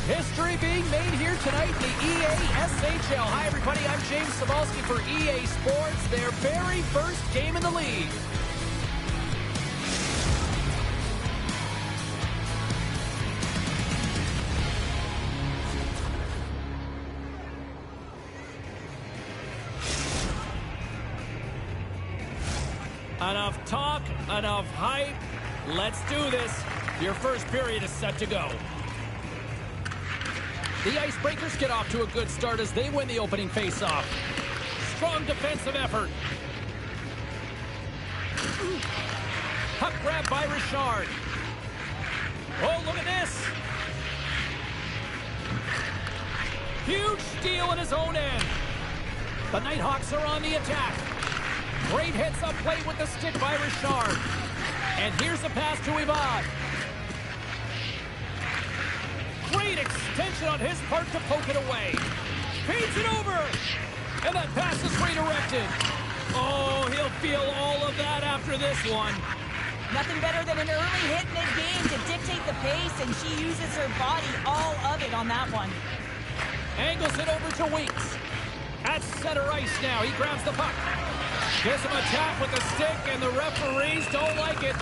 History being made here tonight in the EASHL. Hi, everybody. I'm James Cebulski for EA Sports, their very first game in the league. Enough talk, enough hype. Let's do this. Your first period is set to go. The Icebreakers get off to a good start as they win the opening faceoff. Strong defensive effort. Puck grab by Richard. Oh, look at this. Huge steal in his own end. The Nighthawks are on the attack. Great heads-up play with the stick by Richard. And here's a pass to Ivan. Great extension on his part to poke it away. Feeds it over. And that pass is redirected. Oh, he'll feel all of that after this one. Nothing better than an early hit in the game to dictate the pace, and she uses her body, all of it on that one. Angles it over to Weeks. At center ice now. He grabs the puck. Gives him a tap with the stick, and the referees don't like it.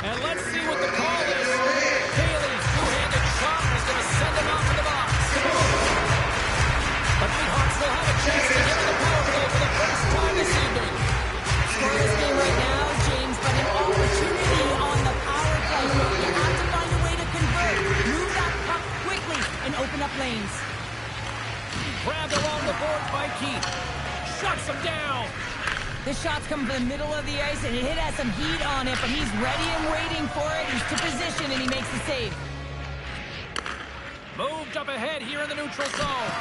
And let's see what the call is. Haley's two-handed shot is going to send him out to the box. The Nighthawks will have a chance to get to the power play for the first time this evening. Scoreless game right now, James, but an opportunity on the power play. You have to find a way to convert. Move that puck quickly and open up lanes. Grabbed along the board by Keith. Shuts him down. This shot's come from the middle of the ice, and it has some heat on it, but he's ready and waiting for it. He's to position, and he makes the save. Moved up ahead here in the neutral zone.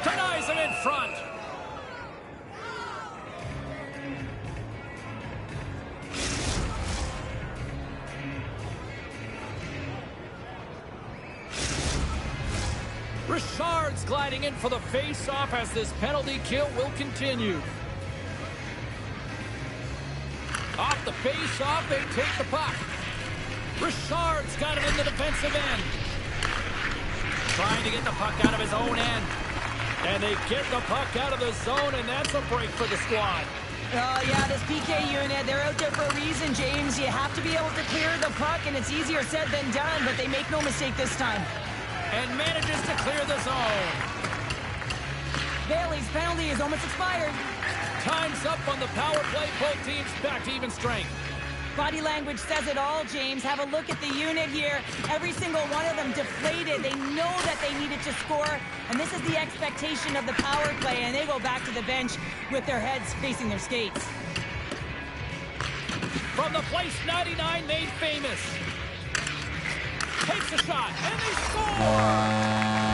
Denies him in front. Richard's gliding in for the face-off as this penalty kill will continue. Off the face-off, they take the puck. Richard's got him in the defensive end. Trying to get the puck out of his own end. And they get the puck out of the zone, and that's a break for the squad. Oh, yeah, this PK unit, they're out there for a reason, James. You have to be able to clear the puck, and it's easier said than done, but they make no mistake this time. And manages to clear the zone. Bailey's penalty is almost expired. Time's up on the power play. Both teams back to even strength. Body language says it all, James. Have a look at the unit here. Every single one of them deflated. They know that they needed to score, and this is the expectation of the power play, and they go back to the bench with their heads facing their skates. From the place 99 made famous. Takes a shot, and they score!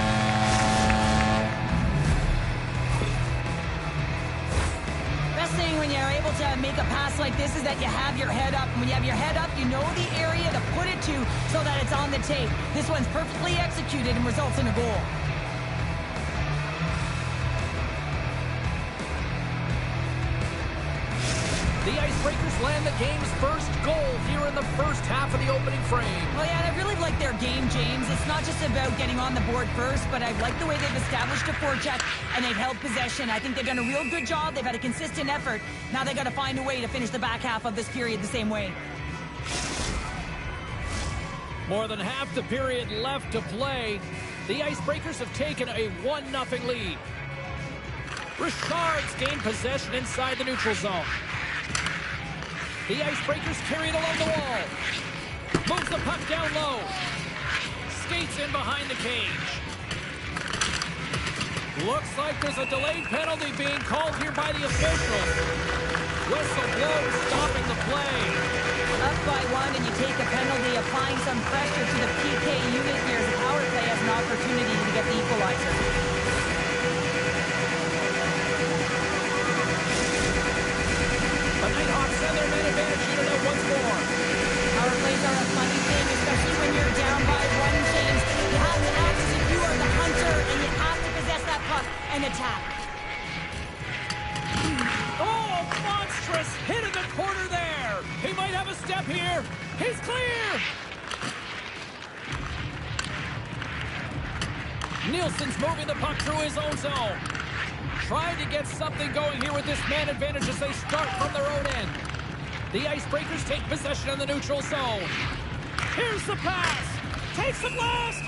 Best thing when you're able to make a pass like this is that you have your head up. When you have your head up, you know the area to put it to so that it's on the tape. This one's perfectly executed and results in a goal. The Icebreakers land the game's first goal here in the first half of the opening frame. Well, yeah, I really like their game, James. It's not just about getting on the board first, but I like the way they've established a forecheck and they've held possession. I think they've done a real good job. They've had a consistent effort. Now they've got to find a way to finish the back half of this period the same way. More than half the period left to play. The Icebreakers have taken a 1-0 lead. Richard's gained possession inside the neutral zone. The Icebreakers carry it along the wall. Moves the puck down low. Skates in behind the cage. Looks like there's a delayed penalty being called here by the officials. Whistle blows, stopping the play. Up by one, and you take a penalty, applying some pressure to the PK unit here as the power play has an opportunity to get the equalizer. The Nighthawks send their man advantage unit out once more. Power plays are a funny thing, especially when you're down by one, James. You have to act as if you are the hunter, and you have to possess that puck and attack. Oh, monstrous hit in the corner there. He might have a step here. He's clear. Nielsen's moving the puck through his own zone. Trying to get something going here with this man advantage as they start from their own end. The Icebreakers take possession in the neutral zone. Here's the pass. Takes the blast.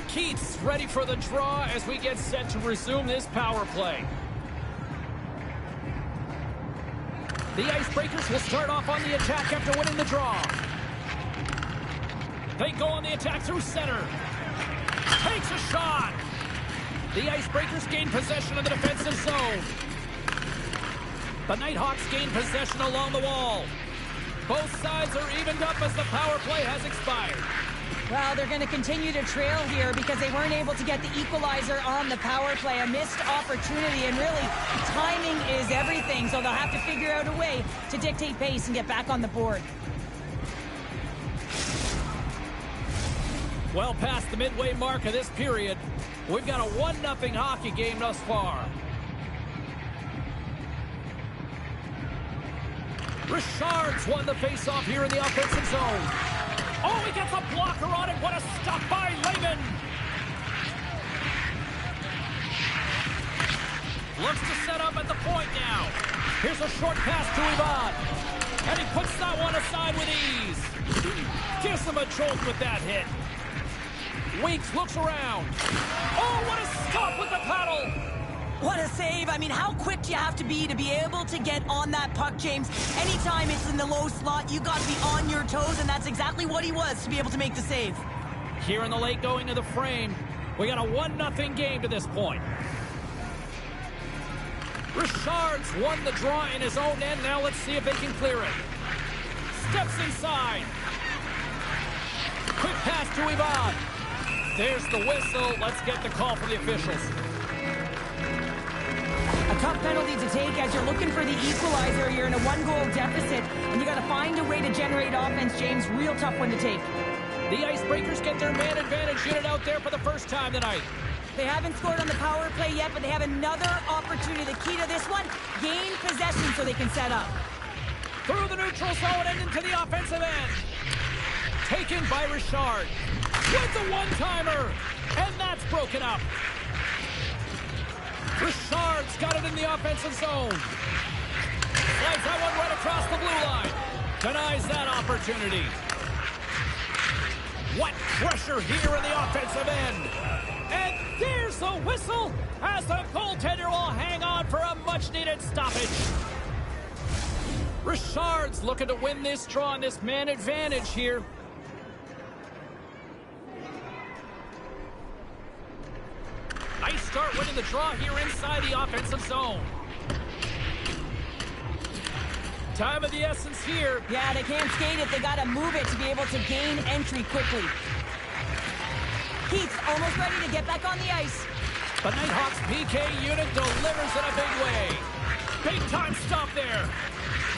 Keith's ready for the draw as we get set to resume this power play. The Icebreakers will start off on the attack after winning the draw. They go on the attack through center. Takes a shot. The Icebreakers gain possession of the defensive zone. The Nighthawks gain possession along the wall. Both sides are evened up as the power play has expired. Well, they're going to continue to trail here because they weren't able to get the equalizer on the power play. A missed opportunity, and really, timing is everything, so they'll have to figure out a way to dictate pace and get back on the board. Well past the midway mark of this period, we've got a 1-0 hockey game thus far. Richard's won the faceoff here in the offensive zone. Oh, he gets a blocker on it. What a stop by Lehman. Looks to set up at the point now. Here's a short pass to Ivan. And he puts that one aside with ease. Gives him a jolt with that hit. Weeks looks around. Oh, what a stop with the paddle. What a save. I mean, how quick do you have to be able to get on that puck, James? Anytime it's in the low slot, you got to be on your toes, and that's exactly what he was to be able to make the save. Here in the late going of the frame, we got a 1-0 game to this point. Richard's won the draw in his own end. Now let's see if they can clear it. Steps inside. Quick pass to Ivan. There's the whistle. Let's get the call from the officials. A tough penalty to take as you're looking for the equalizer. You're in a 1-goal deficit, and you got to find a way to generate offense, James. Real tough one to take. The Icebreakers get their man advantage unit out there for the first time tonight. They haven't scored on the power play yet, but they have another opportunity. The key to this one, gain possession so they can set up. Through the neutral zone and into the offensive end. Taken by Richard. With the one-timer. And that's broken up. Richard's got it in the offensive zone. Slides that one right across the blue line. Denies that opportunity. What pressure here in the offensive end. And there's the whistle as the goaltender will hang on for a much-needed stoppage. Richard's looking to win this draw on this man advantage here. Nice start winning the draw here inside the offensive zone. Time of the essence here. Yeah, they can't skate it. They got to move it to be able to gain entry quickly. Keith's almost ready to get back on the ice. The Nighthawks PK unit delivers in a big way. Big time stop there.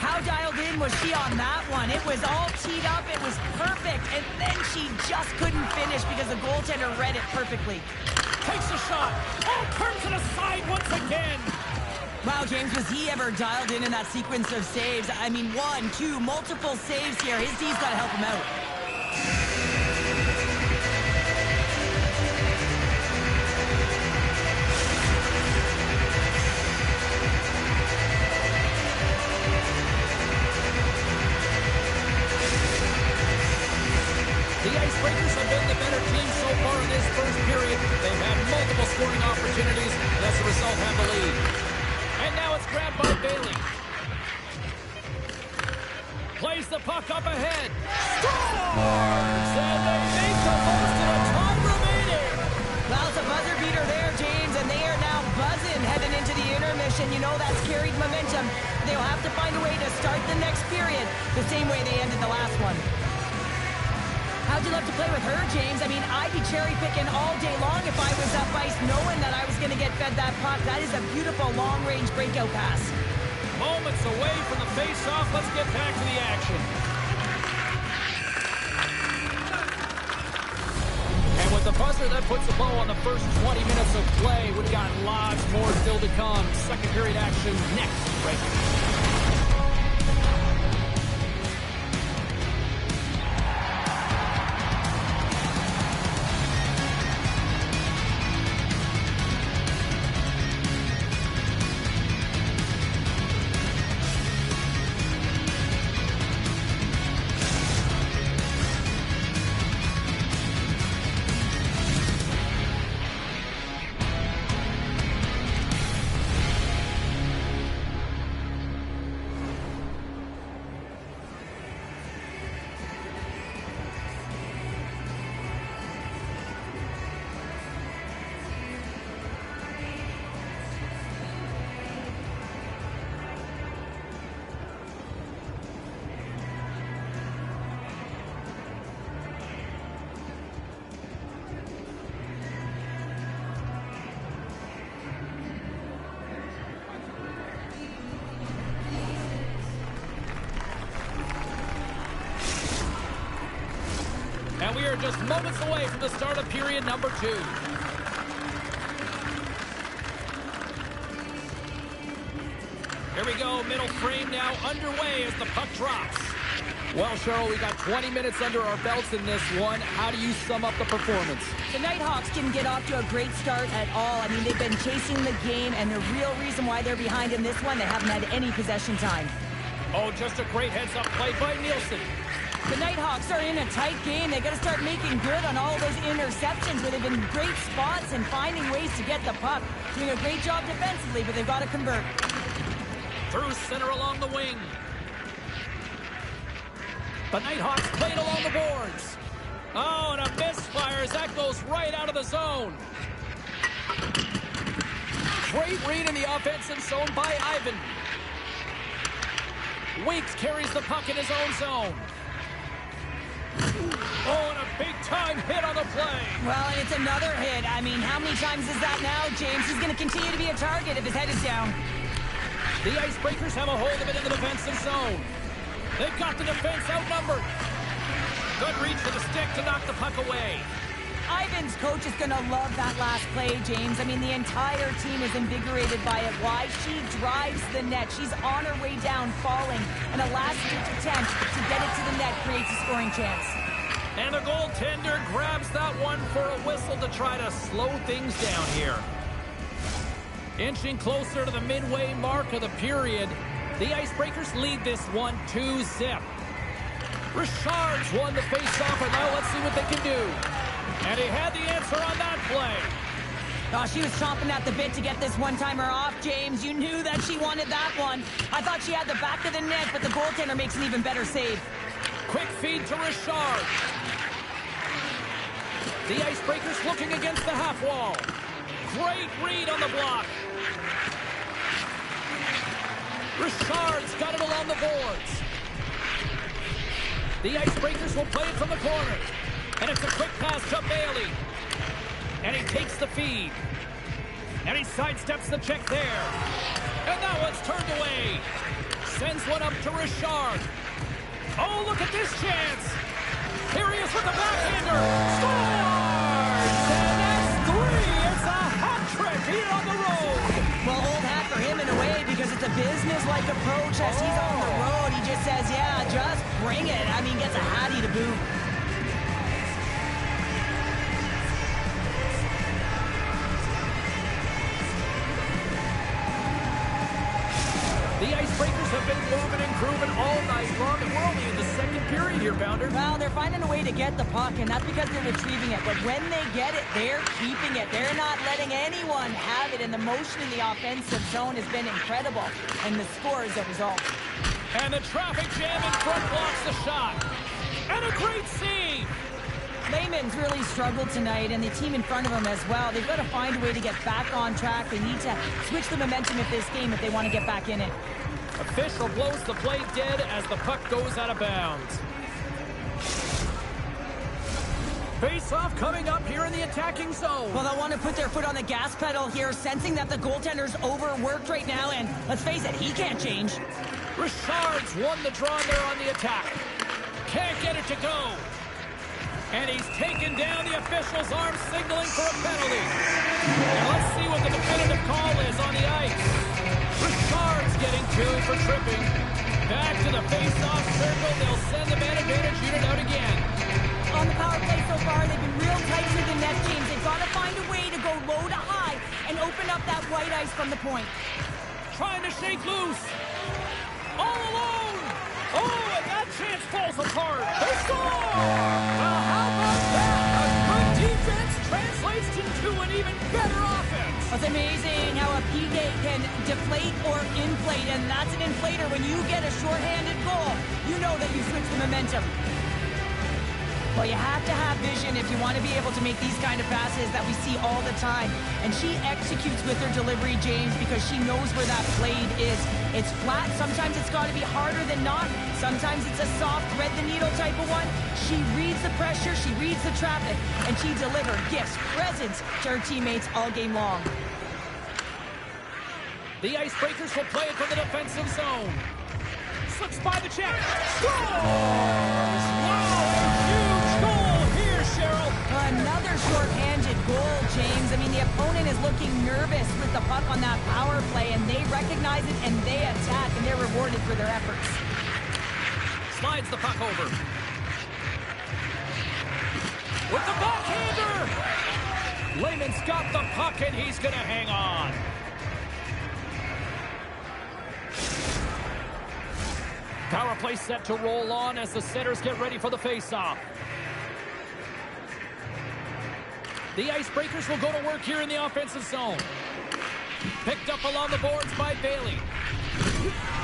How dialed in was she on that one? It was all teed up. It was perfect. And then she just couldn't finish because the goaltender read it perfectly. Takes a shot. Oh, turns it aside once again. Wow, James, was he ever dialed in that sequence of saves? I mean, 1, 2, multiple saves here. His D's got to help him out. The Icebreakers have been the better team so far in this first period. They've had multiple scoring opportunities, and as a result have the lead. And now it's grabbed by Bailey. Plays the puck up ahead. Scores! And they make the most of the time remaining. Well, it's a buzzer beater there, James, and they are now buzzing heading into the intermission. You know that's carried momentum. They'll have to find a way to start the next period the same way they ended the last one. How'd you love to play with her, James? I mean, I'd be cherry-picking all day long if I was up ice knowing that I was going to get fed that puck. That is a beautiful long-range breakout pass. Moments away from the face-off. Let's get back to the action. And with the buzzer, that puts a bow on the first 20 minutes of play. We've got lots more still to come. Second period action next. Right here. And we are just moments away from the start of period number 2. Here we go, middle frame now underway as the puck drops. Well, Cheryl, we got 20 minutes under our belts in this one. How do you sum up the performance? The Nighthawks didn't get off to a great start at all. I mean, they've been chasing the game, and the real reason why they're behind in this one, they haven't had any possession time. Oh, just a great heads-up play by Nielsen. The Nighthawks are in a tight game. They got to start making good on all those interceptions where they've been in great spots and finding ways to get the puck. Doing a great job defensively, but they've got to convert. Through center along the wing. The Nighthawks played along the boards. Oh, and a misfire as that goes right out of the zone. Great read in the offensive zone by Ivan. Weeks carries the puck in his own zone. Oh, and a big-time hit on the play. Well, and it's another hit. I mean, how many times is that now, James? He's going to continue to be a target if his head is down. The Icebreakers have a hold of it in the defensive zone. They've got the defense outnumbered. Good reach for the stick to knock the puck away. Ivan's coach is going to love that last play, James. I mean, the entire team is invigorated by it. Why? She drives the net. She's on her way down, falling, and a last-ditch attempt to get it to the net creates a scoring chance. And the goaltender grabs that one for a whistle to try to slow things down here. Inching closer to the midway mark of the period, the Icebreakers lead this one 2-0. Richards won the face-off, and now let's see what they can do. And he had the answer on that play. Oh, she was chomping at the bit to get this one-timer off, James. You knew that she wanted that one. I thought she had the back of the net, but the goaltender makes an even better save. Quick feed to Richard. The Icebreakers looking against the half wall. Great read on the block. Richard's got it along the boards. The Icebreakers will play it from the corner. And it's a quick pass to Bailey. And he takes the feed. And he sidesteps the check there. And that one's turned away. Sends one up to Richard. Oh, look at this chance. Here he is with the backhander. Scores! And that's 3. It's a hat trick here on the road. Well, old hat for him in a way because it's a business-like approach as he's on the road. He just says, yeah, just bring it. I mean, gets a hattie to boot. The Icebreakers have been moving and grooving all night long, and we're only in the second period here, Bounder. Well, they're finding a way to get the puck, and that's because they're retrieving it. But when they get it, they're keeping it. They're not letting anyone have it, and the motion in the offensive zone has been incredible, and the score is a result. And the traffic jam in front blocks the shot. And a great save. Lehman's really struggled tonight, and the team in front of him as well. They've got to find a way to get back on track. They need to switch the momentum of this game if they want to get back in it. Official blows the play dead as the puck goes out of bounds. Face-off coming up here in the attacking zone. Well, they'll want to put their foot on the gas pedal here, sensing that the goaltender's overworked right now, and let's face it, he can't change. Richard's won the draw there on the attack. Can't get it to go. And he's taken down. The official's arm signaling for a penalty. And let's see what the definitive call is on the ice. Richard's getting 2 for tripping. Back to the face-off circle. They'll send the man advantage unit out again. On the power play so far, they've been real tight to the net, James. They've got to find a way to go low to high and open up that white ice from the point. Trying to shake loose. All alone. Oh, and that chance falls apart. They score! Well, how about that? A good defense translates into an even better offense. It's amazing how a PK can deflate or inflate, and that's an inflator. When you get a shorthanded goal, you know that you switch the momentum. Well, you have to have vision if you want to be able to make these kind of passes that we see all the time. And she executes with her delivery, James, because she knows where that blade is. It's flat. Sometimes it's got to be harder than not. Sometimes it's a soft, thread-the-needle type of one. She reads the pressure, she reads the traffic, and she delivers gifts, presents to her teammates all game long. The Icebreakers will play it from the defensive zone. Slips by the check. Scores! Wow, a huge goal here, Cheryl. Another short-handed goal, James. I mean, the opponent is looking nervous with the puck on that power play, and they recognize it, and they attack, and they're rewarded for their efforts. Slides the puck over. With the backhander! Lehman's got the puck, and he's going to hang on. Power play set to roll on as the centers get ready for the face-off. The Icebreakers will go to work here in the offensive zone. Picked up along the boards by Bailey.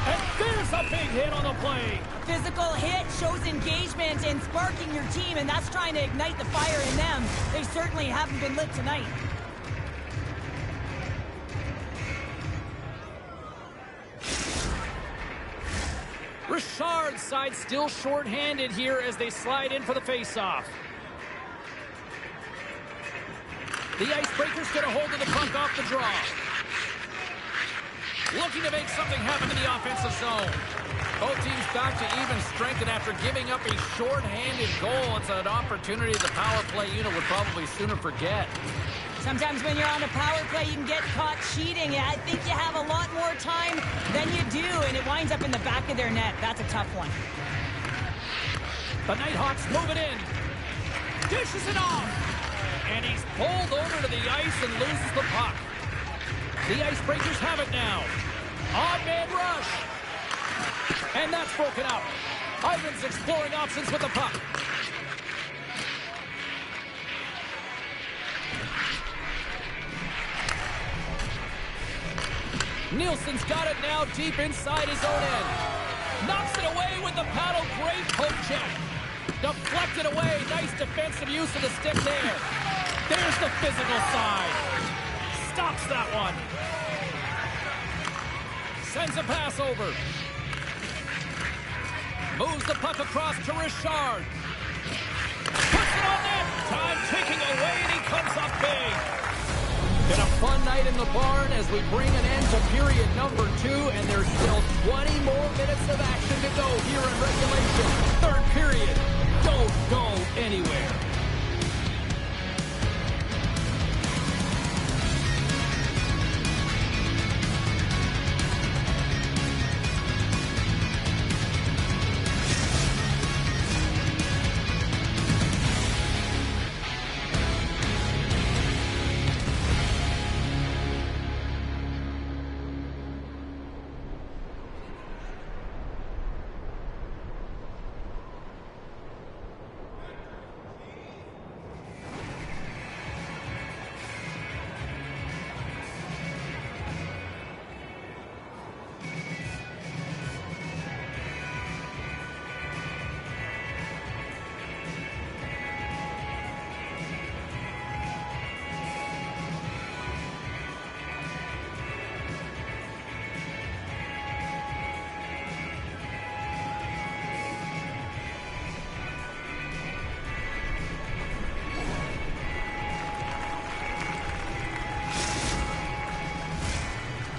And there's a big hit on the play. A physical hit shows engagement and sparking your team, and that's trying to ignite the fire in them. They certainly haven't been lit tonight. Richard's side still short-handed here as they slide in for the face-off. The Icebreakers get a hold of the puck off the draw. Looking to make something happen in the offensive zone. Both teams back to even strength, and after giving up a short-handed goal, it's an opportunity the power play unit would probably sooner forget. Sometimes when you're on a power play, you can get caught cheating. I think you have a lot more time than you do, and it winds up in the back of their net. That's a tough one. The Nighthawks move it in. Dishes it off. And he's pulled over to the ice and loses the puck. The Icebreakers have it now. Odd-man rush. And that's broken up. Ivan's exploring options with the puck. Nielsen's got it now deep inside his own end. Knocks it away with the paddle. Great poke check. Deflected away. Nice defensive use of the stick there. There's the physical side. Stops that one. Sends a pass over. Moves the puck across to Richard. Puts it on net. Time ticking away, and he comes up big. Been a fun night in the barn as we bring an end to period number 2, and there's still 20 more minutes of action to go here in regulation. Third period. Don't go anywhere.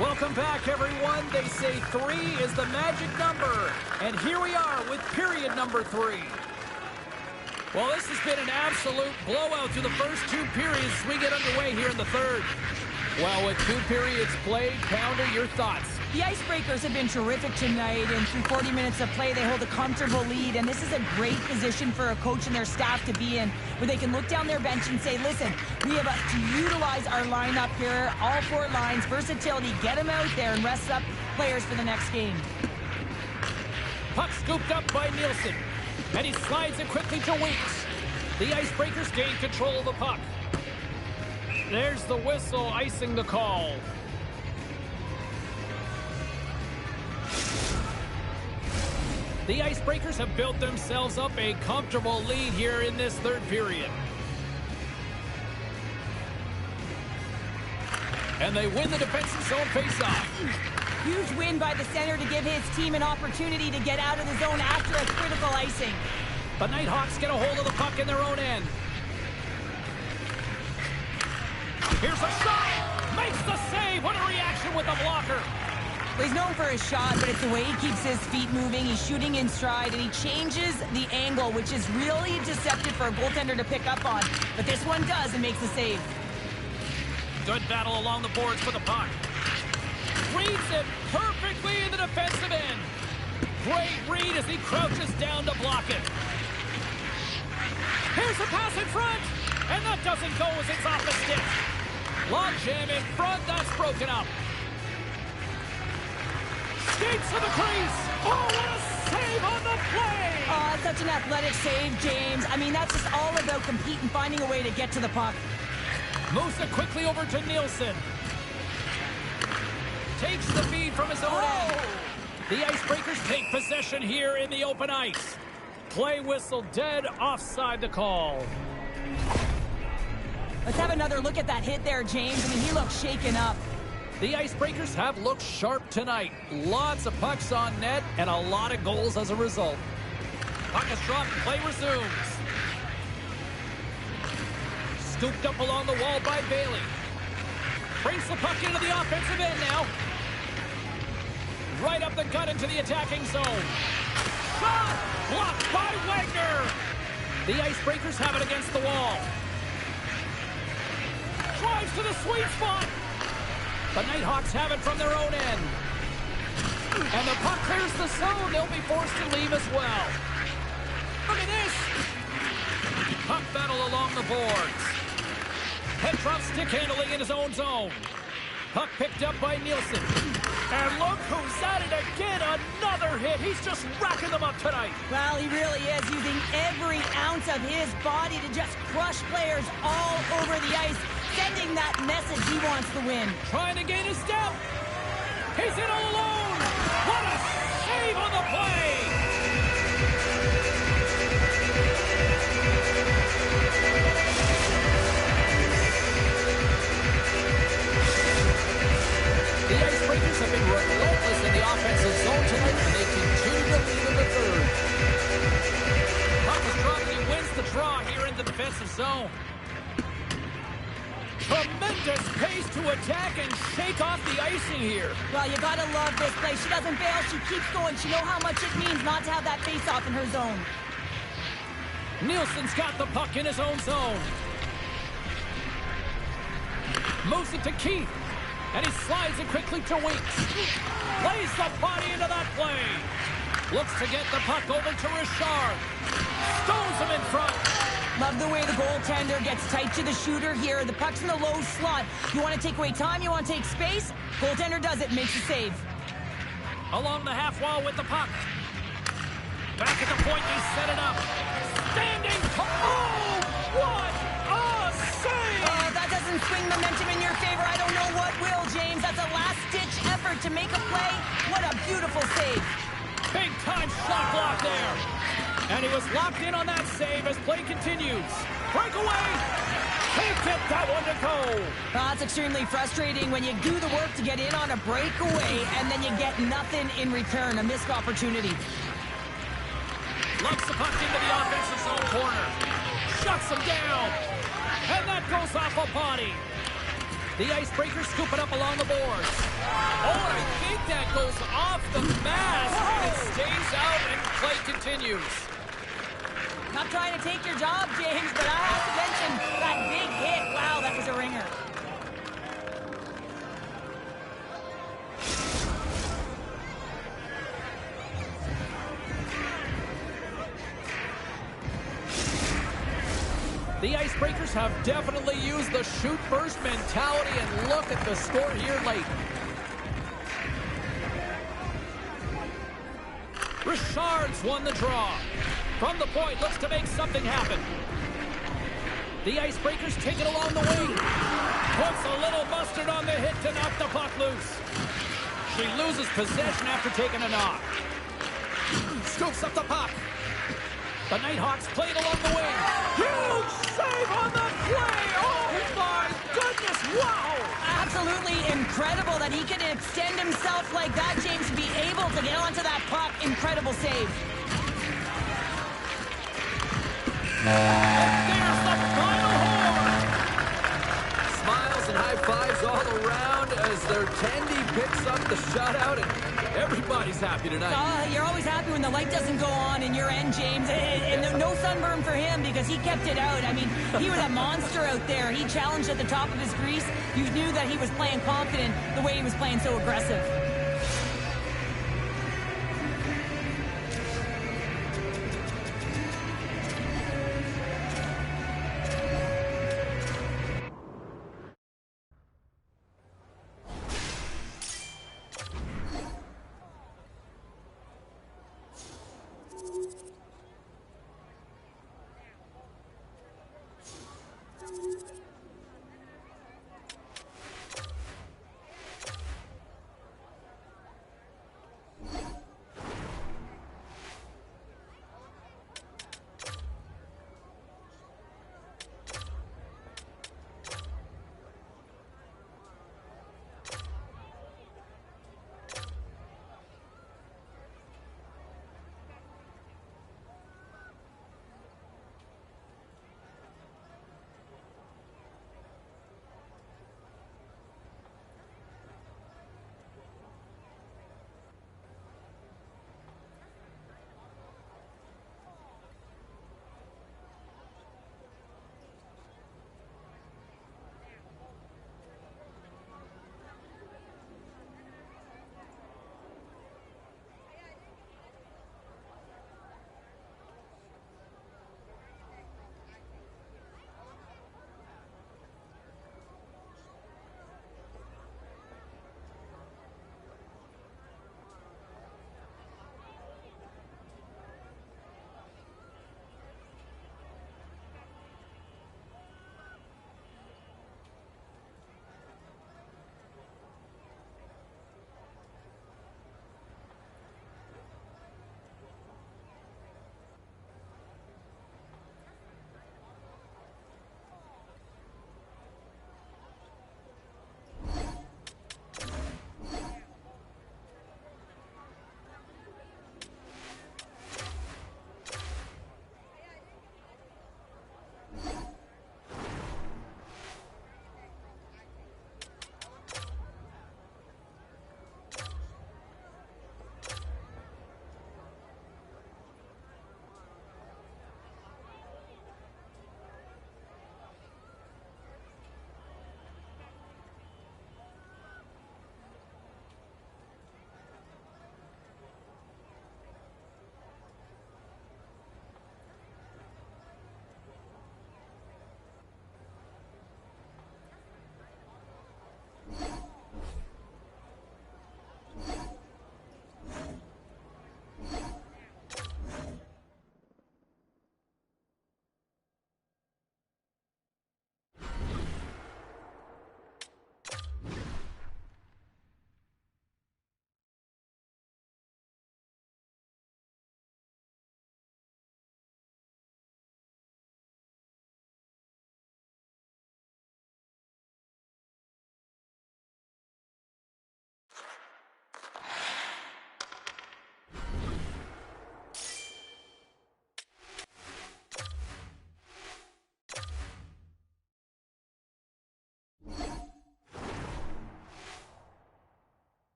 Welcome back, everyone. They say 3 is the magic number. And here we are with period number 3. Well, this has been an absolute blowout through the first 2 periods as we get underway here in the third. Well, with 2 periods played, Pounder, your thoughts? The Icebreakers have been terrific tonight, and through 40 minutes of play, they hold a comfortable lead, and this is a great position for a coach and their staff to be in, where they can look down their bench and say, listen, we have to utilize our lineup here, all 4 lines, versatility, get them out there and rest up players for the next game. Puck scooped up by Nielsen, and he slides it quickly to Weeks. The Icebreakers gain control of the puck. There's the whistle icing the call. The Icebreakers have built themselves up a comfortable lead here in this third period. And they win the defensive zone faceoff. Huge win by the center to give his team an opportunity to get out of the zone after a critical icing. The Nighthawks get a hold of the puck in their own end. Here's a shot! Makes the save! What a reaction with the blocker! Well, he's known for his shot, but it's the way he keeps his feet moving. He's shooting in stride, and he changes the angle, which is really deceptive for a goaltender to pick up on. But this one does and makes the save. Good battle along the boards for the puck. Reads it perfectly in the defensive end. Great read as he crouches down to block it. Here's a pass in front, and that doesn't go as it's off the stick. Log jam in front, that's broken up. Skates to the crease. Oh, what a save on the play! Oh, such an athletic save, James. I mean, that's just all about competing, finding a way to get to the puck. Moves it quickly over to Nielsen. Takes the feed from his own end. The Icebreakers take possession here in the open ice. Play whistle dead, offside the call. Let's have another look at that hit there, James. I mean, he looks shaken up. The Icebreakers have looked sharp tonight. Lots of pucks on net and a lot of goals as a result. Puck is dropped and play resumes. Scooped up along the wall by Bailey. Brings the puck into the offensive end now. Right up the gut into the attacking zone. Shot! Blocked by Wagner! The Icebreakers have it against the wall. Drives to the sweet spot! The Nighthawks have it from their own end. And the puck clears the zone. They'll be forced to leave as well. Look at this! Puck battle along the boards. Petrov stick handling in his own zone. Puck picked up by Nielsen. And look who's at it again. Another hit. He's just racking them up tonight. Well, he really is using every ounce of his body to just crush players all over the ice, sending that message he wants to win. Trying to gain a step. He's in all alone. What a save on the play. The Icebreakers have been relentless in the offensive zone tonight, and they continue to lead in the third. Puck is dropped, and he wins the draw here in the defensive zone. Tremendous pace to attack and shake off the icing here. Well, you gotta love this play. She doesn't fail. She keeps going. She knows how much it means not to have that face-off in her zone. Nielsen's got the puck in his own zone. Moves it to Keith. And he slides it quickly to Weeks. Plays the body into that play. Looks to get the puck over to Richard. Stones him in front. Love the way the goaltender gets tight to the shooter here. The puck's in the low slot. You want to take away time, you want to take space. Goaltender does it, makes a save. Along the half wall with the puck. Back at the point, they set it up. Standing. Oh, what a save! Oh, that doesn't swing momentum in your favor. I don't know what will, James. That's a last-ditch effort to make a play. What a beautiful save. Big-time shot block there. And he was locked in on that save as play continues. Breakaway. Can't get that one to go. That's extremely frustrating when you do the work to get in on a breakaway and then you get nothing in return, a missed opportunity. Lumps the puck into the offensive zone corner. Shuts him down. And that goes off a body. The Icebreakers scoop it up along the boards. Oh, and I think that goes off the mask. And it stays out and play continues. Not trying to take your job, James, but I have to mention that big hit. Wow, that was a ringer. The Icebreakers have definitely used the shoot-first mentality, and look at the score here late. Richard's won the draw. From the point, looks to make something happen. The Icebreakers take it along the wing. Puts a little mustard on the hit to knock the puck loose. She loses possession after taking a knock. Scoops up the puck. The Nighthawks play it along the wing. Huge save on the play! Oh my goodness, wow! Absolutely incredible that he can extend himself like that, James, to be able to get onto that puck. Incredible save. And there's the final horn! Smiles and high fives all around as their Tendy picks up the shutout, and everybody's happy tonight. You're always happy when the light doesn't go on in your end, James. And no sunburn for him because he kept it out. I mean, he was a monster out there. He challenged at the top of his crease. You knew that he was playing confident the way he was playing so aggressive.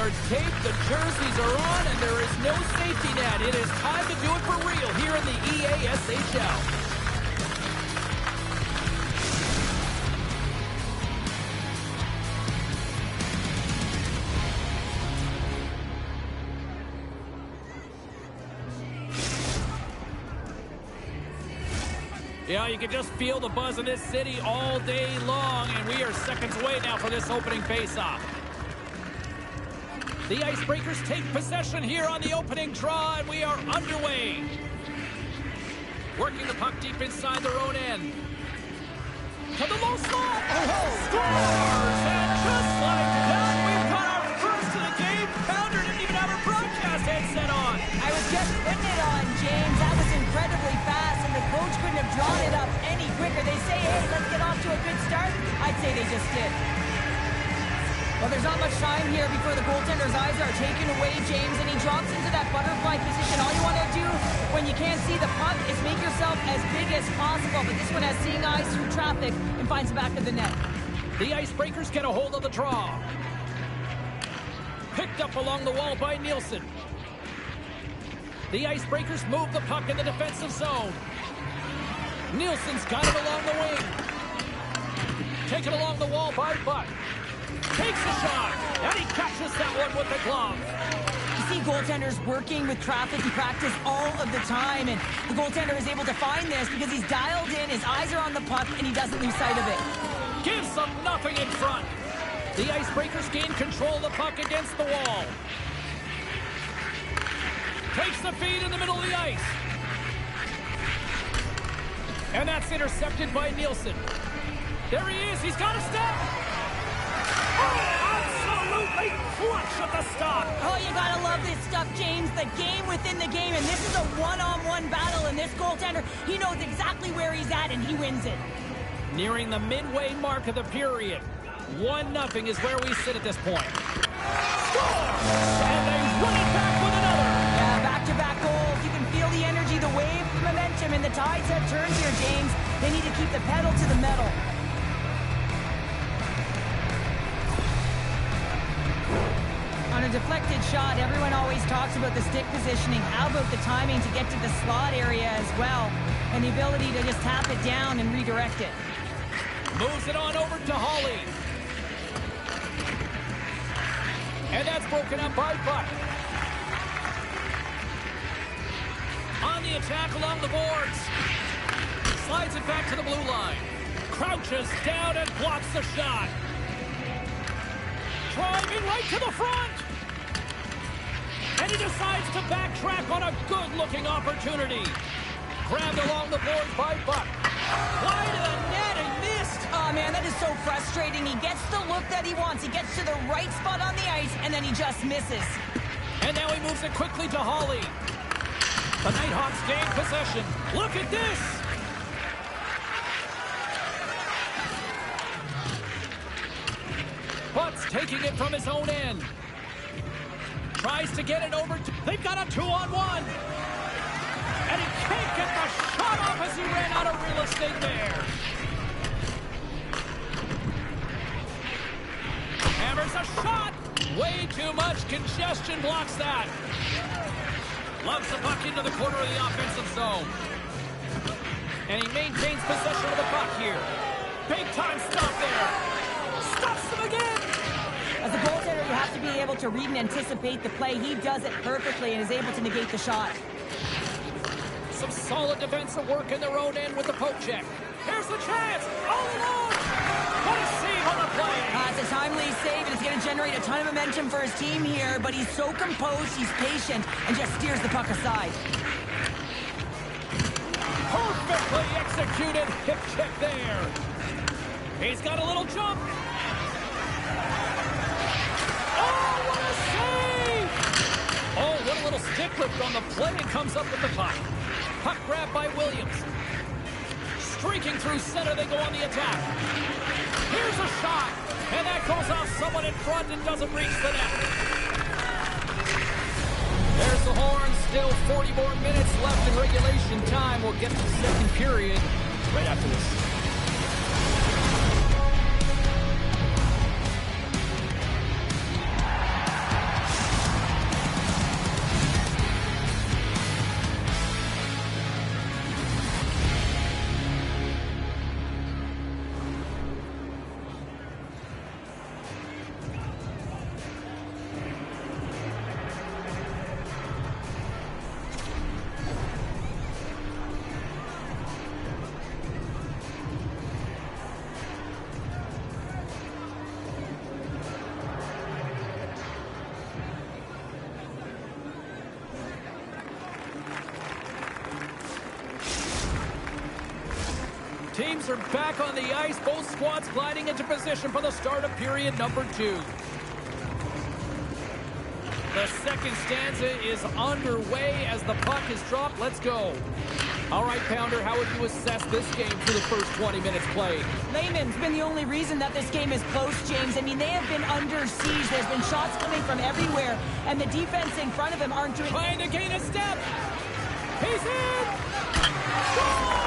are taped, the jerseys are on, and there is no safety net. It is time to do it for real here in the EASHL. Yeah, you can just feel the buzz in this city all day long, and we are seconds away now for this opening faceoff. The Icebreakers take possession here on the opening draw, and we are underway. Working the puck deep inside their own end. To the low slot. Scores! And just like that, we've got our first of the game. Pounder didn't even have her broadcast headset on. I was just putting it on, James. That was incredibly fast, and the coach couldn't have drawn it up any quicker. They say, hey, let's get off to a good start. I'd say they just did. Well, there's not much time here before the goaltender's eyes are taken away, James, and he drops into that butterfly position. All you want to do when you can't see the puck is make yourself as big as possible, but this one has seeing eyes through traffic and finds the back of the net. The Icebreakers get a hold of the draw. Picked up along the wall by Nielsen. The Icebreakers move the puck in the defensive zone. Nielsen's got it along the wing. Taken along the wall by Buck. Takes a shot, and he catches that one with the glove. You see goaltenders working with traffic in practice all of the time, and the goaltender is able to find this because he's dialed in, his eyes are on the puck, and he doesn't lose sight of it. Gives them nothing in front. The Icebreakers gain control of the puck against the wall. Takes the feed in the middle of the ice. And that's intercepted by Nielsen. There he is, he's got a step. Oh, absolutely clutch at the stop. Oh, you gotta love this stuff, James. The game within the game, and this is a one-on-one battle, and this goaltender, he knows exactly where he's at, and he wins it. Nearing the midway mark of the period. 1-0 is where we sit at this point. Score! And they run it back with another. Yeah, back-to-back goals. You can feel the energy, the wave, the momentum, and the tides have turned here, James. They need to keep the pedal to the metal. On a deflected shot, everyone always talks about the stick positioning. How about the timing to get to the slot area as well? And the ability to just tap it down and redirect it. Moves it on over to Hawley. And that's broken up by Buck. On the attack along the boards. Slides it back to the blue line. Crouches down and blocks the shot. Driving right to the front. And he decides to backtrack on a good-looking opportunity. Grabbed along the boards by Buck. Wide of the net and missed. Oh, man, that is so frustrating. He gets the look that he wants. He gets to the right spot on the ice, and then he just misses. And now he moves it quickly to Hawley. The Nighthawks gain possession. Look at this. Butts taking it from his own end. Tries to get it over to... They've got a 2-on-1. And he can't get the shot off as he ran out of real estate there. Hammers a shot. Way too much congestion blocks that. Loves the puck into the corner of the offensive zone. And he maintains possession of the puck here. Big time stop there. Stops him again. As a goaltender, you have to be able to read and anticipate the play. He does it perfectly and is able to negate the shot. Some solid defensive work in their own end with the poke check. Here's the chance. All alone. What a save on the play. It's a timely save, and it's going to generate a ton of momentum for his team here, but he's so composed, he's patient, and just steers the puck aside. Perfectly executed hip check there. He's got a little jump. Oh, what a save! Oh, what a little stick lift on the play, and comes up with the puck. Puck grab by Williams. Streaking through center, they go on the attack. Here's a shot, and that goes off someone in front and doesn't reach the net. There's the horn. Still 40 more minutes left in regulation time. We'll get to the second period right after this. Teams are back on the ice, both squads gliding into position for the start of period number 2. The second stanza is underway as the puck is dropped. Let's go. All right, Pounder, how would you assess this game through the first 20 minutes played? Layman's been the only reason that this game is close, James. I mean, they have been under siege. There's been shots coming from everywhere, and the defense in front of him aren't doing... Trying to gain a step. He's in. Goal!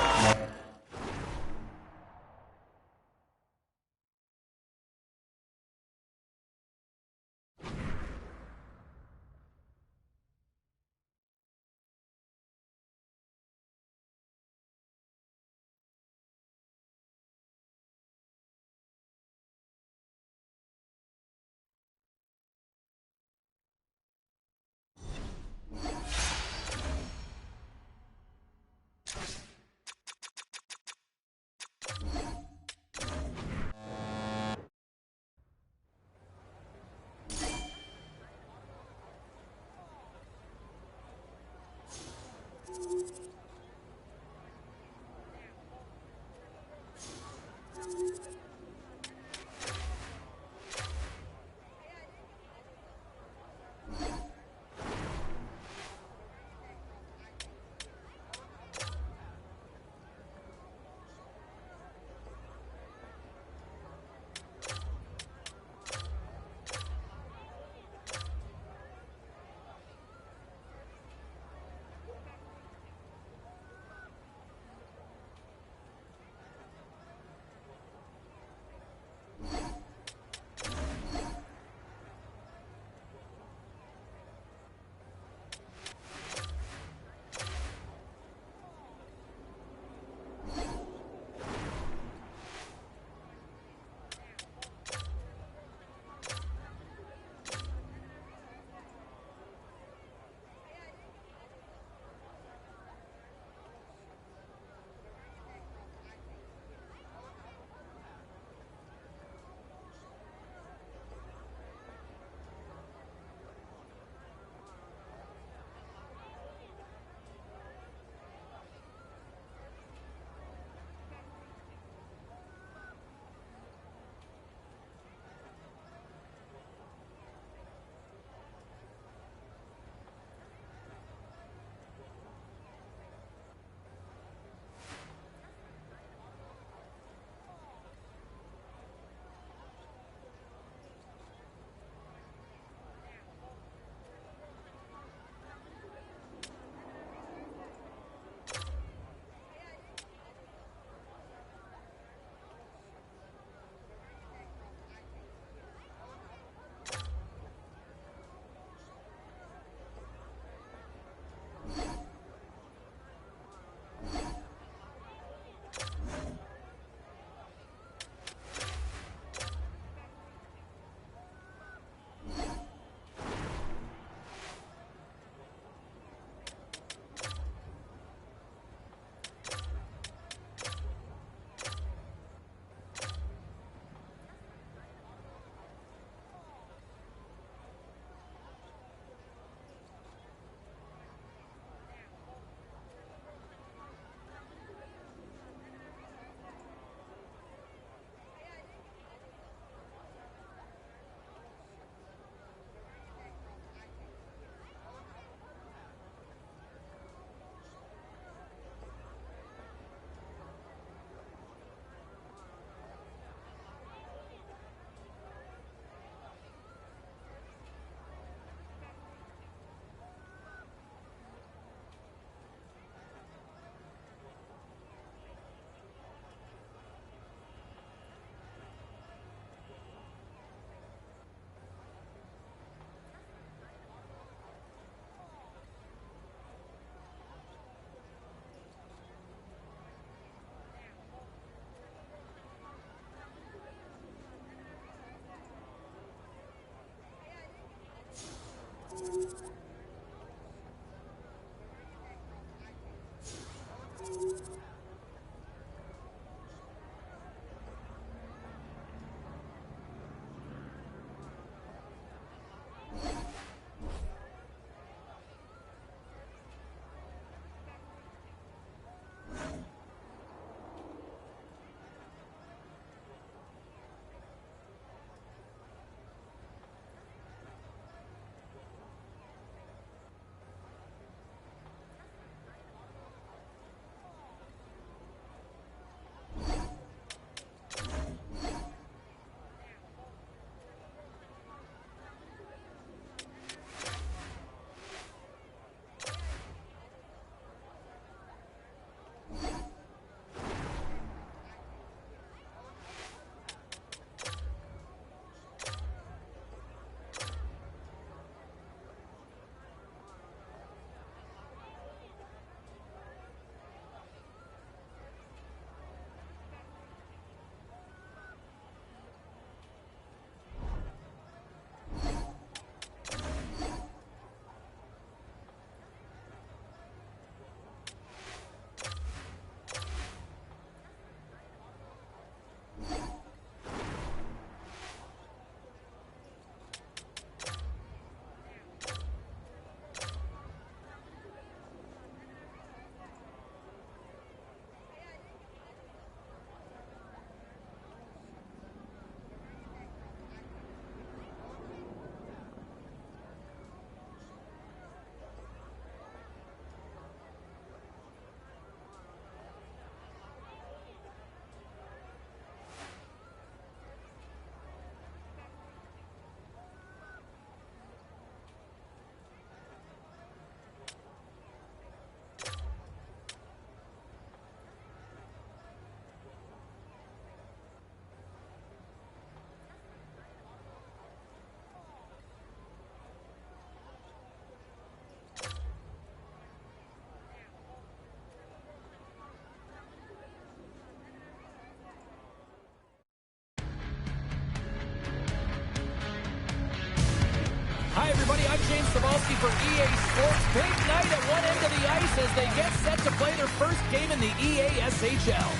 Kowalski for EA Sports. Big night at one end of the ice as they get set to play their first game in the EASHL.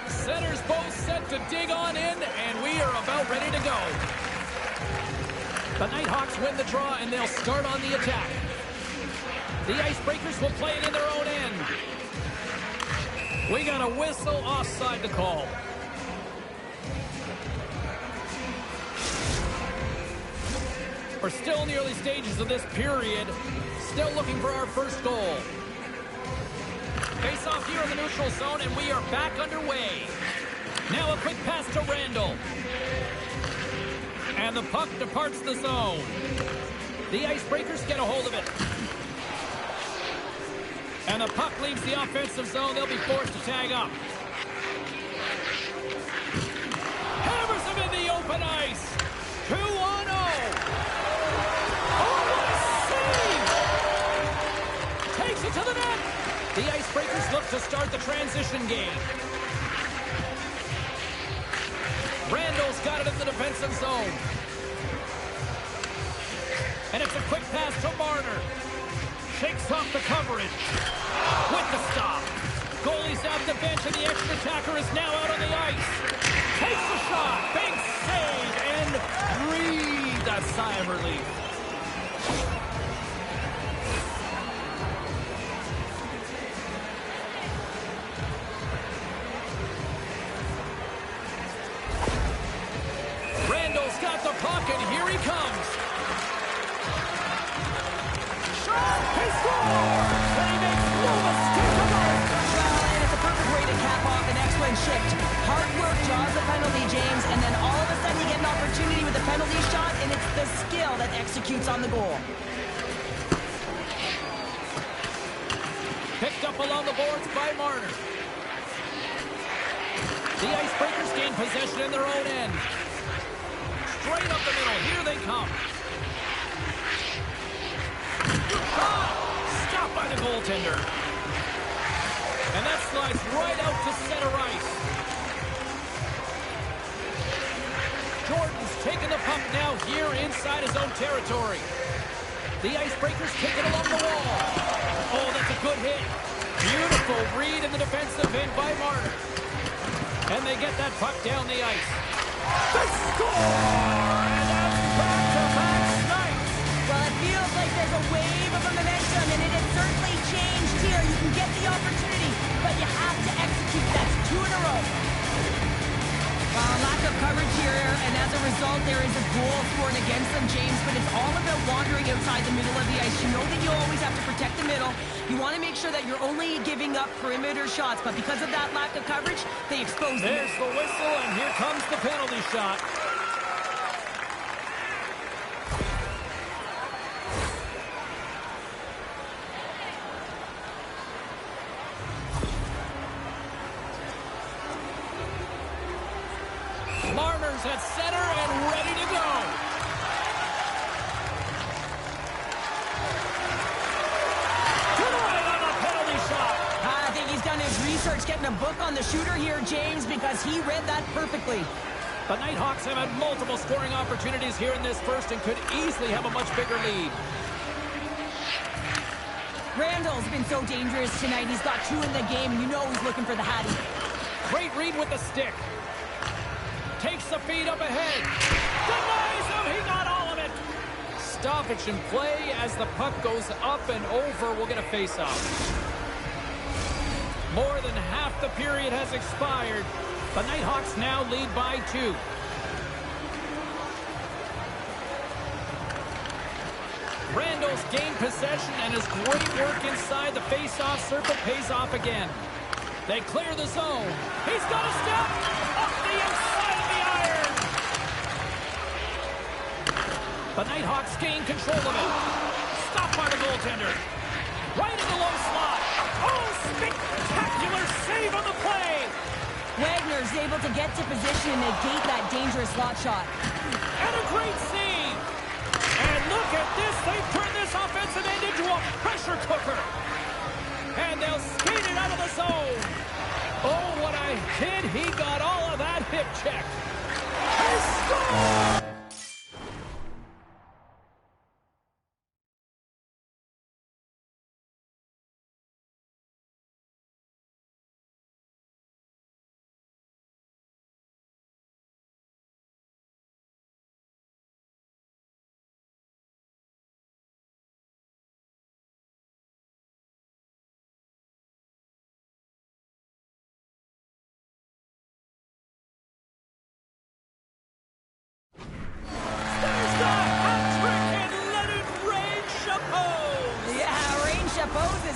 Centers both set to dig on in, and we are about ready to go. The Nighthawks win the draw, and they'll start on the attack. The Icebreakers will play it in their own end. We got a whistle offside to call. We're still in the early stages of this period. Still looking for our first goal. Face off here in the neutral zone, and we are back underway. Now a quick pass to Randall. And the puck departs the zone. The Icebreakers get a hold of it. And the puck leaves the offensive zone. They'll be forced to tag up. Hammers him in the open ice. 2-on-0. Oh, what a save! Takes it to the net. The Icebreakers look to start the transition game. Randall's got it in the defensive zone. And it's a quick pass to Marner. Shakes off the coverage. With the stop. Goalie's out the bench, and the extra attacker is now out on the ice. Takes the shot. Big save. And breathes a sigh of relief. Randall's got the puck, and here he comes. Shot! He scores! And he makes no mistake about it. Well, and it's a perfect way to cap off an excellent shift. Hard work draws the penalty, James, and then all of a sudden you get an opportunity with a penalty shot, and it's the skill that executes on the goal. Picked up along the boards by Marner. The Icebreakers gain possession in their own end. Straight up the middle. Here they come. Stopped by the goaltender. And that slides right out to center ice. Jordan's taking the puck now here inside his own territory. The Icebreakers kick it along the wall. Oh, that's a good hit. Beautiful read in the defensive end by Marner. And they get that puck down the ice. They score! And that's back-to-back snipes. Well, it feels like there's a wave of momentum, and it has certainly changed here. You can get the opportunity, but you have to execute. That's 2 in a row. Lack of coverage here, and as a result, there is a goal scored against them, James, but it's all about wandering outside the middle of the ice. You know that you always have to protect the middle. You want to make sure that you're only giving up perimeter shots, but because of that lack of coverage, they expose them. There's the whistle, and here comes the penalty shot. Marner's at center and ready to go. To the right on a penalty shot. I think he's done his research getting a book on the shooter here, James, because he read that perfectly. The Nighthawks have had multiple scoring opportunities here in this first and could easily have a much bigger lead. Randall's been so dangerous tonight. He's got 2 in the game. You know he's looking for the Hattie. Great read with the stick. Takes the feed up ahead. Denies him. He got all of it. Stoppage in play as the puck goes up and over. We'll get a face-off. More than half the period has expired. The Nighthawks now lead by 2. Randall's gained possession, and his great work inside the face-off circle pays off again. They clear the zone. He's got a step up the inside of the iron. The Nighthawks gain control of it. Stopped by the goaltender. Right in the low slot. Oh, spectacular save on the play. Wagner's able to get to position and negate that dangerous slot shot. And a great save. And look Look at this. They've turned this offensive end into a pressure cooker. And they'll skate it out of the zone. Oh, what a hit. He got all of that hip check. He scored!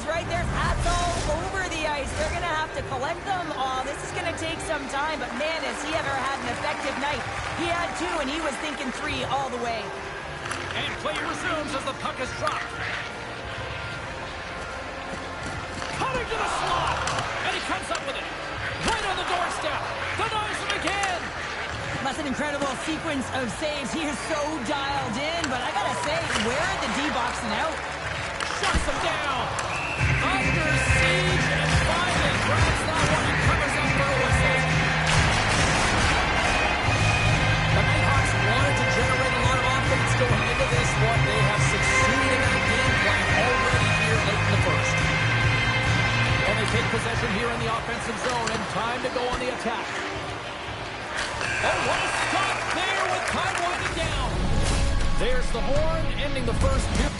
Right, there's hats all over the ice. They're going to have to collect them all. This is going to take some time, but man, has he ever had an effective night. He had 2, and he was thinking 3 all the way. And play resumes as the puck is dropped. Cutting to the slot, and he comes up with it. Right on the doorstep. Denies him again. That's an incredible sequence of saves. He is so dialed in, but I got to say, where are the D-boxing out? Shuts him down. Under siege, and finally grabs that one and covers up for a whistle. The Nighthawks wanted to generate a lot of offense going into this one. They have succeeded in that game plan already here late in the first. And they take possession here in the offensive zone, and time to go on the attack. Oh, what a stop there with time winding down. There's the horn, ending the first period.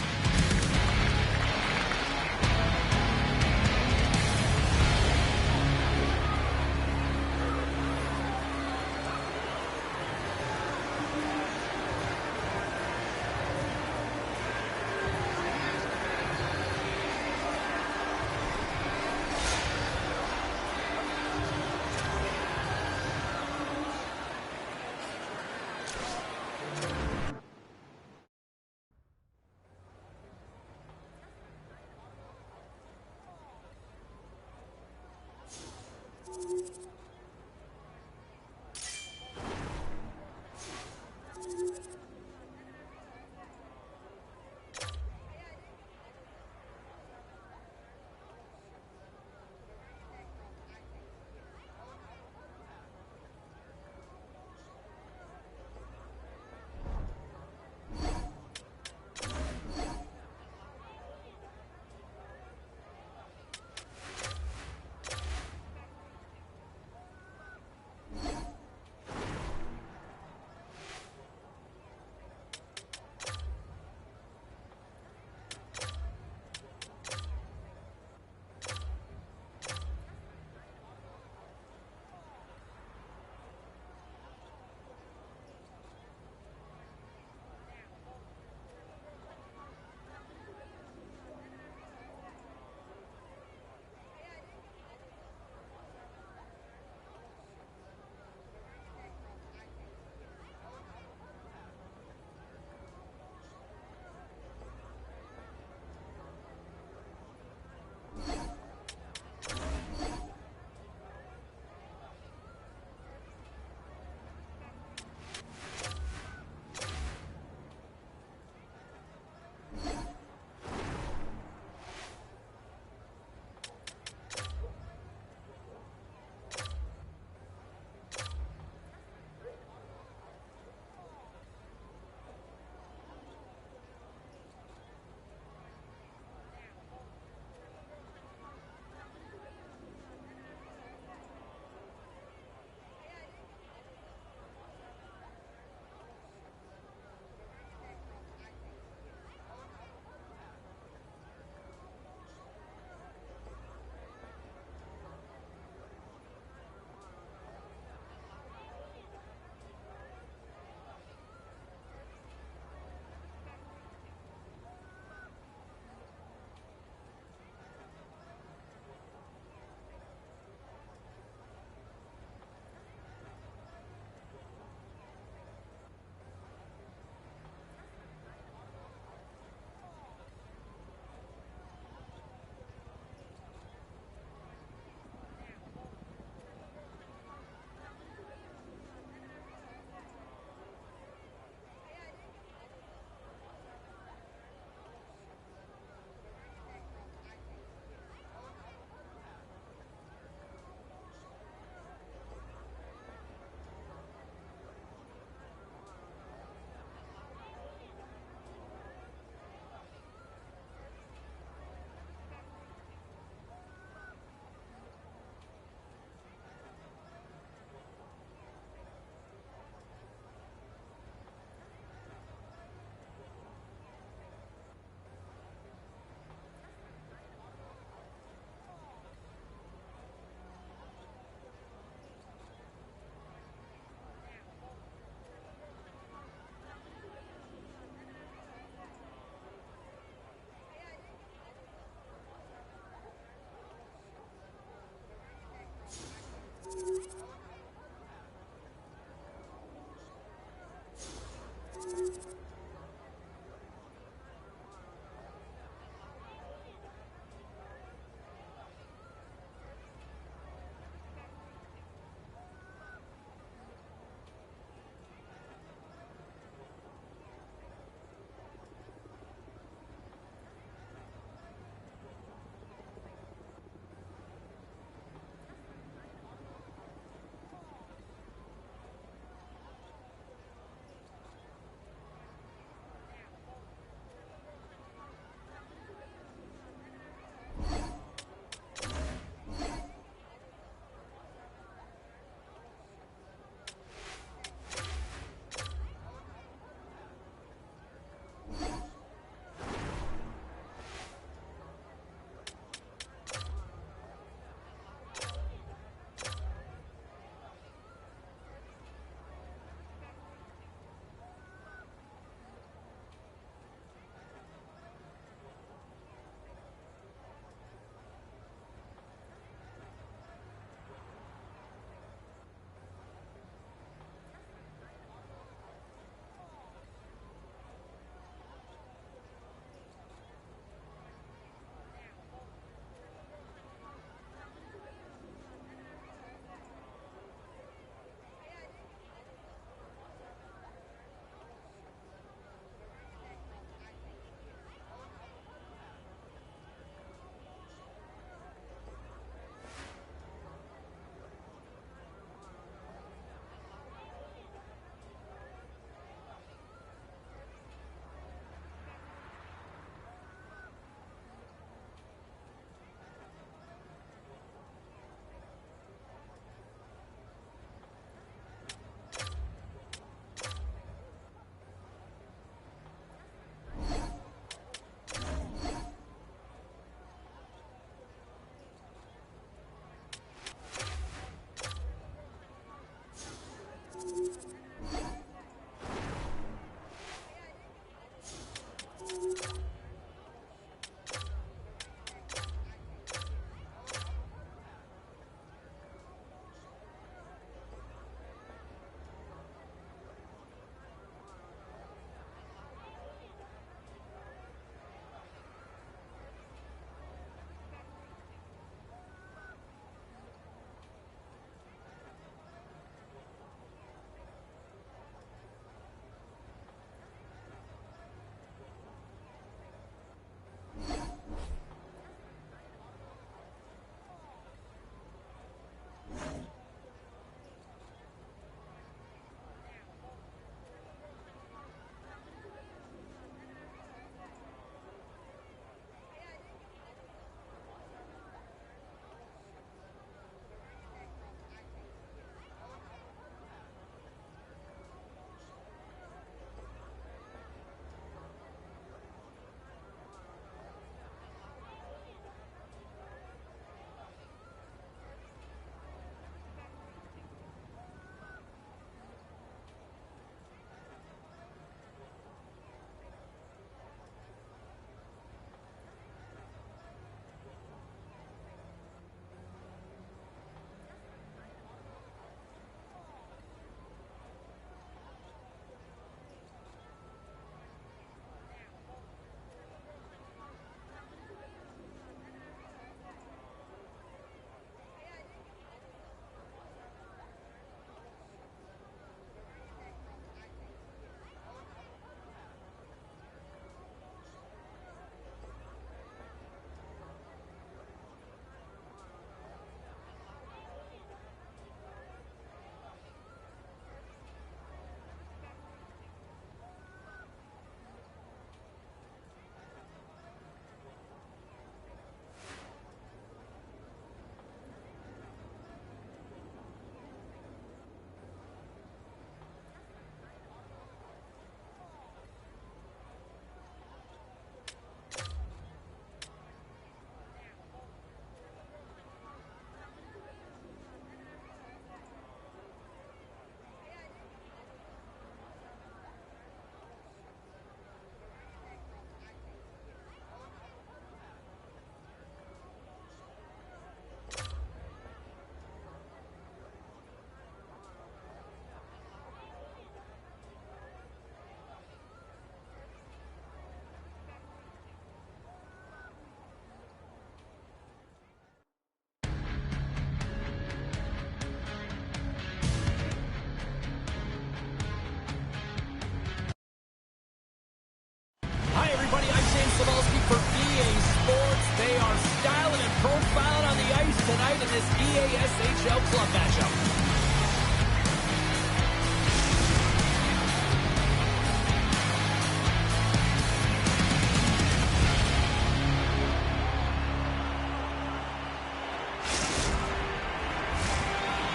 tonight in this EASHL club matchup.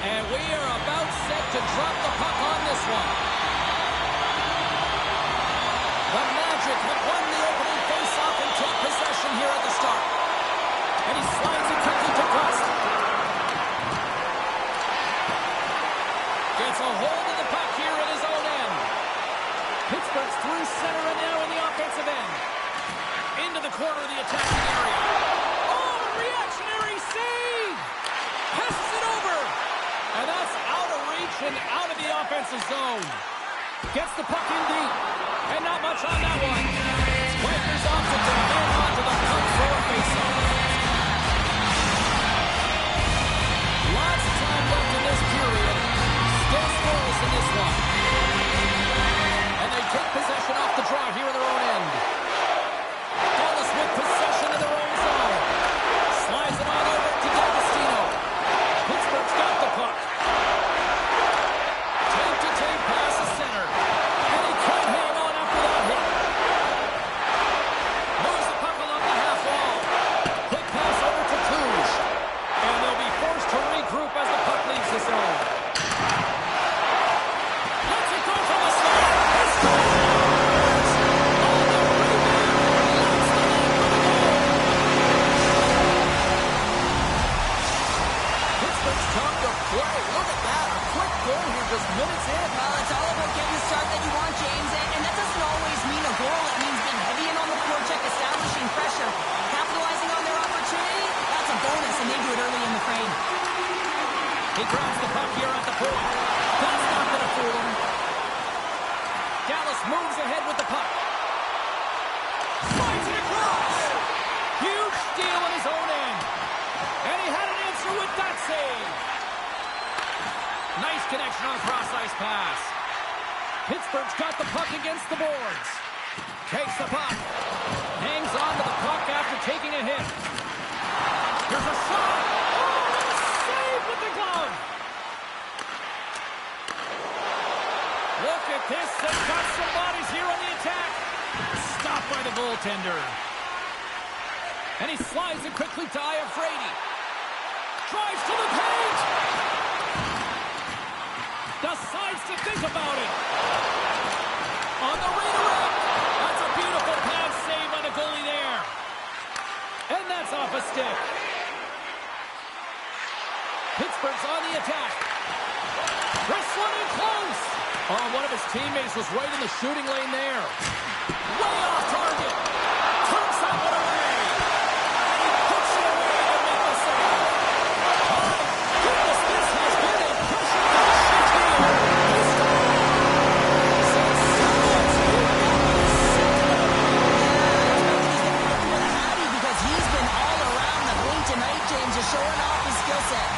And we are about set to drop the puck on this one. The Magic have won the opening face-off and take possession here at the start. And he slides it quickly to Gust. Gets a hold of the puck here at his own end. Pittsburgh's through center and now in the offensive end. Into the corner of the attacking area. Oh, reactionary save! Passes it over. And that's out of reach and out of the offensive zone. Gets the puck in deep. And not much on that one. Wipers off to hang on to the puck for a faceoff. Lots of time left in this period. Still scoreless in this one. And they take possession off the draw here in their own end. Dallas with possession in their own zone. Slides it on over to D'Agostino. Pittsburgh's got the puck. Tape-to-tape pass to center. And he can't hang on after that hit. Moves the puck along the half wall. Quick pass over to Cluj. And they'll be forced to regroup as the puck leaves the zone. Let's it go from the slot. He scores! On the rebound. Lights the lead for the goal. Pittsburgh's come to play. Look at that. A quick goal here just minutes in. Well, it's all about getting the start that you want, James, and that doesn't always mean a goal. It means being heavy in on the forecheck, establishing pressure, capitalizing on their opportunity. That's a bonus, and they do it early in the frame. He grabs the puck here at the point. That's not going to fool him. Dallas moves ahead with the puck. Slides it across. Huge steal in his own end. And he had an answer with that save. Nice connection on the cross-ice pass. Pittsburgh's got the puck against the boards. Takes the puck. Hangs on to the puck after taking a hit. Here's a shot. Oh, save with the glove. Look at this. They've got some bodies here on the attack. Stopped by the goaltender. And he slides it quickly to Iafrate. Drives to the paint. Decides to think about it. On the redirect. That's a beautiful pass save by the goalie there. And that's off a stick. Pittsburgh's on the attack. Wrestling in close. Oh, one of his teammates was right in the shooting lane there. Way off target. Turns that one away. And he puts it away to make the save. Oh, goodness, this has been a pressure shift here. Because he's been all around the rink tonight, James, is showing off his skill set.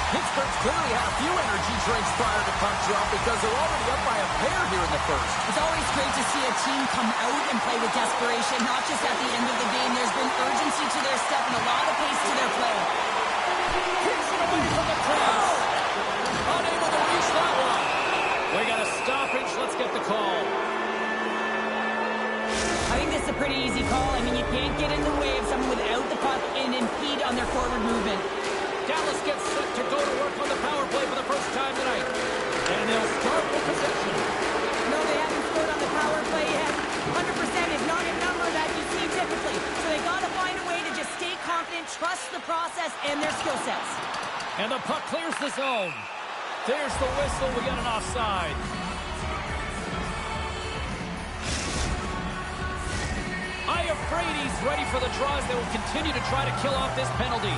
Pittsburgh's clearly had a few energy drinks prior to puck drop because they're already up by a pair here in the first. It's always great to see a team come out and play with desperation, not just at the end of the game. There's been urgency to their step and a lot of pace to their play. Kicks it away from the cross. Unable to reach that one. We got a stoppage. Let's get the call. I think this is a pretty easy call. I mean, you can't get in the way of someone without the puck and impede on their forward movement. Dallas gets set to go to work on the power play for the first time tonight. And they'll start with possession. No, they haven't scored on the power play yet. 100% is not a number that you see typically. So they got to find a way to just stay confident, trust the process and their skill sets. And the puck clears the zone. There's the whistle. We got an offside. Iafrate's ready for the draws. They will continue to try to kill off this penalty.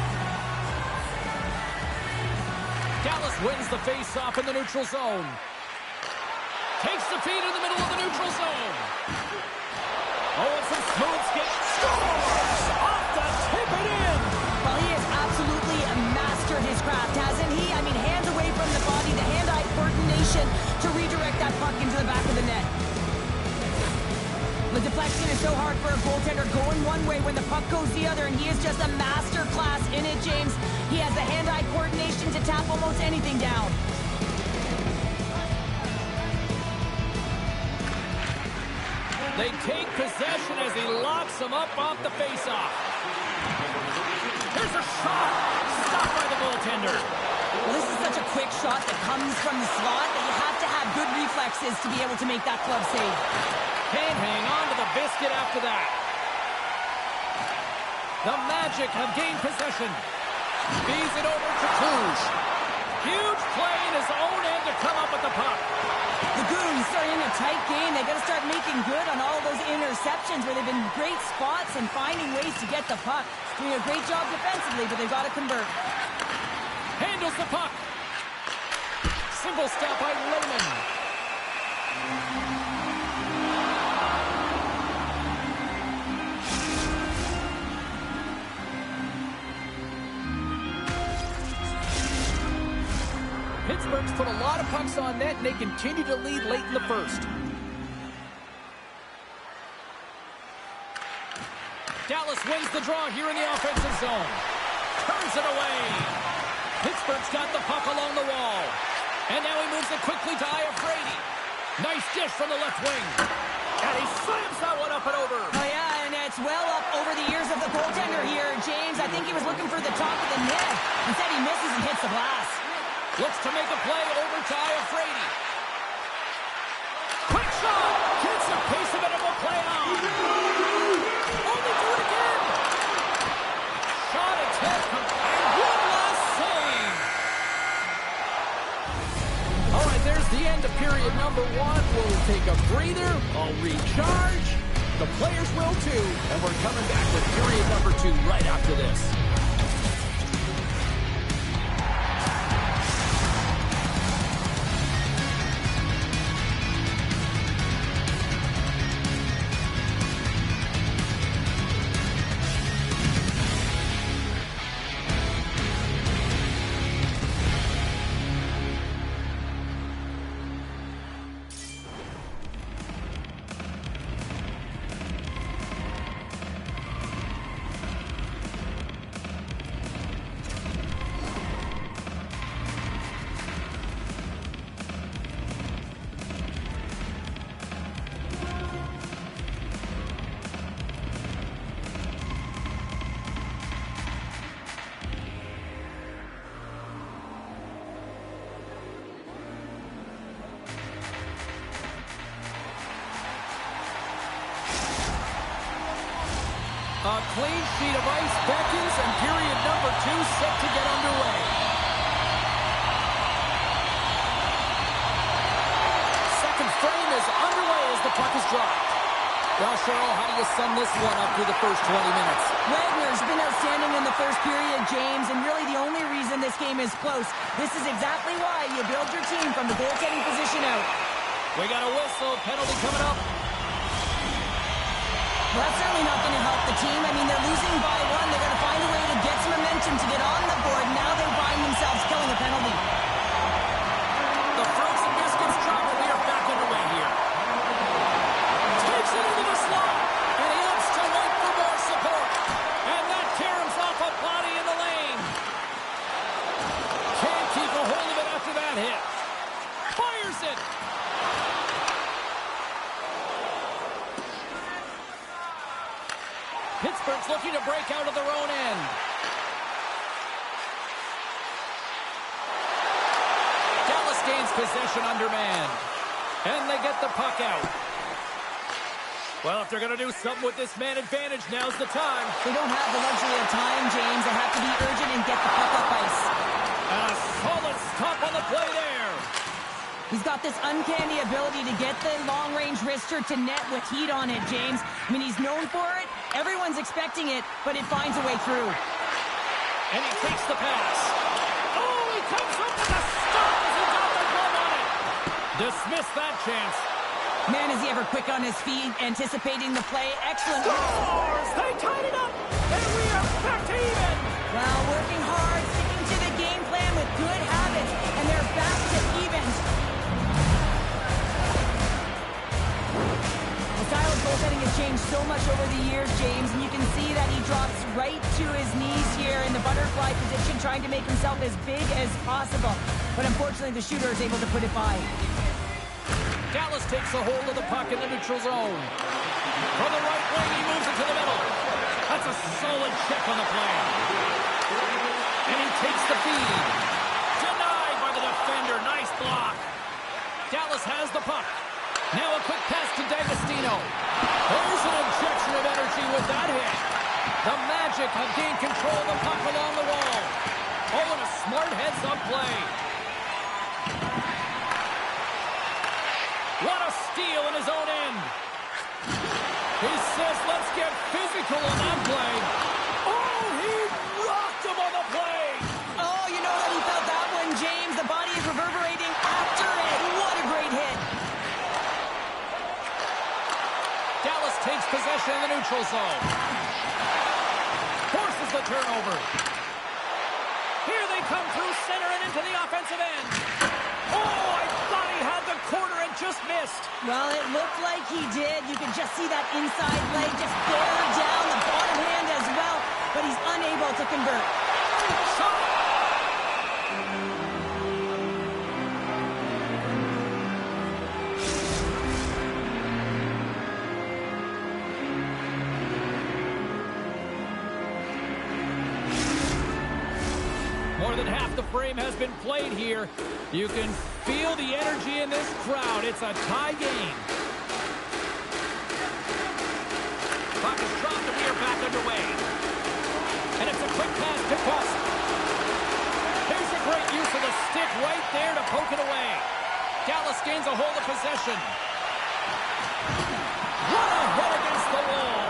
Dallas wins the face-off in the neutral zone. Takes the feed in the middle of the neutral zone. Oh, it's a smooth skate. Scores! Off the tip it in! Well, he has absolutely mastered his craft, hasn't he? I mean, hands away from the body, the hand-eye coordination to redirect that puck into the back of the net. The deflection is so hard for a goaltender, going one way when the puck goes the other, and he is just a master class in it, James. He has the hand-eye coordination to tap almost anything down. They take possession as he locks him up off the faceoff. Here's a shot! Stopped by the goaltender. Well, this is such a quick shot that comes from the slot that you have to have good reflexes to be able to make that glove save. Can't hang on to the biscuit after that. The Magic have gained possession. Feeds it over to Cluj. Huge play in his own end to come up with the puck. The Goons starting in a tight game. They got to start making good on all those interceptions where they've been great spots and finding ways to get the puck. Doing a great job defensively, but they've got to convert. Handles the puck. Simple stop by Layman. Pittsburgh's put a lot of pucks on net, and they continue to lead late in the first. Dallas wins the draw here in the offensive zone. Turns it away. Pittsburgh's got the puck along the wall. And now he moves it quickly to Iafrate. Nice dish from the left wing. And he slams that one up and over. Oh, yeah, and it's well up over the ears of the goaltender here, James. I think he was looking for the top of the net. Instead, he misses and hits the glass. Looks to make a play over to Iafrate. Quick shot! Gets a piece of it and will play on. Only do it again. Shot attempt. And one last save. All right, there's the end of period number one. We'll take a breather. I'll recharge. The players will too. And we're coming back with period number two right after this. A clean sheet of ice beckons, and period number two set to get underway. Second frame is underway as the puck is dropped. Well, Cheryl, how do you sum this one up through the first 20 minutes? Wagner's been outstanding in the first period, James, and really the only reason this game is close. This is exactly why you build your team from the goaltending position out. We got a whistle, penalty coming up. Well, that's certainly not going to help the team. I mean, they're losing by one. They're going to find a way to get some momentum to get on the board. Now they find themselves killing a penalty. The fruits and biscuits drop, and we are back underway here. Takes it into the slot, and he opts to wait for more support. And that tears off a body in the lane. Can't keep a hold of it after that hit. Fires it. Pittsburgh's looking to break out of their own end. Dallas gains possession undermanned. And they get the puck out. Well, if they're going to do something with this man advantage, now's the time. They don't have the luxury of time, James. They have to be urgent and get the puck up ice. And a solid stop on the play there. He's got this uncanny ability to get the long-range wrister to net with heat on it, James. I mean, he's known for it. Everyone's expecting it, but it finds a way through. And he takes the pass. Oh, he comes up with a stop as he got the glove on it. Dismiss that chance. Man, is he ever quick on his feet, anticipating the play. Excellent. Scores! They tied it up, and we are back to even. Well, working hard, sticking to the game plan with good habits, and they're back to even. The style of goaltending has to make himself as big as possible. But unfortunately, the shooter is able to put it by. Dallas takes a hold of the puck in the neutral zone. From the right wing, he moves it to the middle. That's a solid check on the play. And he takes the feed. Denied by the defender. Nice block. Dallas has the puck. Now a quick pass to D'Agostino. There's an injection of energy with that hit. The Magic have gained control of the puck along the wall. Oh, and a smart heads-up play. What a steal in his own end. He says, let's get physical on that play. Oh, he rocked him on the play. Oh, you know that he felt that one, James. The body is reverberating after it. What a great hit. Dallas takes possession in the neutral zone. Forces the turnover. Here they come through center and into the offensive end. Oh, I thought he had the corner and just missed. Well, it looked like he did. You can just see that inside leg just bear down the bottom hand as well, but he's unable to convert. Shot. More than half the frame has been played here. You can feel the energy in this crowd. It's a tie game. Puck is dropped and we are back underway. And it's a quick pass to Gus. Here's a great use of the stick right there to poke it away. Dallas gains a hold of possession. What a hit against the wall.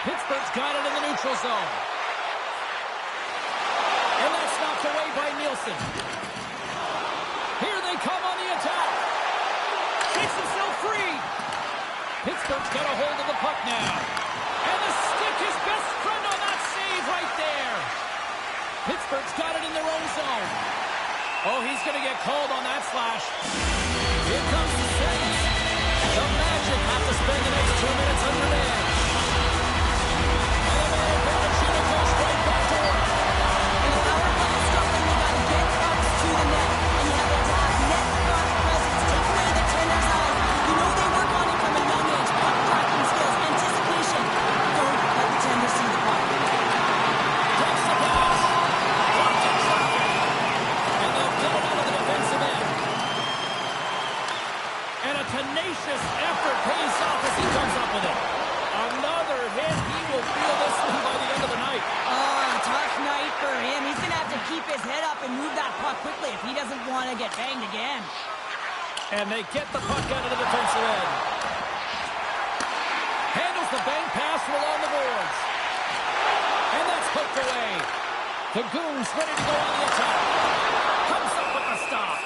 Pittsburgh's got it in the neutral zone. And that's knocked away by Nielsen. Here they come on the attack. Takes himself free. Pittsburgh's got a hold of the puck now. And the stick is best friend on that save right there. Pittsburgh's got it in their own zone. Oh, he's going to get called on that slash. Here comes the save. The Magic have to spend the next 2 minutes under edge. And the man advantage unit goes right back to work. To the net, and you have to have net front presence, take away the tender's eyes. You know they work on it from a young age. Puck tracking skills, anticipation. Don't let the tender see the puck. Takes the pass. Blocked in traffic. And they'll get it out of the defensive end. And a tenacious effort pays off as he comes up with it. Another hit. He will feel this one by the end of the night. Oh, tough night for him. He's going to have to keep his head up and move that puck quickly if he doesn't want to get banged again. And they get the puck out of the defensive end. Handles the bank pass from along the boards. And that's hooked away. The Goons ready to go on the attack. Comes up with the stop.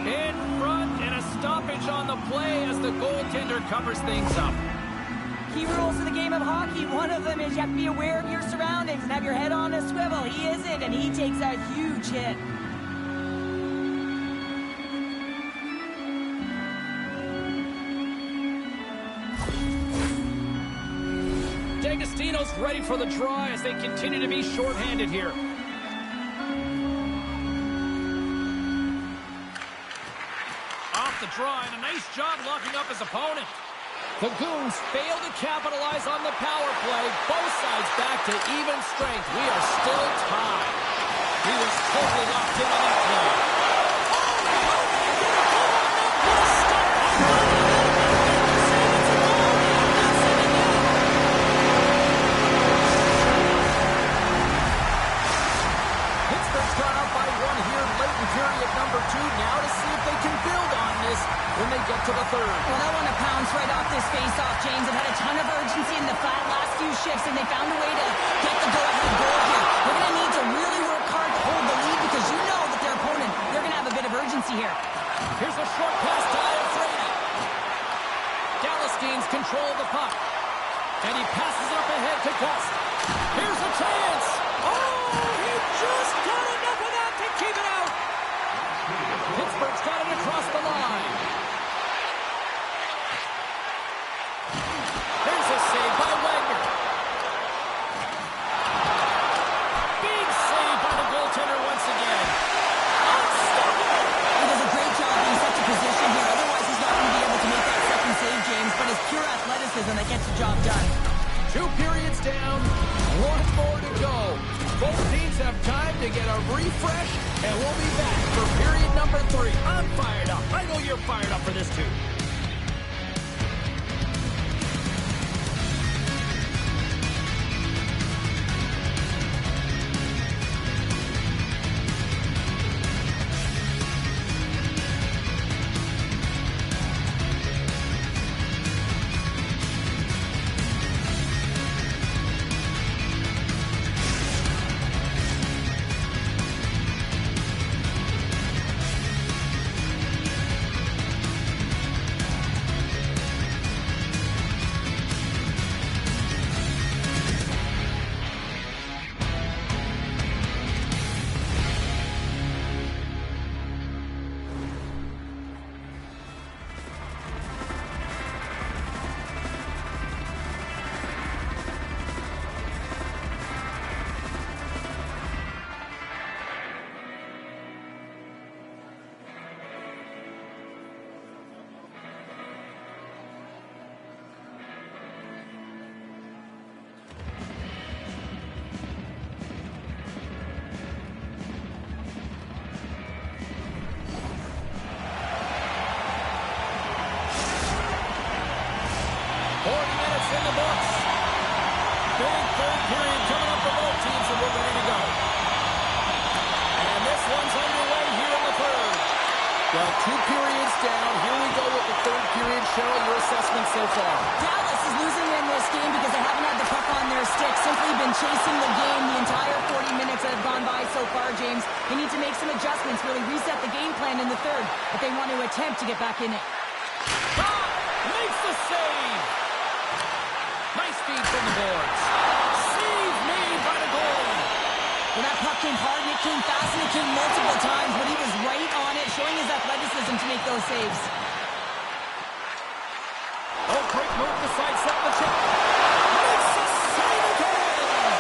In front and a stoppage on the play as the goaltender covers things up. Key rules of the game of hockey. One of them is you have to be aware of your surroundings and have your head on a swivel. He isn't, and he takes a huge hit. D'Agostino's ready for the draw as they continue to be shorthanded here. Off the draw, and a nice job locking up his opponent. The Goons fail to capitalize on the power play. Both sides back to even strength. We are still tied. He was totally locked in on that play. Pittsburgh's gone up by one here late in period number 2. Now to see if they can build on this when they get to the third. Well, that one to pounce right off this face-off, James. It had a ton of urgency in the last few shifts, and they found a way to get the go-ahead goal here. They're going to need to really work hard to hold the lead because you know that their opponent, they're going to have a bit of urgency here. Here's a short pass to Alfredi. Dallas gains control of the puck. And he passes it up ahead to Gus. Here's a chance. Oh, he just got enough of that to keep it out. Pittsburgh's got it across the line. There's a save by Wagner. they get a refresh, and we'll be back for period number 3. I'm fired up. I know you're fired up for this, too. Well, 2 periods down. Here we go with the 3rd period. Cheryl, your assessment so far? Dallas is losing in this game because they haven't had the puck on their stick. Simply been chasing the game the entire 40 minutes that have gone by so far, James. They need to make some adjustments, really reset the game plan in the 3rd, but they want to attempt to get back in it. Makes the save. Nice feed from the boards. Save made by the goalie. Well, that puck came hard, and it came fast, and it came multiple times, but he was right on it, showing his athleticism to make those saves. Oh, great move to sidestep the check. Makes the save again.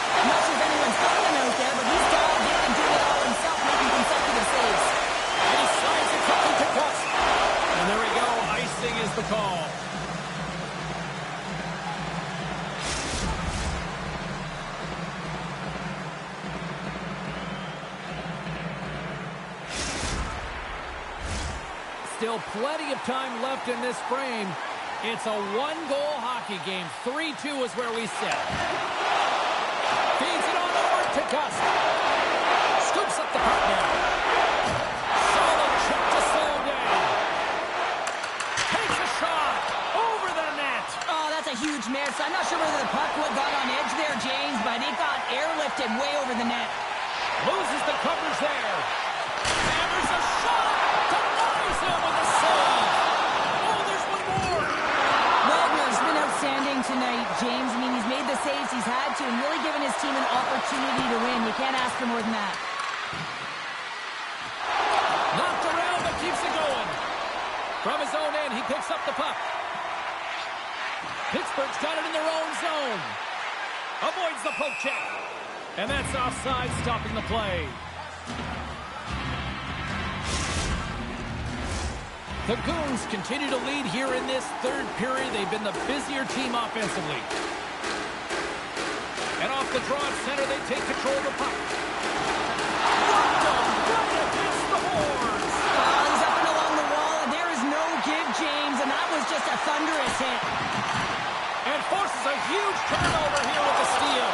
I'm not sure if anyone's got him out there, but he's dialed in and doing it all himself, making consecutive saves. And he slides it quickly to Quest. And there we go. Icing is the call. Still plenty of time left in this frame. It's a 1-goal hockey game. 3-2 is where we sit. Feeds it on over to Gus. Scoops up the puck now. Solid check to slow him down. Takes a shot over the net. Oh, that's a huge miss. I'm not sure whether the puck got on edge there, James, but it got airlifted way over the net. Loses the coverage there. Hammers a shot. Denies him with a save. Oh, there's one more. Wagner's been outstanding tonight, James. I mean, he's made the saves he's had to and really given his team an opportunity to win. You can't ask for more than that. Knocked around, but keeps it going. From his own end, he picks up the puck. Pittsburgh's got it in their own zone. Avoids the poke check. And that's offside, stopping the play. The Goons continue to lead here in this 3rd period. They've been the busier team offensively. And off the draw at center, they take control of the puck. Right against the boards. He's up and along the wall, and there is no give, James, and that was just a thunderous hit. And forces a huge turnover here with the steal.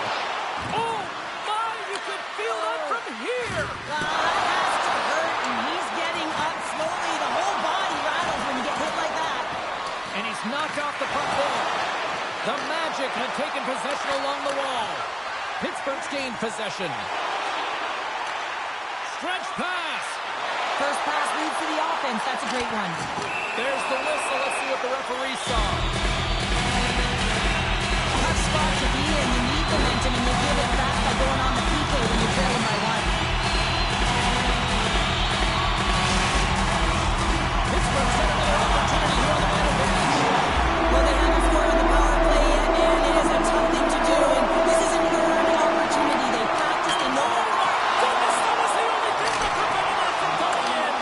Oh, my, you can feel that from here. That has to hurt, and he's getting up slowly. The whole body rattles when you get hit like that. And he's knocked off the puck there. The Magic had taken possession along the wall. Pittsburgh's gained possession. Stretch pass. First pass leads to the offense. That's a great one. There's the whistle. Let's see what the referee saw. Tough spot to be in. You need momentum, and you give it back by going on the PK when you're trailing by 1. Pittsburgh's got another opportunity here on the man advantage. Well, they haven't scored on the power play yet, and it is a tough thing to do, and this is an earned opportunity. They practiced, they know. Goodness, that was the only thing that prevented that from going in.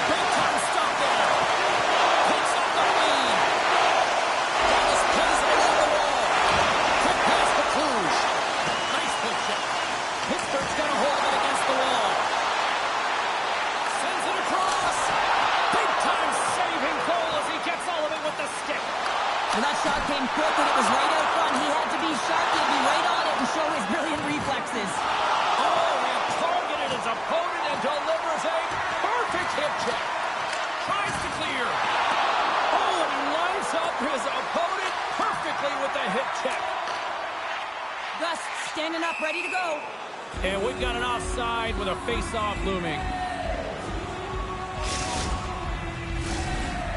Big time stop there. Takes off the lead. Dallas plays it along the wall. Quick pass to Cluj. Nice poke check. up, ready to go. And we've got an offside with a face-off looming.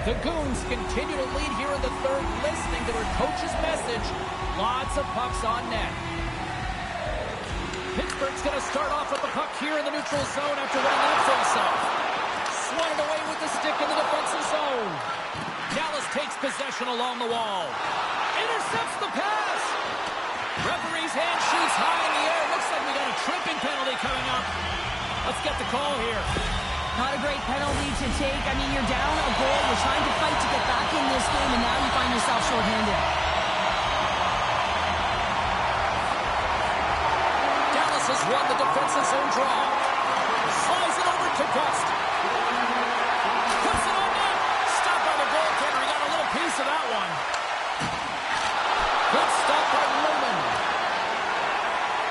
The Goons continue to lead here in the third, listening to their coach's message. Lots of pucks on net. Pittsburgh's going to start off with the puck here in the neutral zone after winning that face-off. Swatted away with the stick in the defensive zone. Dallas takes possession along the wall. Intercepts the pass. Referee's hand shoots high in the air. Looks like we got a tripping penalty coming up. Let's get the call here. Not a great penalty to take. I mean, you're down a goal. You're trying to fight to get back in this game, and now you find yourself shorthanded. Dallas has won the defensive zone draw. Slides it over to Gust. Puts it on net. Stopped by the goaltender. He got a little piece of that one. Good stop by Roman.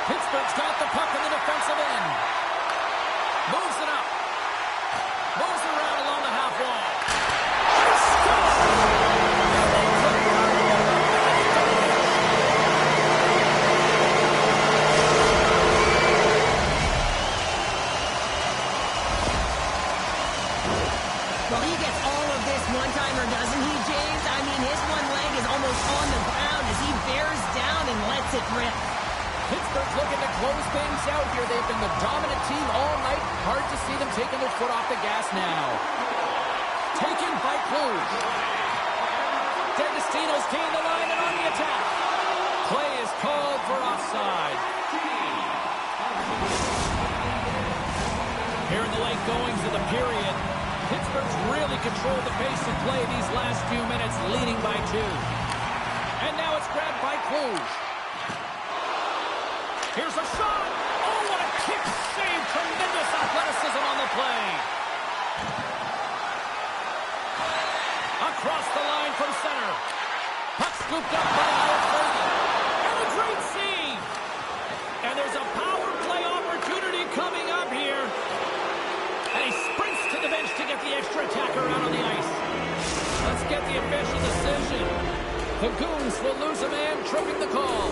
Pittsburgh's got the puck in the defensive end. Moves it up. Moves around along the half wall. Well, he gets all of this one-timer, doesn't he, James? I mean, his one leg is almost on the ground as he bears down and lets it rip. Pittsburgh's looking to close things out here. They've been the dominant team all night. Hard to see them taking their foot off the gas now. Taken by Cluj. D'Agostino's gained the line and on the attack. Play is called for offside. Here in the late goings of the period, Pittsburgh's really controlled the pace of play these last few minutes, leading by 2. And now it's grabbed by Cluj. Here's a shot. Oh, what a kick save. Tremendous athleticism on the play. Across the line from center. Puck scooped up by Alfredi. And a great save. And there's a power play opportunity coming up here. And he sprints to the bench to get the extra attacker out on the ice. Let's get the official decision. The Goons will lose a man, tripping the call.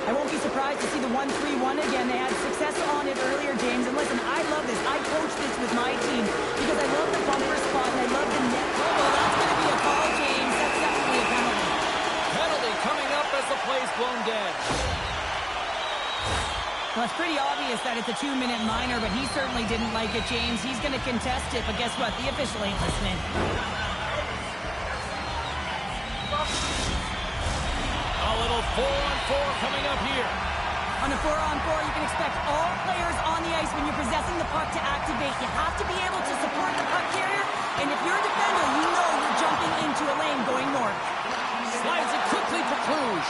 I won't be surprised to see the 1-3-1 again. They had success on it earlier, James. And listen, I love this. I coach this with my team because I love the bumper spot and I love the net. Oh, well, that's going to be a call, James. That's definitely a penalty. Penalty coming up as the play's blown dead. Well, it's pretty obvious that it's a 2-minute minor, but he certainly didn't like it, James. He's going to contest it, but guess what? The official ain't listening. A little 4-on-4 coming up here. On a 4-on-4, you can expect all players on the ice when you're possessing the puck to activate. You have to be able to support the puck carrier, and if you're a defender, you know you're jumping into a lane going north. Slides it quickly for Cluj.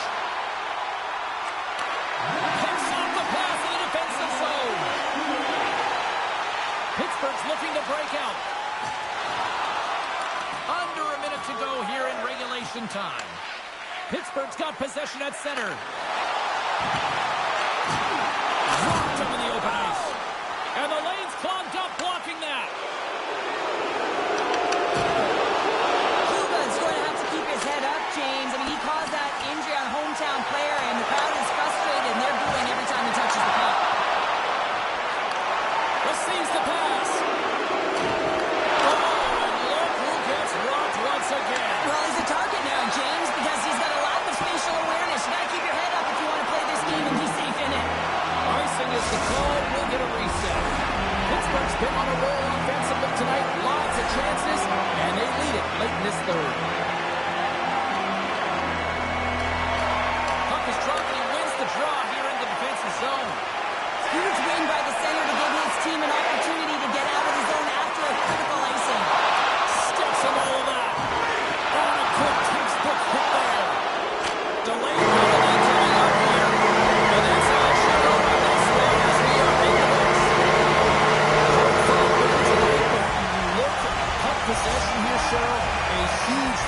Picks off the pass in the defensive zone. Pittsburgh's looking to break out. Under a minute to go here in regulation time. Pittsburgh's got possession at center. Dropped him in the open ice. And the lane's clogged up, blocking that. Kuba's going to have to keep his head up, James. I mean, he caused that injury on a hometown player, and the crowd is frustrated, and they're booing every time he touches the puck. Receives the pass. Oh, and look who gets rocked once again. Well, he's a target now, James, because he's got a lack of spatial awareness. You got to keep your head up if you want to play this game and be safe in it. Icing is the call. We'll get a reset. Pittsburgh's been on a roll offensively tonight. Lots of chances, and they lead it late in this third. Puck is dropped, and he wins the draw here in the defensive zone. Huge win by the center to give his team an opportunity to get out of the zone after a critical icing. Steps him all of that. On a good textbook hit there. Delayed penalty coming up here. And that's how it should go by this one as we are in the mix. Hard fought win tonight, but you look at puck possession here, Cheryl, a huge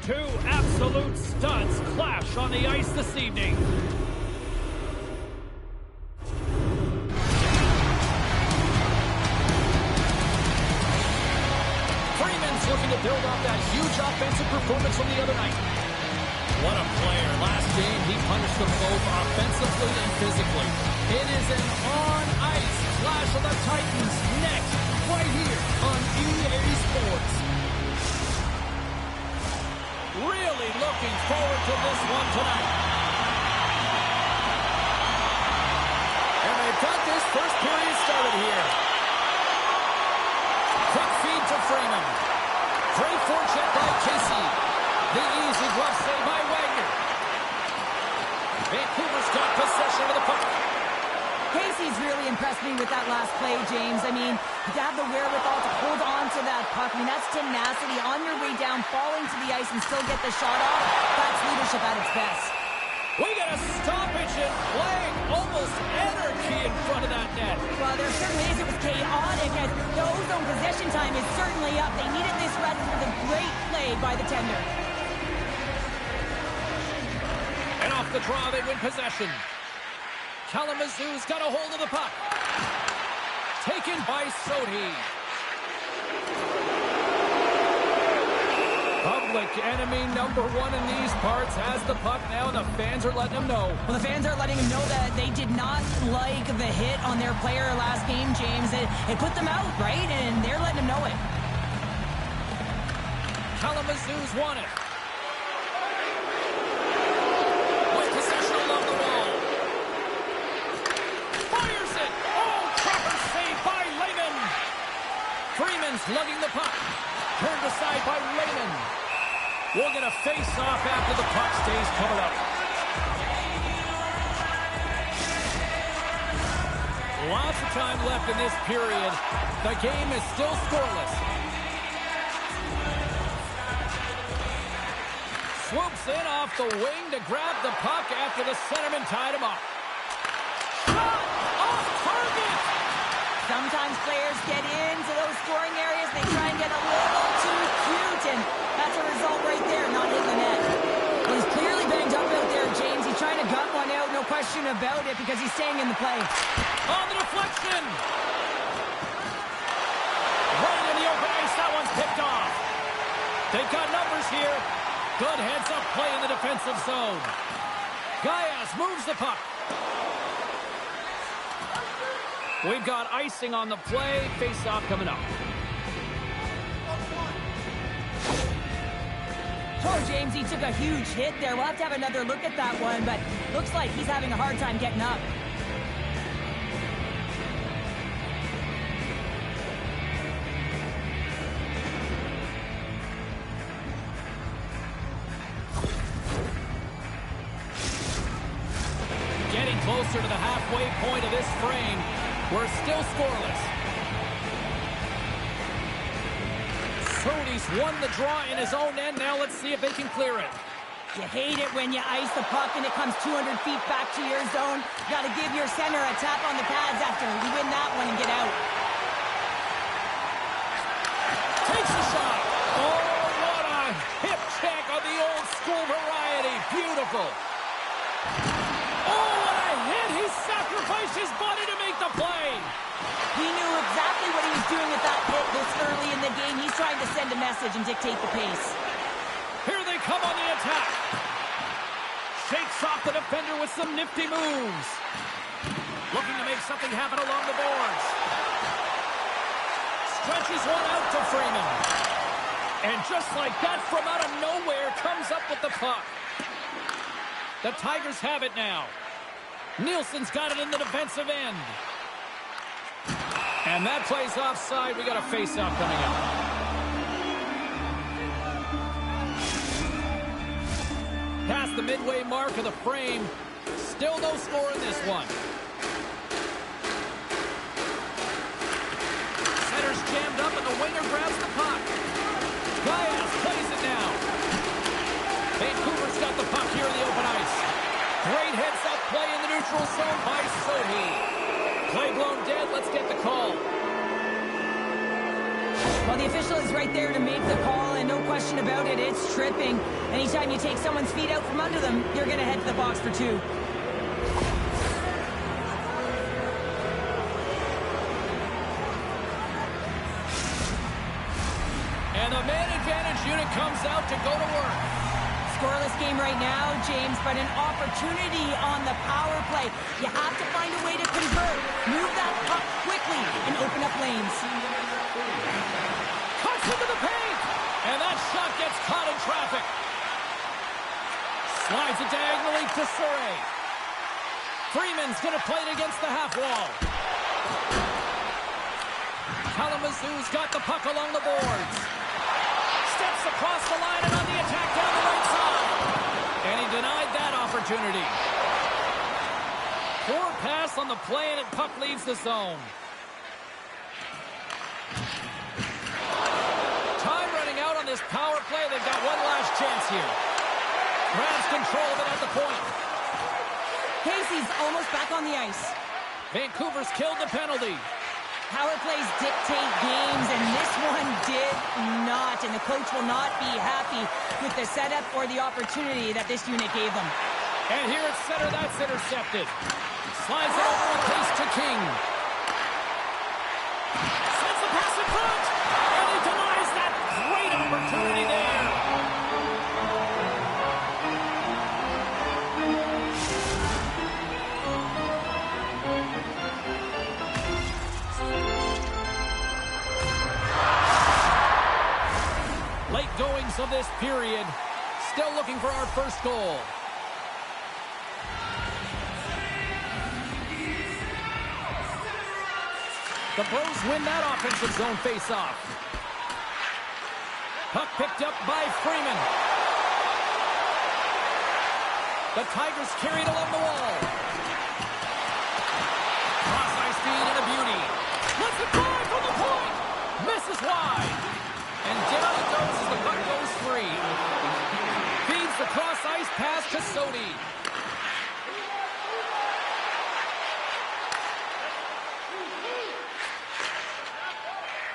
Two absolute studs clash on the ice this evening. Freeman's looking to build off that huge offensive performance from the other night. What a player. Last game, he punished them both offensively and physically. It is an on-ice clash of the Titans next, right here on EA Sports. Really looking forward to this one tonight. And they've got this first period started here. Quick feed to Freeman. Great forecheck by Casey. The easy glove save by Wagner. Vancouver's got possession of the puck. Casey's really impressed me with that last play, James. I mean, to have the wherewithal to hold on to that puck, I mean, that's tenacity on your way down, falling to the ice and still get the shot off. That's leadership at its best. We got a stoppage in play. Almost anarchy in front of that net. Well, there certainly is. It was chaotic as the ozone possession time is certainly up. They needed this rest with a great play by the tender. And off the draw, they win possession. Kalamazoo's got a hold of the puck. Taken by Sodi. Public enemy number one in these parts has the puck now, and the fans are letting them know. Well, the fans are letting them know that they did not like the hit on their player last game, James. It put them out, right? And they're letting them know it. Kalamazoo's won it. With possession along the wall. Fires it! Oh, proper save by Lehman. Freeman's lugging the puck. Turned aside by Lehman. We'll get a face-off after the puck stays covered up. Lots of time left in this period. The game is still scoreless. Swoops in off the wing to grab the puck after the centerman tied him up. Shot off target! Sometimes players get into those scoring areas. They try and get a little too cute, and that's a result right there, not hitting the net. Well, he's clearly banged up out there, James. He's trying to gut one out, no question about it, because he's staying in the play. On the deflection! Right in the open ice, that one's picked off. They've got numbers here. Good heads-up play in the defensive zone. Gaius moves the puck. We've got icing on the play. Face-off coming up. Oh, James, he took a huge hit there. We'll have to have another look at that one, but looks like he's having a hard time getting up. Getting closer to the halfway point of this frame. We're still scoreless. Sodi's won the draw in his own end. Now let's see if they can clear it. You hate it when you ice the puck and it comes 200 feet back to your zone. You got to give your center a tap on the pads after you win that one and get out. Takes the shot. Oh, what a hip check on the old school variety. Beautiful. Oh, what a hit. He sacrificed his body to make the play. He knew exactly what he was doing with that hit this early in the game. He's trying to send a message and dictate the pace. Here they come on the attack. Shakes off the defender with some nifty moves. Looking to make something happen along the boards. Stretches one out to Freeman. And just like that, from out of nowhere, comes up with the puck. The Tigers have it now. Nielsen's got it in the defensive end. And that plays offside. We got a face-off coming up. Past the midway mark of the frame. Still no score in this one. Center's jammed up and the winger grabs the puck. Gaius plays it now. Vancouver's got the puck here in the open ice. Great heads-up play in the neutral zone by Sodi. Play blown dead. Let's get the call. Well, the official is right there to make the call, and no question about it, it's tripping. Anytime you take someone's feet out from under them, you're going to head to the box for 2. And the man advantage unit comes out to go to work. Scoreless game right now, James, but an opportunity on the power play. You have to find a way to convert. Move that puck quickly and open up lanes. Cuts into the paint! And that shot gets caught in traffic. Slides it diagonally to Surrey. Freeman's going to play it against the half wall. Kalamazoo's got the puck along the boards. Steps across the line and on the attack down the right side. And he denied that opportunity. Poor pass on the play, and puck leaves the zone. Time running out on this power play. They've got one last chance here. Grabs control of it at the point. Casey's almost back on the ice. Vancouver's killed the penalty. Power plays dictate games, and this one did not. And the coach will not be happy with the setup or the opportunity that this unit gave them. And here at center, that's intercepted. Slides it over a pace to King. Sends the pass in front. And he denies that great opportunity there. Late goings of this period. Still looking for our first goal. The Bros win that offensive zone face-off. Puck picked up by Freeman. The Tigers carried along the wall. Cross-ice feed and a beauty. Let's it fly from the point. Misses wide. And down it goes as the puck goes free. Feeds the cross-ice pass to Sodi.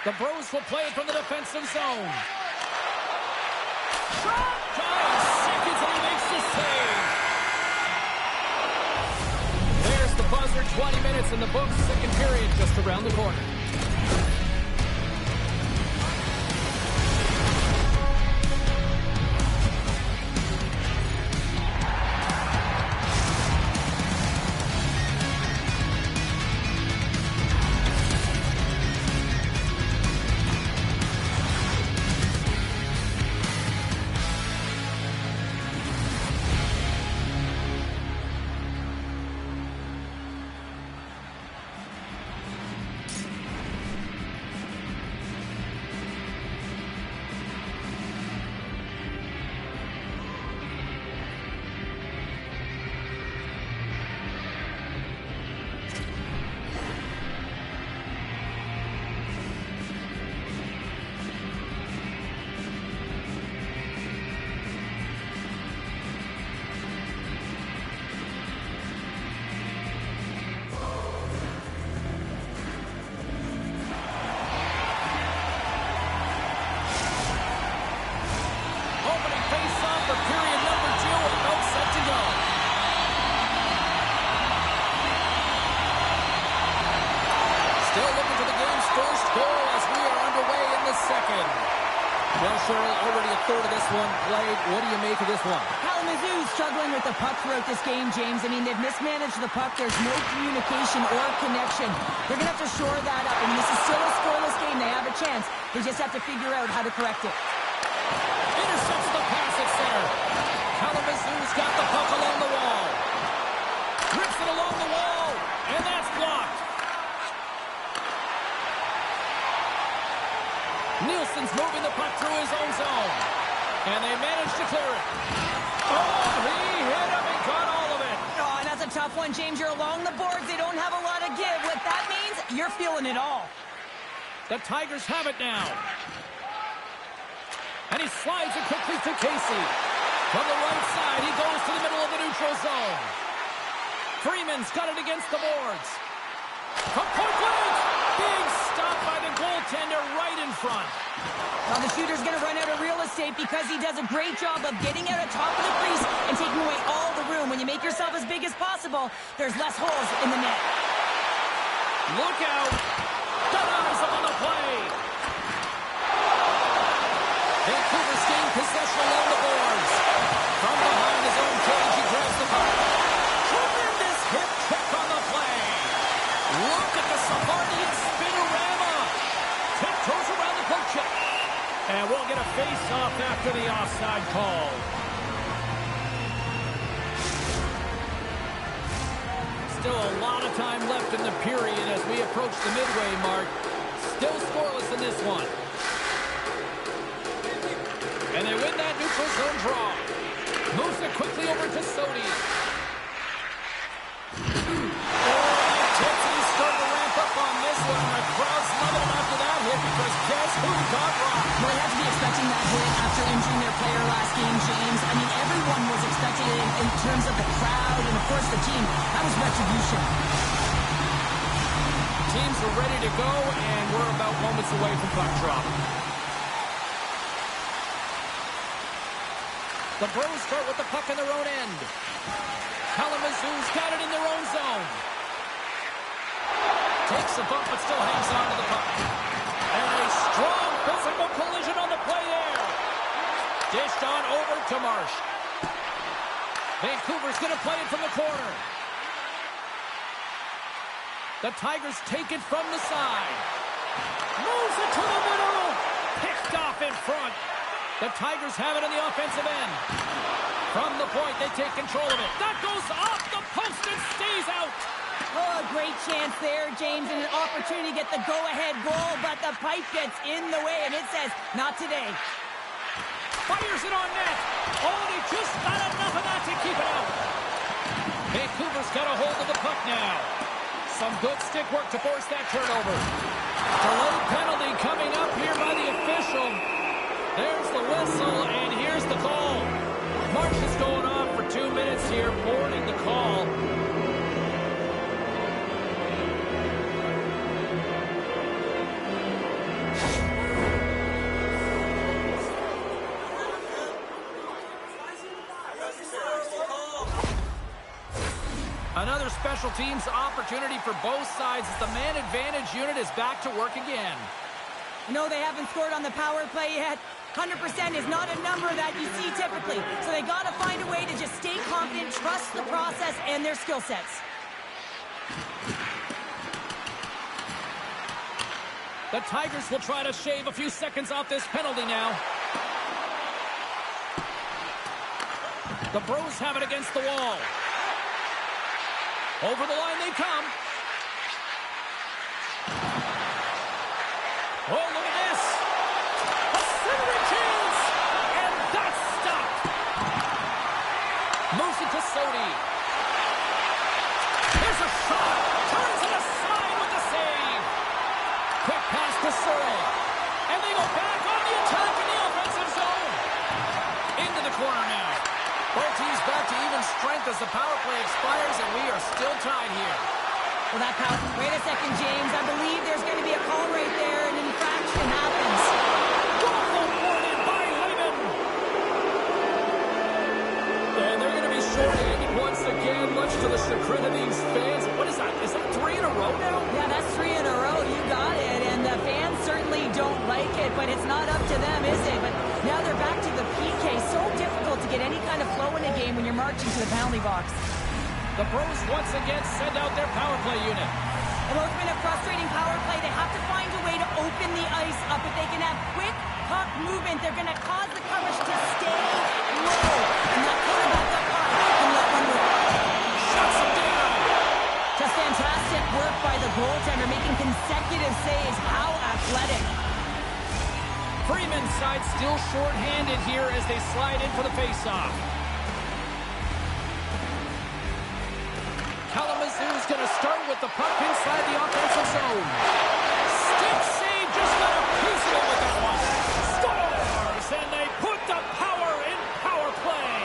The Bros will play it from the defensive zone. Shot! 5 seconds and he makes the save. There's the buzzer. 20 minutes in the books. Second period just around the corner. What do you make of this one? Kalamazoo's struggling with the puck throughout this game, James. I mean, they've mismanaged the puck. There's no communication or connection. They're going to have to shore that up. I mean, this is still a scoreless game. They have a chance. They just have to figure out how to correct it. Intercepts the pass at center. Kalamazoo's got the puck along the wall. Rips it along the wall. And that's blocked. Nielsen's moving the puck through his own zone. And they managed to clear it. Oh, he hit him and got all of it. Oh, and that's a tough one, James. You're along the boards. They don't have a lot of give. What that means, you're feeling it all. The Tigers have it now. And he slides it quickly to Casey. From the right side, he goes to the middle of the neutral zone. Freeman's got it against the boards. From point blank. Big stop by the goaltender right in front. Well, the shooter's going to run out of real estate because he does a great job of getting out of top of the crease and taking away all the room. When you make yourself as big as possible, there's less holes in the net. Look out. Denies him on the play. Vancouver's gained possession along the boards. From behind his own cage, he grabs the puck. Tremendous hip check on the play. Look at the Savardian spinorama. Tiptoes around the poke check. And we'll get a face-off after the offside call. Still a lot of time left in the period as we approach the midway mark. Still scoreless in this one. And they win that neutral zone draw. Moves it quickly over to Sodi. He's starting to ramp up on this one. The crowd's loving him after that hit because guess who got rocked? Well, they had to be expecting that hit after injuring their player last game, James. I mean, everyone was expecting it in terms of the crowd and, of course, the team. That was retribution. Teams are ready to go, and we're about moments away from puck drop. The Bros start with the puck in their own end. Kalamazoo's got it in their own zone. Takes a bump, but still hangs on to the puck. And a strong physical collision on the play there. Dished on over to Marsh. Vancouver's going to play it from the corner. The Tigers take it from the side. Moves it to the middle. Picked off in front. The Tigers have it in the offensive end. From the point, they take control of it. That goes off the post and stays out. Oh, a great chance there, James, and an opportunity to get the go-ahead goal, but the pipe gets in the way, and it says, not today. Fires it on net. Oh, and he just got enough of that to keep it out. Vancouver's got a hold of the puck now. Some good stick work to force that turnover. Delayed penalty coming up here by the official. There's the whistle, and here's the call. Marsh is going off for 2 minutes here, boarding the call. Another special teams opportunity for both sides as the man advantage unit is back to work again. No, they haven't scored on the power play yet. 100% is not a number that you see typically. So they got to find a way to just stay confident, trust the process and their skill sets. The Tigers will try to shave a few seconds off this penalty now. The Bros have it against the wall. Over the line they come. Oh, look at this. A centering chance. And that's stopped. Moves it to Sodi. Here's a shot. Turns it aside with the save. Quick pass to Searle. And they go back on the attack in the offensive zone. Into the corner now. Both teams back to even strength as the power play expires, and we are still tied here. Well, that power... Wait a second, James. I believe there's going to be a call right there. An infraction happens. Awful warning by Hyman. And they're going to be short-handed once again, much to the chagrin of these fans. What is that? Is that 3 in a row now? Yeah, that's 3 in a row. You got it. And the fans certainly don't like it, but it's not up to them, is it? But now they're back to the PK. So difficult to get any kind of flow in a game when you're marching to the penalty box. The Bros once again send out their power play unit. Well, it's been a frustrating power play. They have to find a way to open the ice up. If they can have quick puck movement, they're going to cause the coverage to stay low. And that quarterback that puck can let one move. Shuts him down. Just fantastic work by the goaltender, making consecutive saves. How athletic. Freeman's side still short-handed here as they slide in for the face-off. Kalamazoo's going to start with the puck inside the offensive zone. Stick save, just got a piece of it with that one. Scores, and they put the power in power play.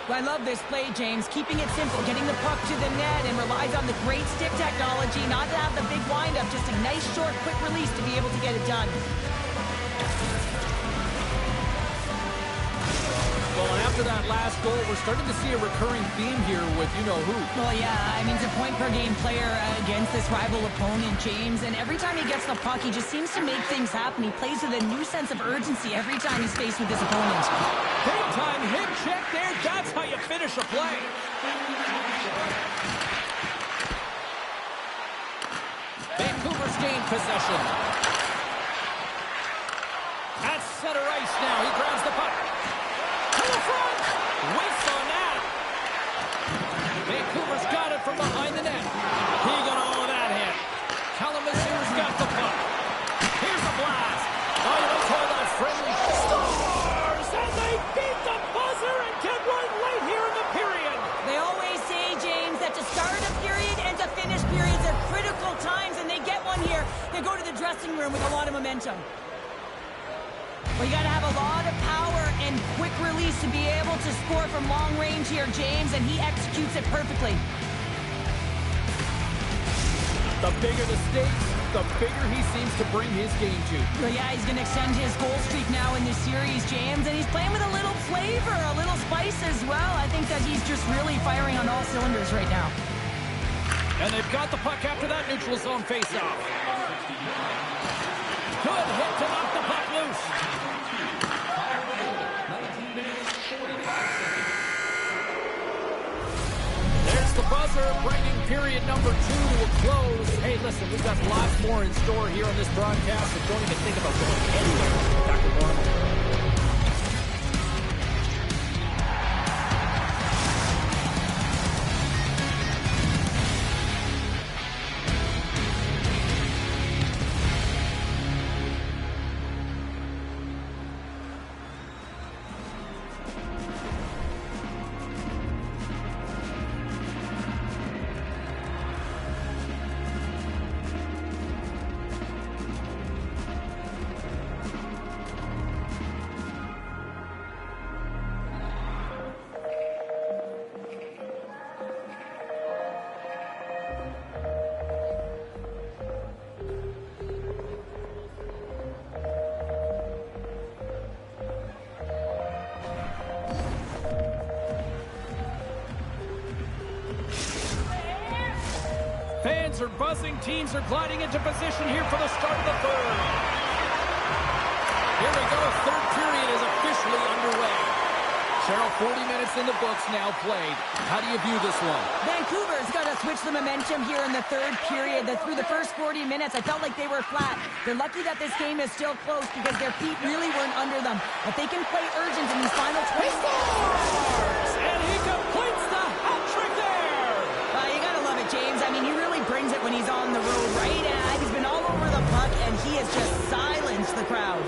Well, I love this play, James. Keeping it simple, getting the puck to the net, and relies on the great stick technology, not to have the big windup, just a nice, short, quick release to be able to get it done. Well, and after that last goal, we're starting to see a recurring theme here with you-know-who. Well, yeah, I mean, he's a point-per-game player against this rival opponent, James, and every time he gets the puck, he just seems to make things happen. He plays with a new sense of urgency every time he's faced with this opponent. Big-time hit check there. That's how you finish a play. Vancouver's gained possession. At center ice now. He grabs the puck. To the front. Waits on that. Vancouver's got it from behind the net. He got all of that hit. Kalamazoo's got the puck. Here's a blast. Oh, you don't call that friendly. Stars as they beat the buzzer and get one late here in the period. They always say, James, that to start a period and to finish periods are critical times, and they get one here. They go to the dressing room with a lot of momentum. Well, you got to have a lot of power and quick release to be able to score from long range here, James, and he executes it perfectly. The bigger the stakes, the bigger he seems to bring his game to. Well, yeah, he's going to extend his goal streak now in this series, James, and he's playing with a little flavor, a little spice as well. I think that he's just really firing on all cylinders right now. And they've got the puck after that neutral zone faceoff. Good hit to knock the puck loose. There's the buzzer, bringing period number 2 to a close. Hey, listen, we've got lots more in store here on this broadcast, so don't even think about going anywhere. Back to normal. Fans are buzzing. Teams are gliding into position here for the start of the third. Here we go. Third period is officially underway. Cheryl, 40 minutes in the books now played. How do you view this one? Vancouver's got to switch the momentum here in the third period. Through the first 40 minutes, I felt like they were flat. They're lucky that this game is still close because their feet really weren't under them. But they can play urgent in these final 20 minutes. And he completes the hat trick there. You got to love it, James. I mean, he really brings it when he's on the road, right? And he's been all over the puck, and he has just silenced the crowd.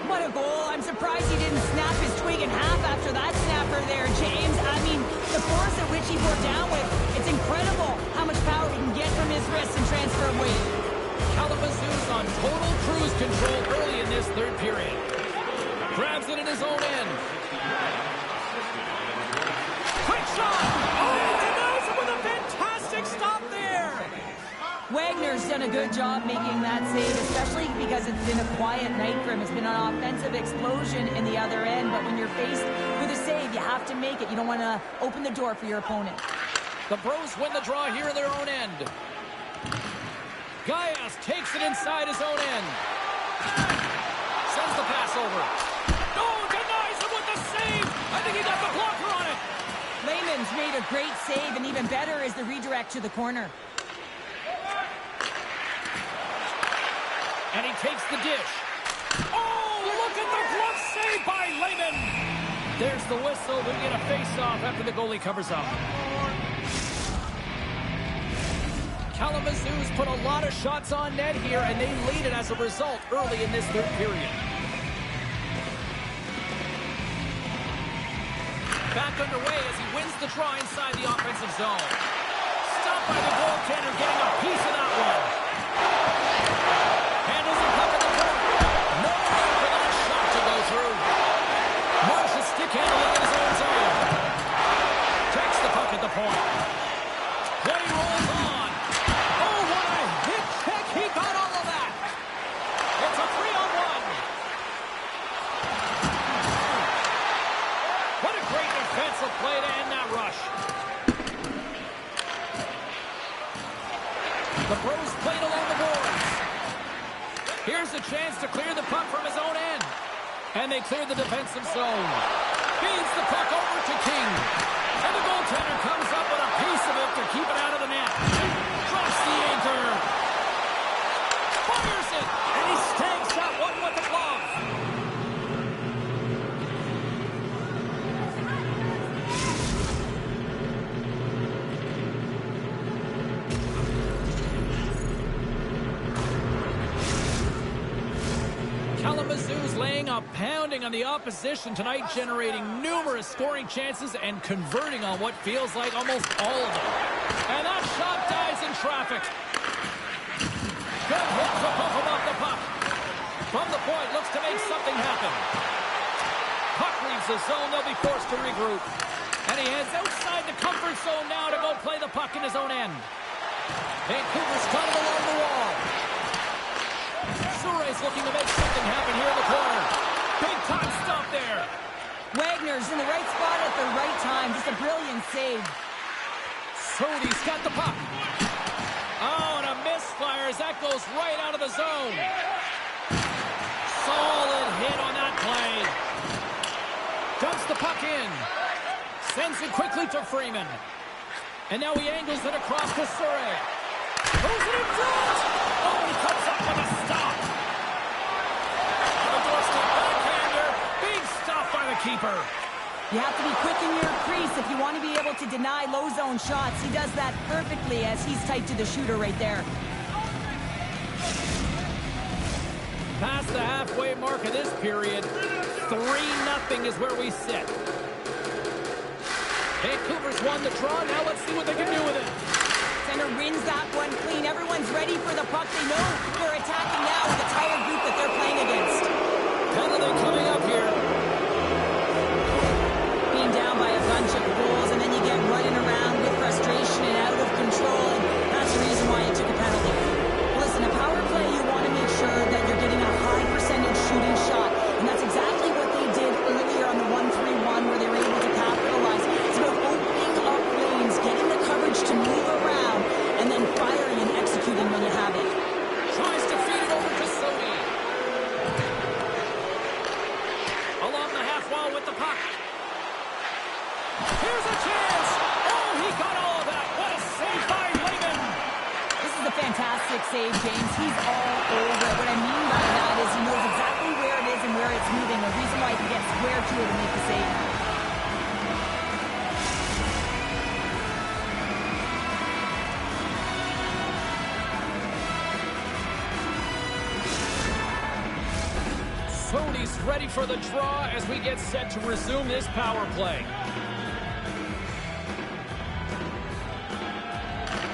What a goal. I'm surprised he didn't snap his twig in half after that snapper there, James. I mean, the force at which he brought down with, it's incredible how much power he can get from his wrists and transfer of weight. Kalamazoo's on total cruise control early in this third period. Grabs it in his own end. Quick shot! Oh, denies him with a fantastic stop there! Wagner's done a good job making that save, especially because it's been a quiet night for him. It's been an offensive explosion in the other end, but when you're faced with a save, you have to make it. You don't want to open the door for your opponent. The Bros win the draw here in their own end. Gaius takes it inside his own end. Sends the pass over. Oh, denies him with the save! I think he got the blocker on it! Lehman's made a great save, and even better is the redirect to the corner. And he takes the dish. Oh, look at the glove save by Lehman! There's the whistle. We get a face-off after the goalie covers up. Kalamazoo's put a lot of shots on net here, and they lead it as a result early in this third period. Back underway as he wins the draw inside the offensive zone. Stopped by the goaltender, getting a piece of that one. Handles the puck in the corner. No way for that shot to go through. Marsh's stick handling in his own zone. Aggressive play to end that rush. The Bros played along the boards. Here's a chance to clear the puck from his own end. And they clear the defensive zone. Feeds the puck over to King. And the goaltender comes up with a piece of it to keep it out of the net. Drops the anchor. Fires it. And he snags that one with the glove. Kalamazoo's laying a pounding on the opposition tonight, generating numerous scoring chances and converting on what feels like almost all of them. And that shot dies in traffic. Good hit to pump him off the puck. From the point, looks to make something happen. Puck leaves the zone, they'll be forced to regroup. And he heads outside the comfort zone now to go play the puck in his own end. Vancouver's got it along the wall. Sure's looking to make something happen here in the corner. Big time stop there. Wagner's in the right spot at the right time. Just a brilliant save. Sody's got the puck. Oh, and a misfire as that goes right out of the zone. Solid hit on that play. Dumps the puck in. Sends it quickly to Freeman. And now he angles it across to Sure. Throws it in front. Oh, he comes up with a stop. The doorstep backhander. Big stop by the keeper. You have to be quick in your crease if you want to be able to deny low zone shots. He does that perfectly as he's tight to the shooter right there. Past the halfway mark of this period, 3-0 is where we sit. Vancouver's won the draw. Now let's see what they can do with it. Center wins that one clean. Everyone's ready for the puck. They know they're attacking now with the tower group that they're playing against. Penalty coming up here. Being down by a bunch of goals, and then you get running around with frustration and out of control, and that's the reason why you took a penalty. Listen, a power play, you want to make sure that you're getting a high percentage shooting shot, and that's exactly what they did earlier on the 1-3-1 where they were able to capitalize. It's about opening up lanes, getting the coverage to move around, and then firing and executing when you have it. Tries to feed it over to Sodi. Along the half wall with the puck. Here's a chance. Oh, he got all of that. What a save by Lehman. This is a fantastic save, James. He's all over it. What I mean by that is he knows exactly where it is and where it's moving. The reason why he can get square to it and make the save. Sodi's ready for the draw as we get set to resume this power play.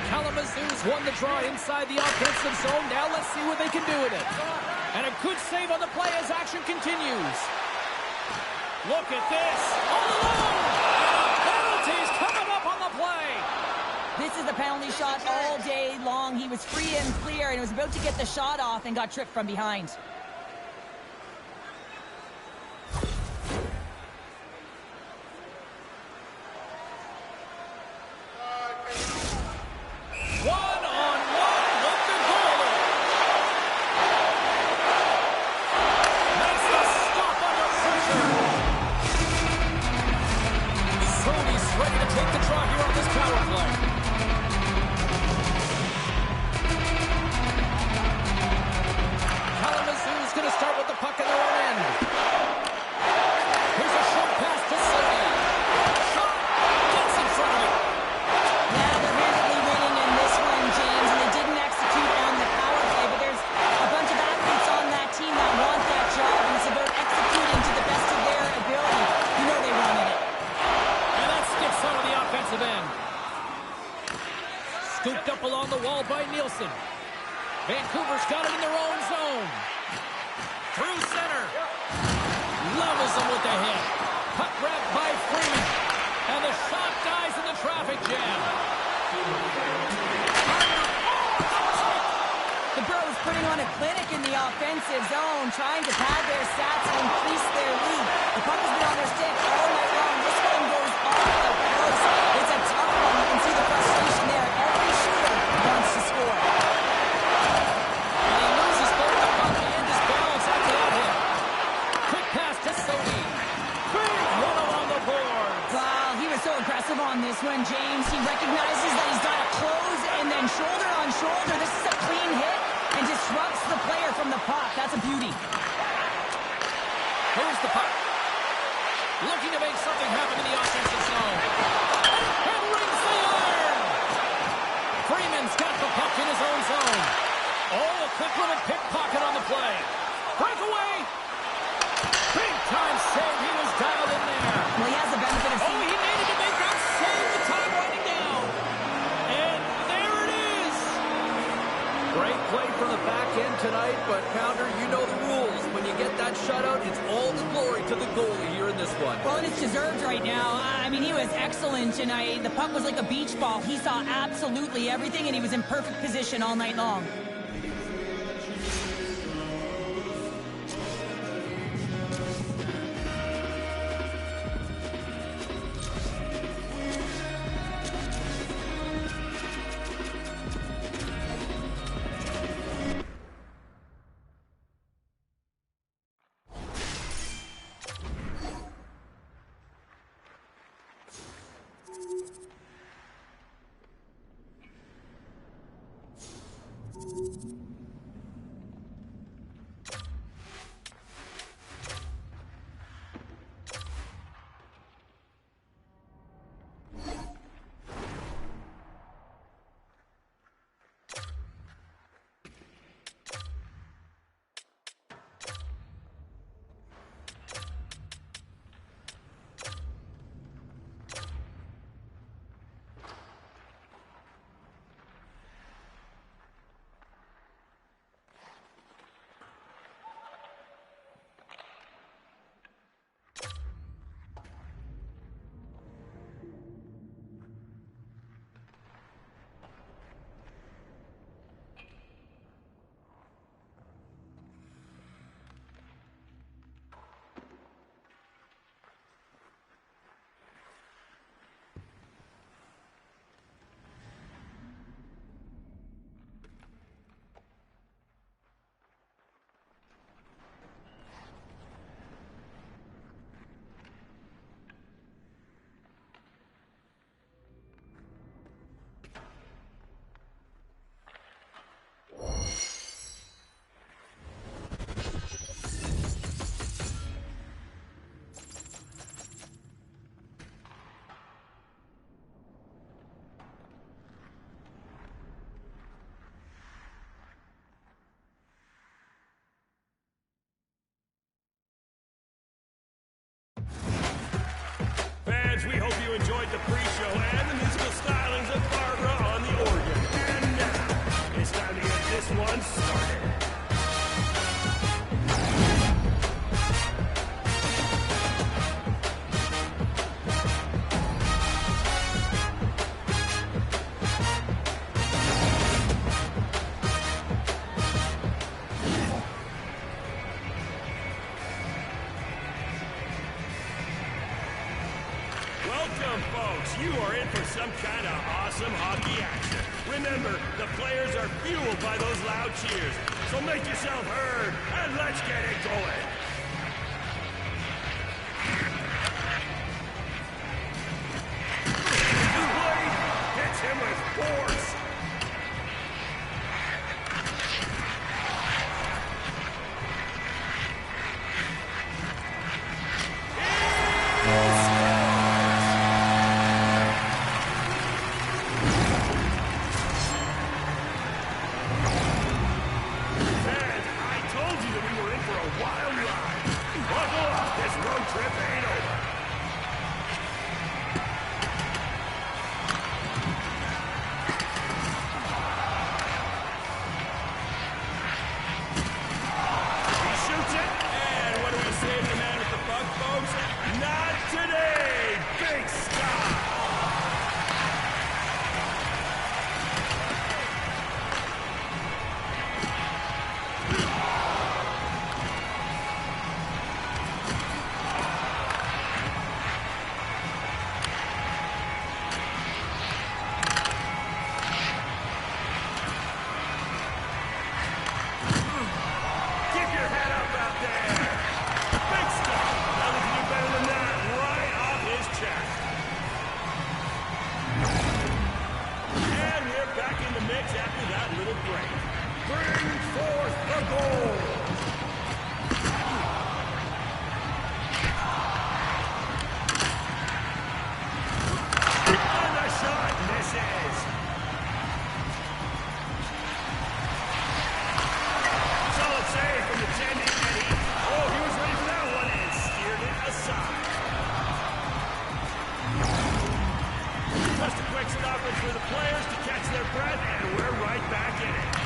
Kalamazoo's won the draw inside the offensive zone. Now let's see what they can do with it. And a good save on the play as action continues. Look at this. All alone. Penalties coming up on the play. This is a penalty shot all day long. He was free and clear and was about to get the shot off and got tripped from behind. One-on-one with the goalie. Makes the stop under pressure. Sodi's ready to take the draw here on this power play. Kalamazoo's going to start with the puck in their own end. Here's a short pass to Sodi. Shot. Gets in front of it. Now they're handily winning in this one, James, and they didn't execute on the power play, but there's a bunch of athletes on that team that want that job, and it's about executing to the best of their ability. You know they wanted it. And that skips out of the offensive end. Scooped up along the wall by Nielsen. Vancouver's got it in their own zone. Through center. Levels them with the hit. Puck grabbed by Freeman. And the shot dies in the traffic jam. The Bros putting on a clinic in the offensive zone, trying to pad their stats and increase their lead. The puck has been on their stick all night long. This one goes on this one, James. He recognizes that he's got to close, and then shoulder on shoulder. This is a clean hit and disrupts the player from the puck. That's a beauty. Here's the puck. Looking to make something happen in the offensive zone. And rings the iron! Freeman's got the puck in his own zone. Oh, a quick little pickpocket on the play. Breakaway! Big time save. He was dialed in there. Well, he has the benefit of seeing. He needed to make that save. The time running down. And there it is. Great play from the back end tonight, but Pounder, you know the rules. When you get that shutout, it's all the glory to the goalie here in this one. Well, and it's deserved right now. I mean, he was excellent tonight. The puck was like a beach ball. He saw absolutely everything, and he was in perfect position all night long. Fans, we hope you enjoyed the pre-show and the musical stylings of Barbara on the organ. And now, it's time to get this one started. Welcome, folks. You are in for some kind of awesome hockey action. Remember, the players are fueled by those loud cheers. So make yourself heard, and let's get it going. His blade hits him with force. Fans, I told you that we were in for a wild ride. Just a quick stoppage for the players to catch their breath, and we're right back in it.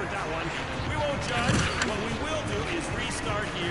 That one. We won't judge. What we will do is restart here.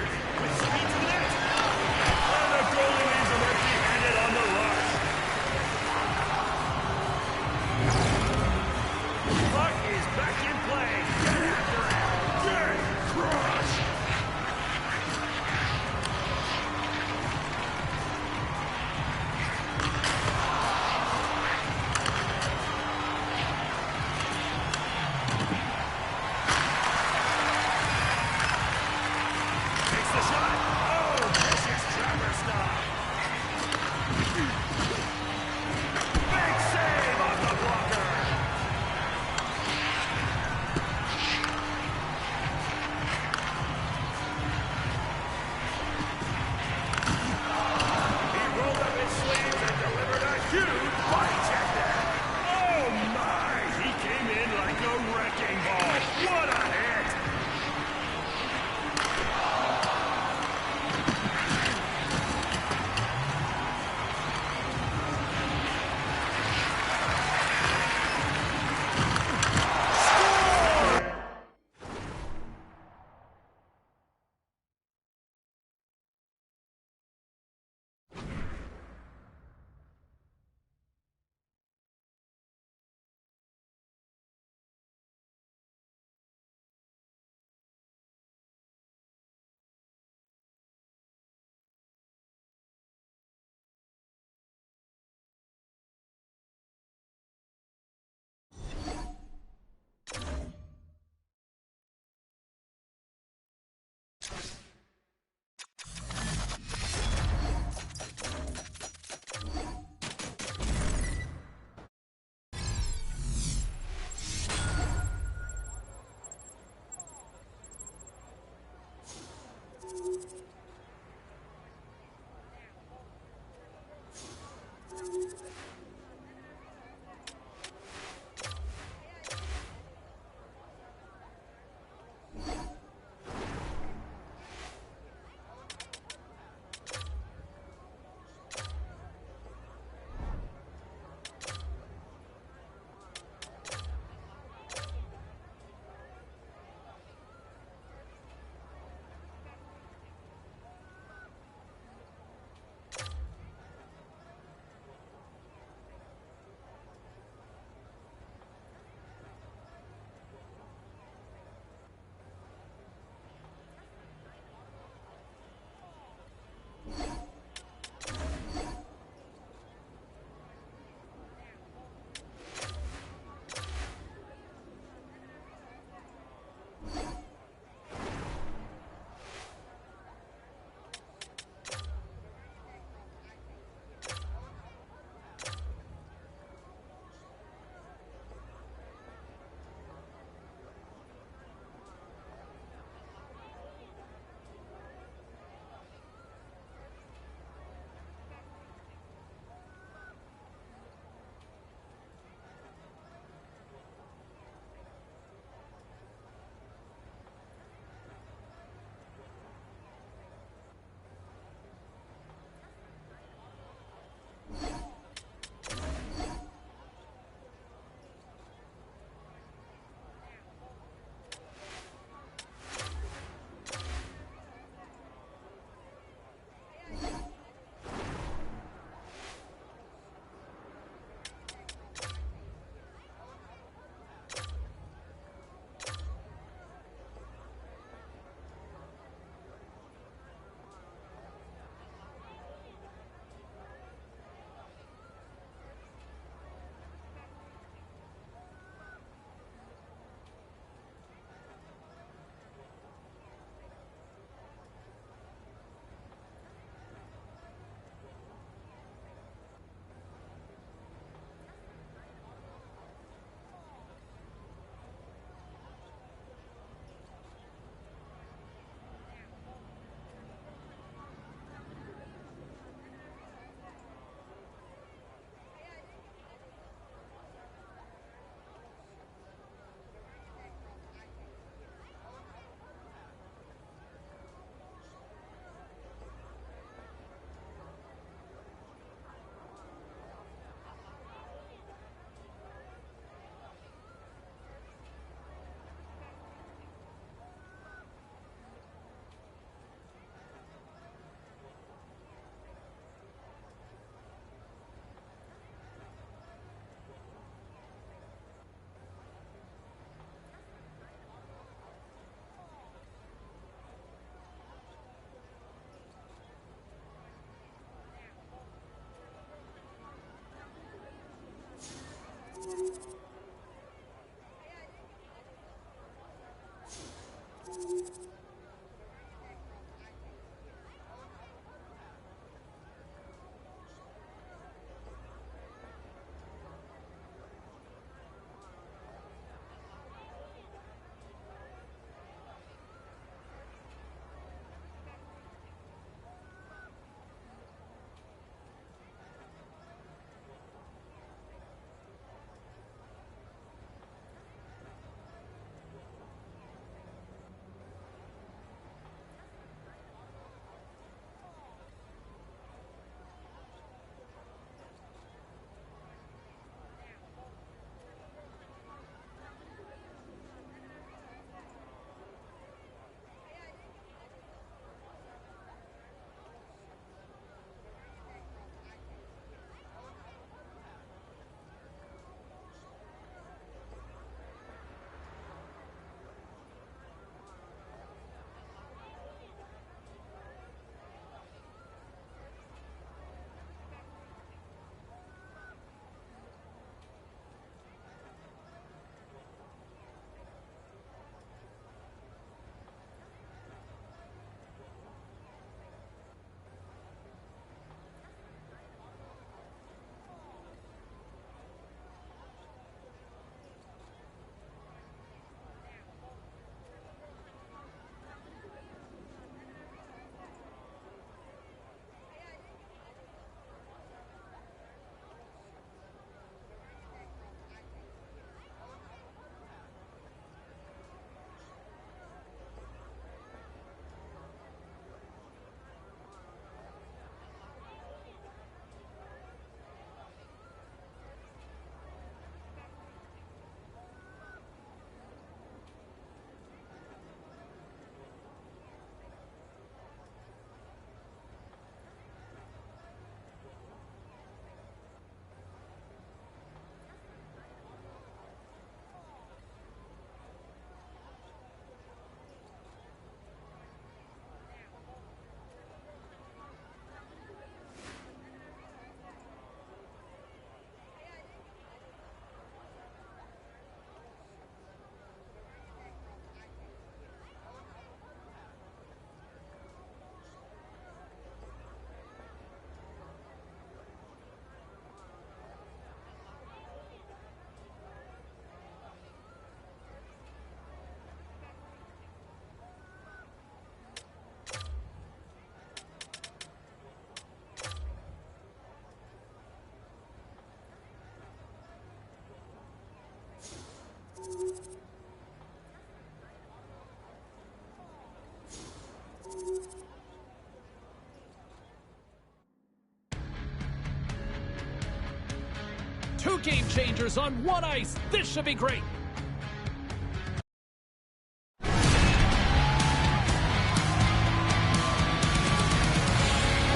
Two game changers on one ice. This should be great.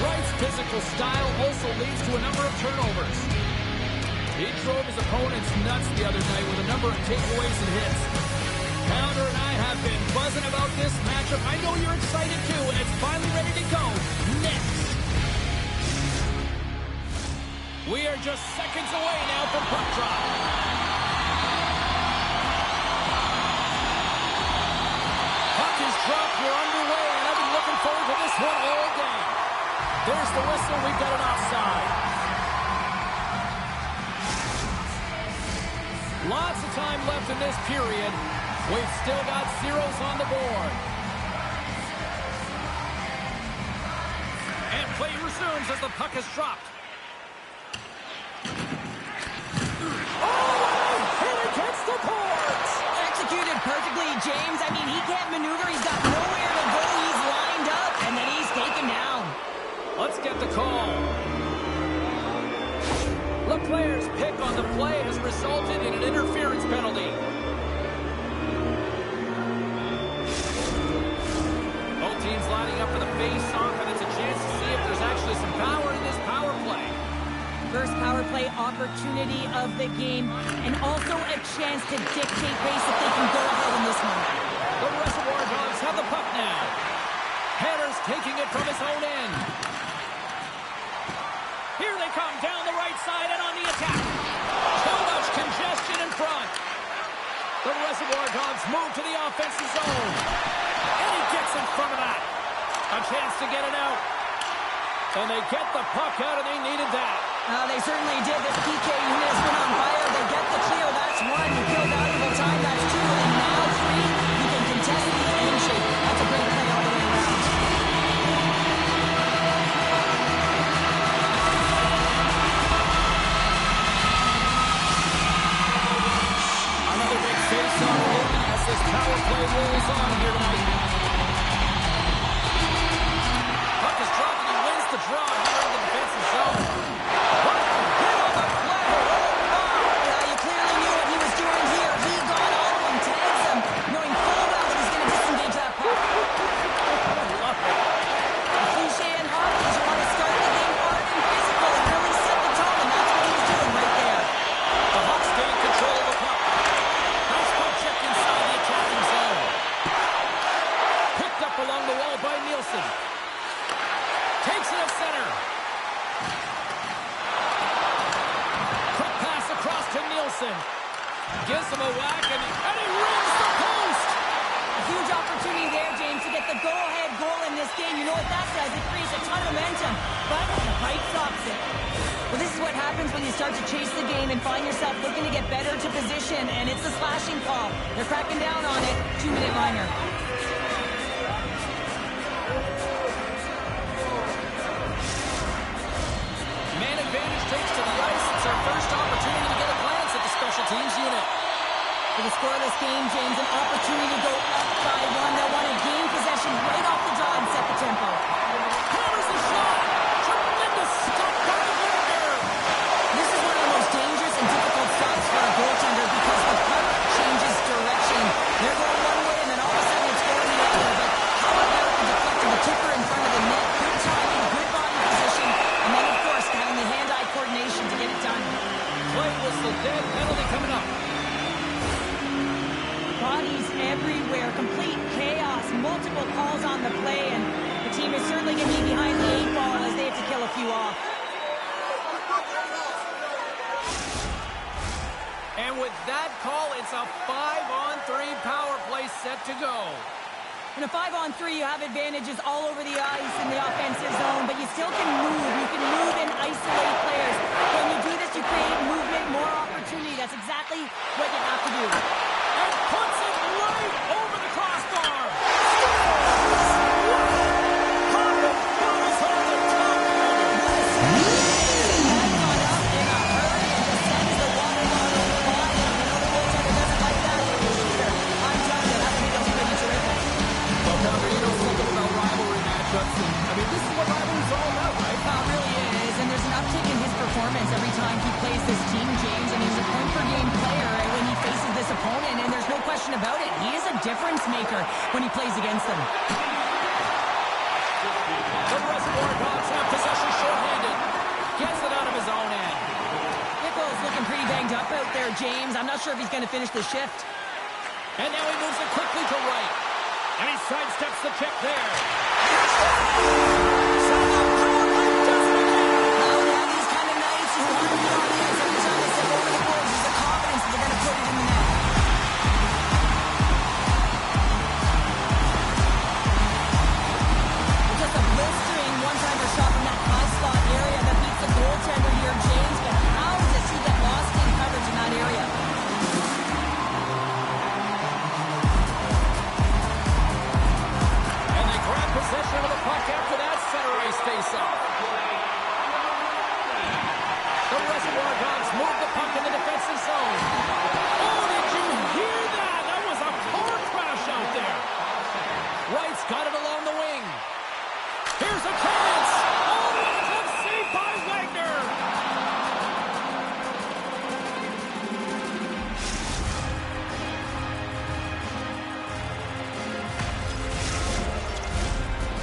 Wright's physical style also leads to a number of turnovers. He drove his opponents nuts the other night with a number of takeaways and hits. Pounder and I have been buzzing about this matchup. I know you're excited too, and it's finally ready to go next. We are just seconds away now from puck drop. Puck is dropped. We're underway, and I've been looking forward to this one all day. There's the whistle. We've got an offside. Lots of time left in this period. We've still got zeros on the board. And play resumes as the puck is dropped. Oh, and it hits the boards! Executed perfectly, James. I mean, he can't maneuver. He's got nowhere to go. He's lined up, and then he's taken down. Let's get the call. The player's pick on the play has resulted in an interference penalty. Both teams lining up for the face-off, and it's a chance to see if there's actually some power in this power play. First power play opportunity of the game, and also a chance to dictate pace if they can go ahead in this one. The Reservoir Dogs have the puck now. Hannah's taking it from his own end. Here they come down the right side and on the attack. Too much congestion in front. The Reservoir Dogs move to the offensive zone. And he gets in front of that. A chance to get it out. And they get the puck out, and they needed that. They certainly did. This PK unit has been on fire. They get the clear. That's one. You kill valuable time. That's two. And now three. You can contest the handshake. That's a great play all the way around. Another big face-off as this power play rolls on here tonight. Puck is dropped, and he wins the draw here in the defensive zone. What a hit on the play! Yeah, you clearly knew what he was doing here. He got all of them, tags them, knowing full well that he's going to disengage that puck. I love it. The cliche in hockey is you want to start the game hard and physical and really set the tone, and that's what he was doing right there. The Hawks gain control of the puck. Nice puck check inside the attacking zone. Picked up along the wall by Nielsen. Takes it at center. Quick pass across to Nielsen. Gives him a whack, and he rings the post. A huge opportunity there, James, to get the go-ahead goal in this game. You know what that does? It creates a ton of momentum, but the pipe stops it. Well, this is what happens when you start to chase the game and find yourself looking to get better to position, and it's a slashing call. They're cracking down on it. 2-minute liner. Man advantage takes to the ice. It's our first opportunity to get a glance at the special teams unit. For the scoreless game, James, an opportunity to go up by one. They'll want to gain possession right off the draw and set the tempo. Hammers the shot. Tremendous stop by the Warrior. This is one of the most dangerous and difficult stops for a goaltender because the puck changes direction. They're going one way, and then all of a sudden it's going the other. But how about the deflect of the keeper in front of the net? Good timing, good body position, and then, of course, having the hand-eye coordination to get it done. Play whistle, dead penalty coming up. Bodies everywhere, complete chaos, multiple calls on the play, and the team is certainly going to be behind the 8 ball as they have to kill a few off. And with that call, it's a 5-on-3 power play set to go. In a 5-on-3, you have advantages all over the ice in the offensive zone, but you still can move. You can move and isolate players. When you do this, you create movement, more opportunity. That's exactly what you have to do. And puts it right over the crossbar. performance every time he plays this team, James, and he's a point-per-game player when he faces this opponent, and there's no question about it. He is a difference maker when he plays against them. The Reservoir Dogs have possession shorthanded. Gets it out of his own end. Nichols looking pretty banged up out there, James. I'm not sure if he's going to finish the shift. And now he moves it quickly to right. And he sidesteps the kick there.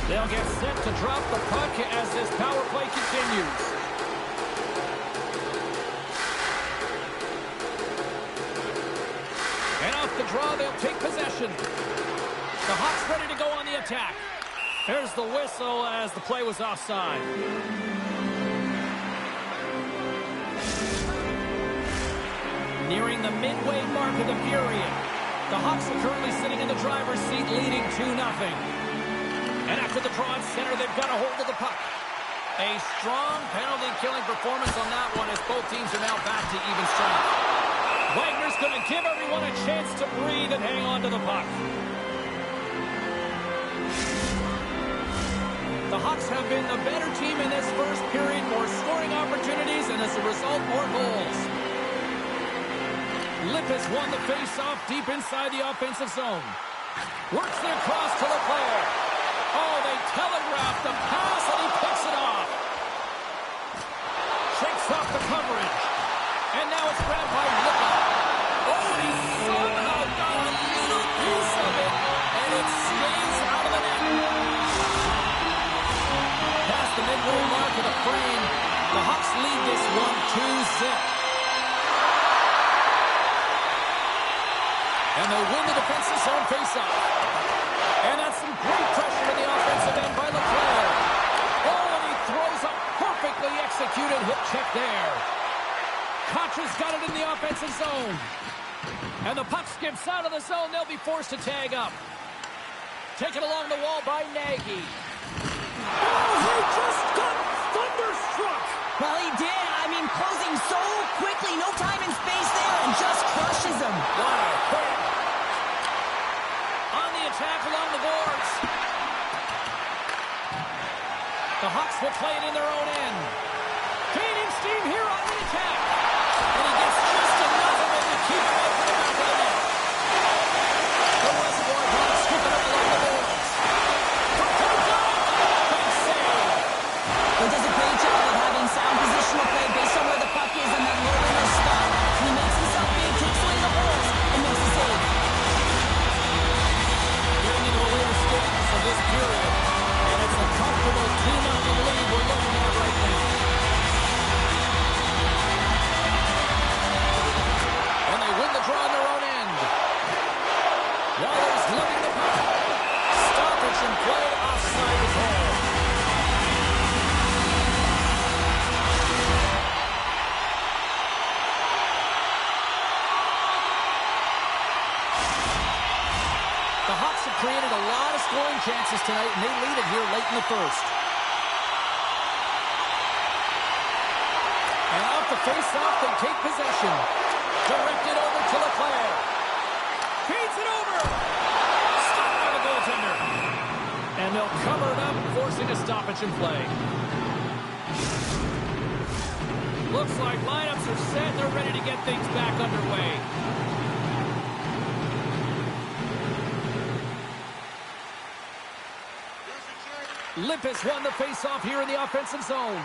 They'll get set to drop the puck as this power play continues. And off the draw, they'll take possession. The Hawks ready to go on the attack. There's the whistle as the play was offside. Nearing the midway mark of the period. The Hawks are currently sitting in the driver's seat, leading 2-0. And after the draw at center, they've got a hold of the puck. A strong penalty-killing performance on that one as both teams are now back to even strength. Wagner's going to give everyone a chance to breathe and hang on to the puck. The Hawks have been the better team in this first period, more scoring opportunities, and as a result, more goals. Lippis won the face-off deep inside the offensive zone. Works it across to the player. Oh, they telegraphed the pass, and he picks it off. Shakes off the coverage. And now it's grabbed by Lippis. Oh, he somehow got a little piece of it, and it stays out of the net. Past the midway mark of the frame, the Hawks lead this one 2-0. And they win the defensive zone faceoff. And that's some great pressure in the offensive end by Leclerc. Oh, and he throws a perfectly executed hip check there. Contra's got it in the offensive zone. And the puck skips out of the zone. They'll be forced to tag up. Taken along the wall by Nagy. Oh, he just got thunderstruck. Well, he did. I mean, closing so quickly. No time and space there, and just crushes him. What a hit. On the attack along the boards. The Hawks will play it in their own end. Gaining steam here on the attack. And he gets just enough of it to keep it out to the back of the net. The Reservoir Dogs scooping up along the boards. Big save. He does a great job of having sound positional play based on where the puck is and then lowering his spot. He makes himself big, takes away the holes, and makes a save. Getting into the later stages of this period, and it's a comfortable 2-0 lead we're looking at right now. And they win the draw on their own end. Waller's living the puck. Stoppage and play offside the goal. The Hawks have created a lot of scoring chances tonight, and they lead it here late in the first. And off the face-off, they take possession. Directed over to Leclerc. Feeds it over. Stopped by the goaltender. And they'll cover it up, forcing a stoppage in play. Looks like lineups are set. They're ready to get things back underway. Lippis won the face-off here in the offensive zone.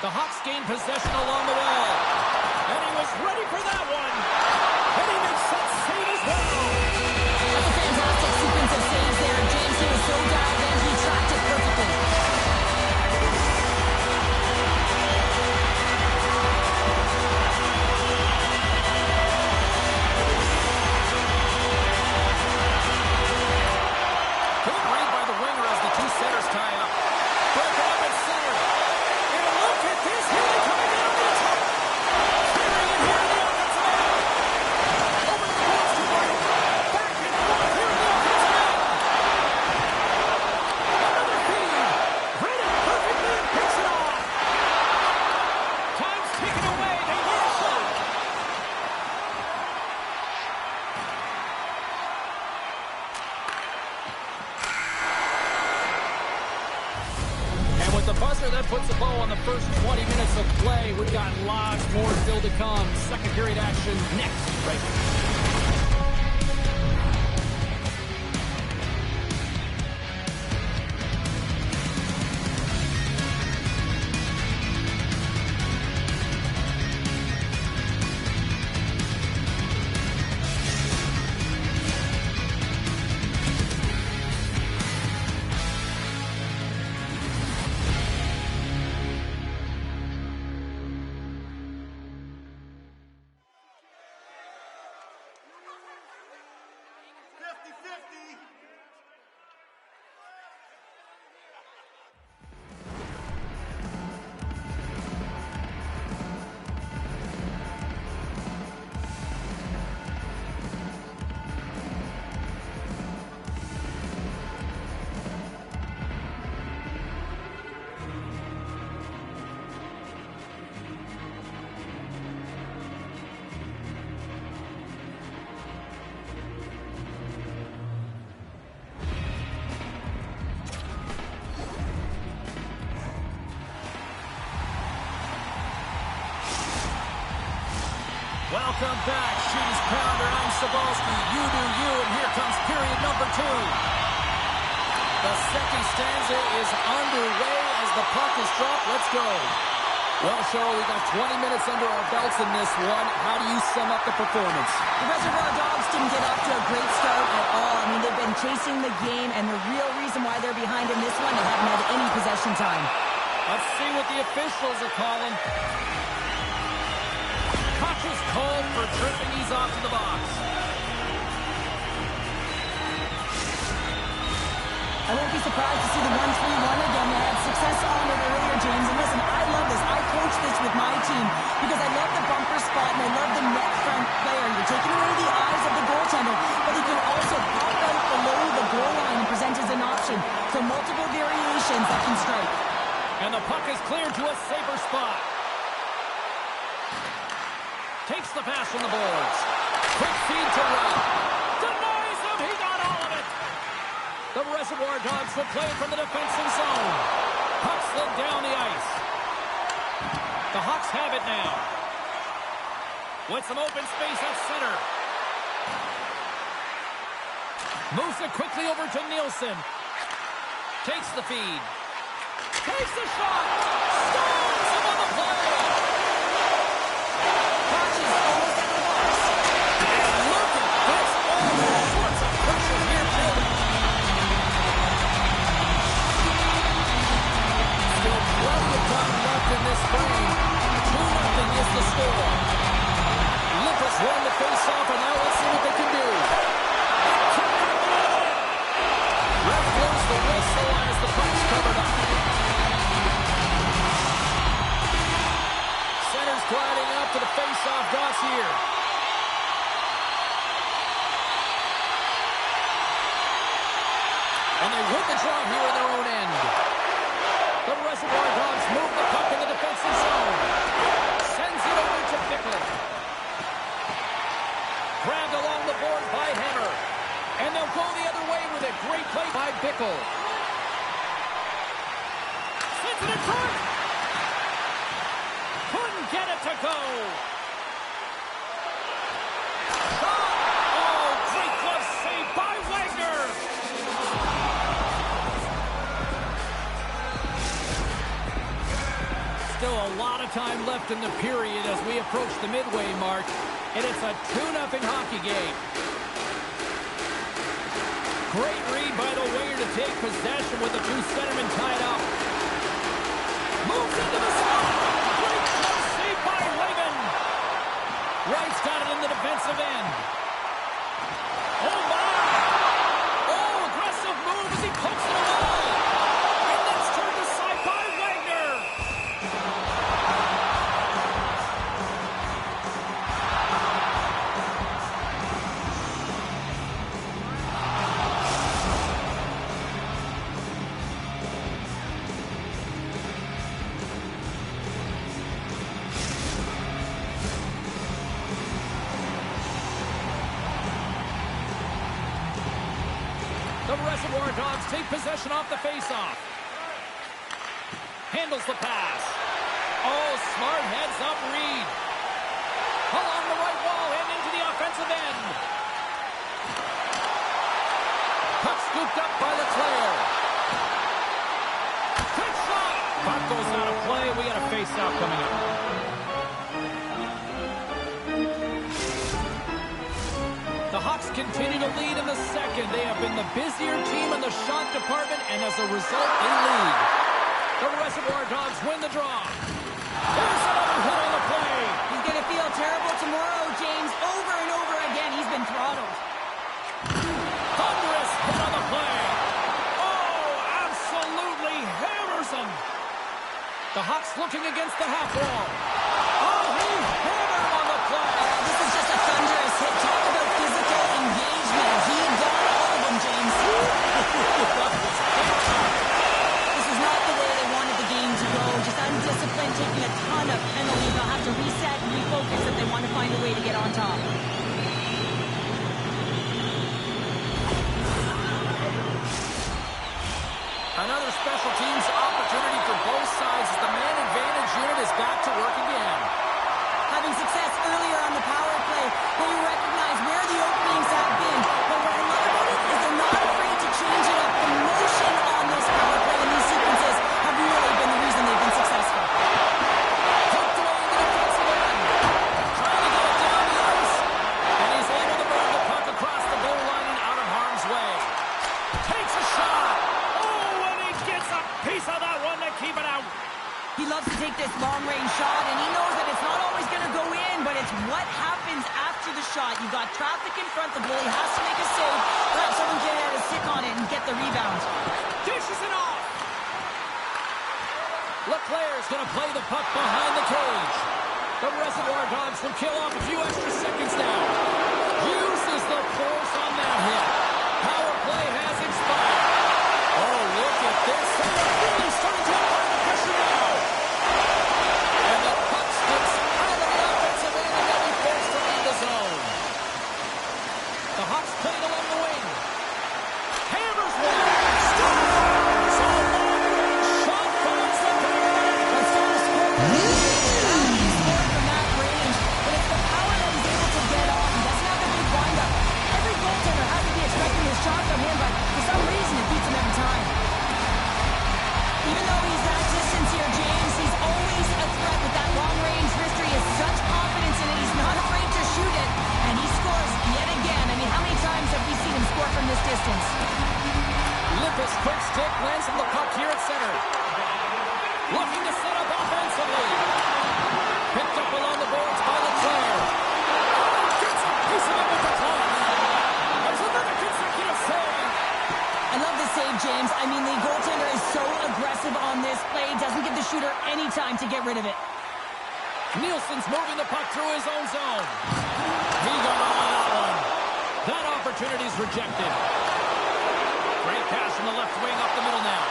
The Hawks gain possession along the wall. And he was ready for that one. And he makes that save as well. That's a fantastic sequence of saves there. James, he was so dialed in, he tracked it perfectly. Good read by the winger as the two centers tie up. Broken up at center. And look at this. Here they come again over the top. Carrying it here in the offensive end. Over the boards to right. Back and forth here in the offensive end. Another feed. Read it perfectly and picks it off. Time's ticking away. They need a shot. And with the buzzer, that puts a bow on the first 20 minutes of play. We've got lots more still to come. Second period action next, right here. Welcome back, She's Pounder. I'm Cebulski. You do you, and here comes period number 2. The second stanza is underway as the puck is dropped. Let's go. Well, Cheryl, we got 20 minutes under our belts in this one. How do you sum up the performance? The Reservoir Dogs didn't get off to a great start at all. I mean, they've been chasing the game, and the real reason why they're behind in this one, they haven't had any possession time. Let's see what the officials are calling. Koch is called for tripping. He's off to the box. I won't be surprised to see the 1-3-1 again. They had success on it earlier, James. And listen, I love this. I coach this with my team because I love the bumper spot and I love the net front player. You're taking away the eyes of the goaltender, but he can also pop out below the goal line and present as an option. So multiple variations that can strike. And the puck is cleared to a safer spot. Takes the pass from the boards. Quick feed to right. Denies him. He got all of it. The Reservoir Dogs will play from the defensive zone. Puck slid down the ice. The Hawks have it now. With some open space at center. Moves it quickly over to Nielsen. Takes the feed. Takes the shot. Stones him on the play. Koch is almost at the box. And look at this. All sorts of pressure here, too. Still plenty of time left in this frame. 2-0 is the score. Lippers won the face-off, and now let's see what they can do. Ref blows the whistle as the puck's covered up. Center's gliding up to the face-off dots here. And they win the draw here in their own end. The Reservoir Dogs move the puck in the defensive zone. Sends it over to Bickle. Grabbed along the board by Hammer. And they'll go the other way with it. Great play by Bickle. Sends it in front. Couldn't get it to go. Shot. Oh, great glove save by Wagner. Still a lot of time left in the period as we approach the midway mark, and it's a 2-0 hockey game. Great read by the winger to take possession with the two centermen tied up. Moves into the slot. Great close save by Lehman. Wright's got it in the defensive end. Oh, my! Oh, aggressive move as he pokes it away. And that's turned aside by Wagner. The Reservoir Dogs take possession off the faceoff. Handles the pass. Oh, smart heads-up read. Along the right wall and into the offensive end. Puck scooped up by Leclerc. Quick shot. Puck goes out of play. We got a face-off coming up. The Hawks continue to lead in the second. They have been the busier team in the shot department, and as a result, they lead. The Reservoir Dogs win the draw. There's another hit on the play. He's going to feel terrible tomorrow, James. Over and over again, he's been throttled. Thunderous hit on the play. Oh, absolutely hammers him. The Hawks looking against the half wall. Oh, he hammered him on the play. This is just a thunderous hit. Talk about physical engagement. He got all of them, James. This is not the way they wanted the game to go. Just undisciplined, taking a ton of penalties. They'll have to reset and refocus if they want to find a way to get on top. Another special teams opportunity for both sides as the man advantage unit is back to work again. Having success earlier on the power play, they recognize where the openings have been. But what I love about it is they're not afraid to change it up. The motion on this power play and these sequences have really been the reason they've been successful. Hooked away in the defensive end. Trying to get it down the ice. And he's able to move the puck across the goal line and out of harm's way. Takes a shot. Oh, and he gets a piece of that one to keep it out. He loves to take this long-range shot, and he knows that it's not always going to go in, but it's what happens after the shot. You've got traffic in front. The goalie has to make a save. Let someone get out of stick on it and get the rebound. Dishes it off. Leclerc's going to play the puck behind the cage. The Reservoir Dogs will kill off a few extra seconds now. Uses the force on that hit. Power play has expired. Oh, look at this. They're really starting to apply the pressure now. And the puck slips out of the offensive end, and they'll be forced to leave the zone. The Hawks playing along the wing. Hammers one. Scores! So long-range shot finds the net. Let's start to score. He scored from that range, but it's the power that he's able to get off. He doesn't have a big windup. Every goaltender has to be expecting his shot from him, but for some reason it beats him every time. Even though he's that distance here, James, he's always a threat with that long-range wrister. He has such confidence in it. He's not afraid to shoot it, and he scores yet again. I mean, how many times have we seen him score from this distance? Lippis quick stick lands on the puck here at center. Looking to set up offensively. Picked up along the boards by Leclerc. Gets a piece of it with the glove. There's another consecutive save. I love the save, James. I mean, the goaltender is so aggressive on this play. Doesn't give the shooter any time to get rid of it. Nielsen's moving the puck through his own zone. He got on that one. That opportunity's rejected. Great pass from the left wing up the middle now.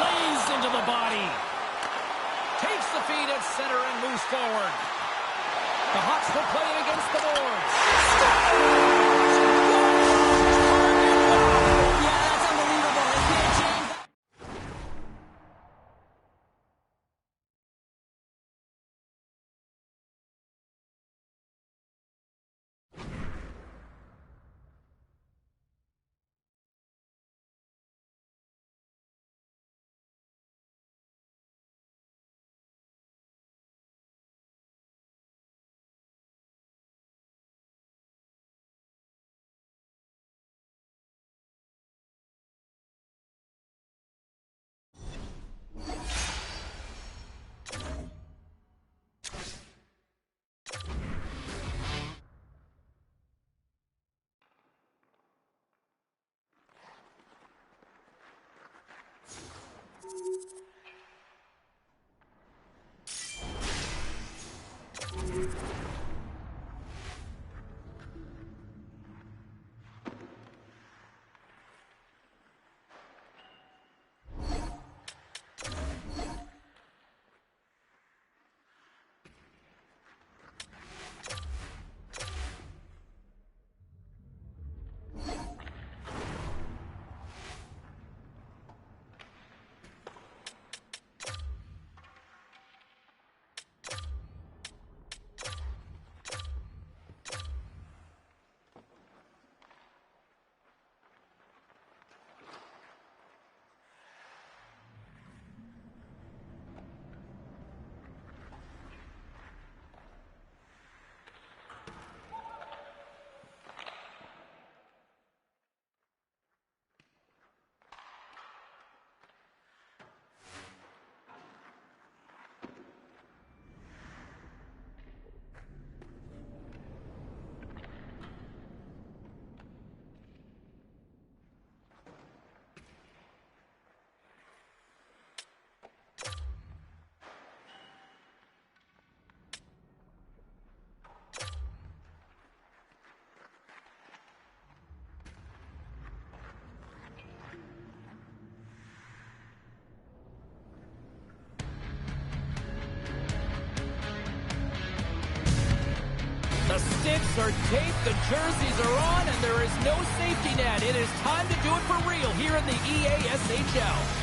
Lays into the body. Takes the feed at center and moves forward. The Hawks will play it against the boards. are taped, the jerseys are on, and there is no safety net. It is time to do it for real here in the EASHL.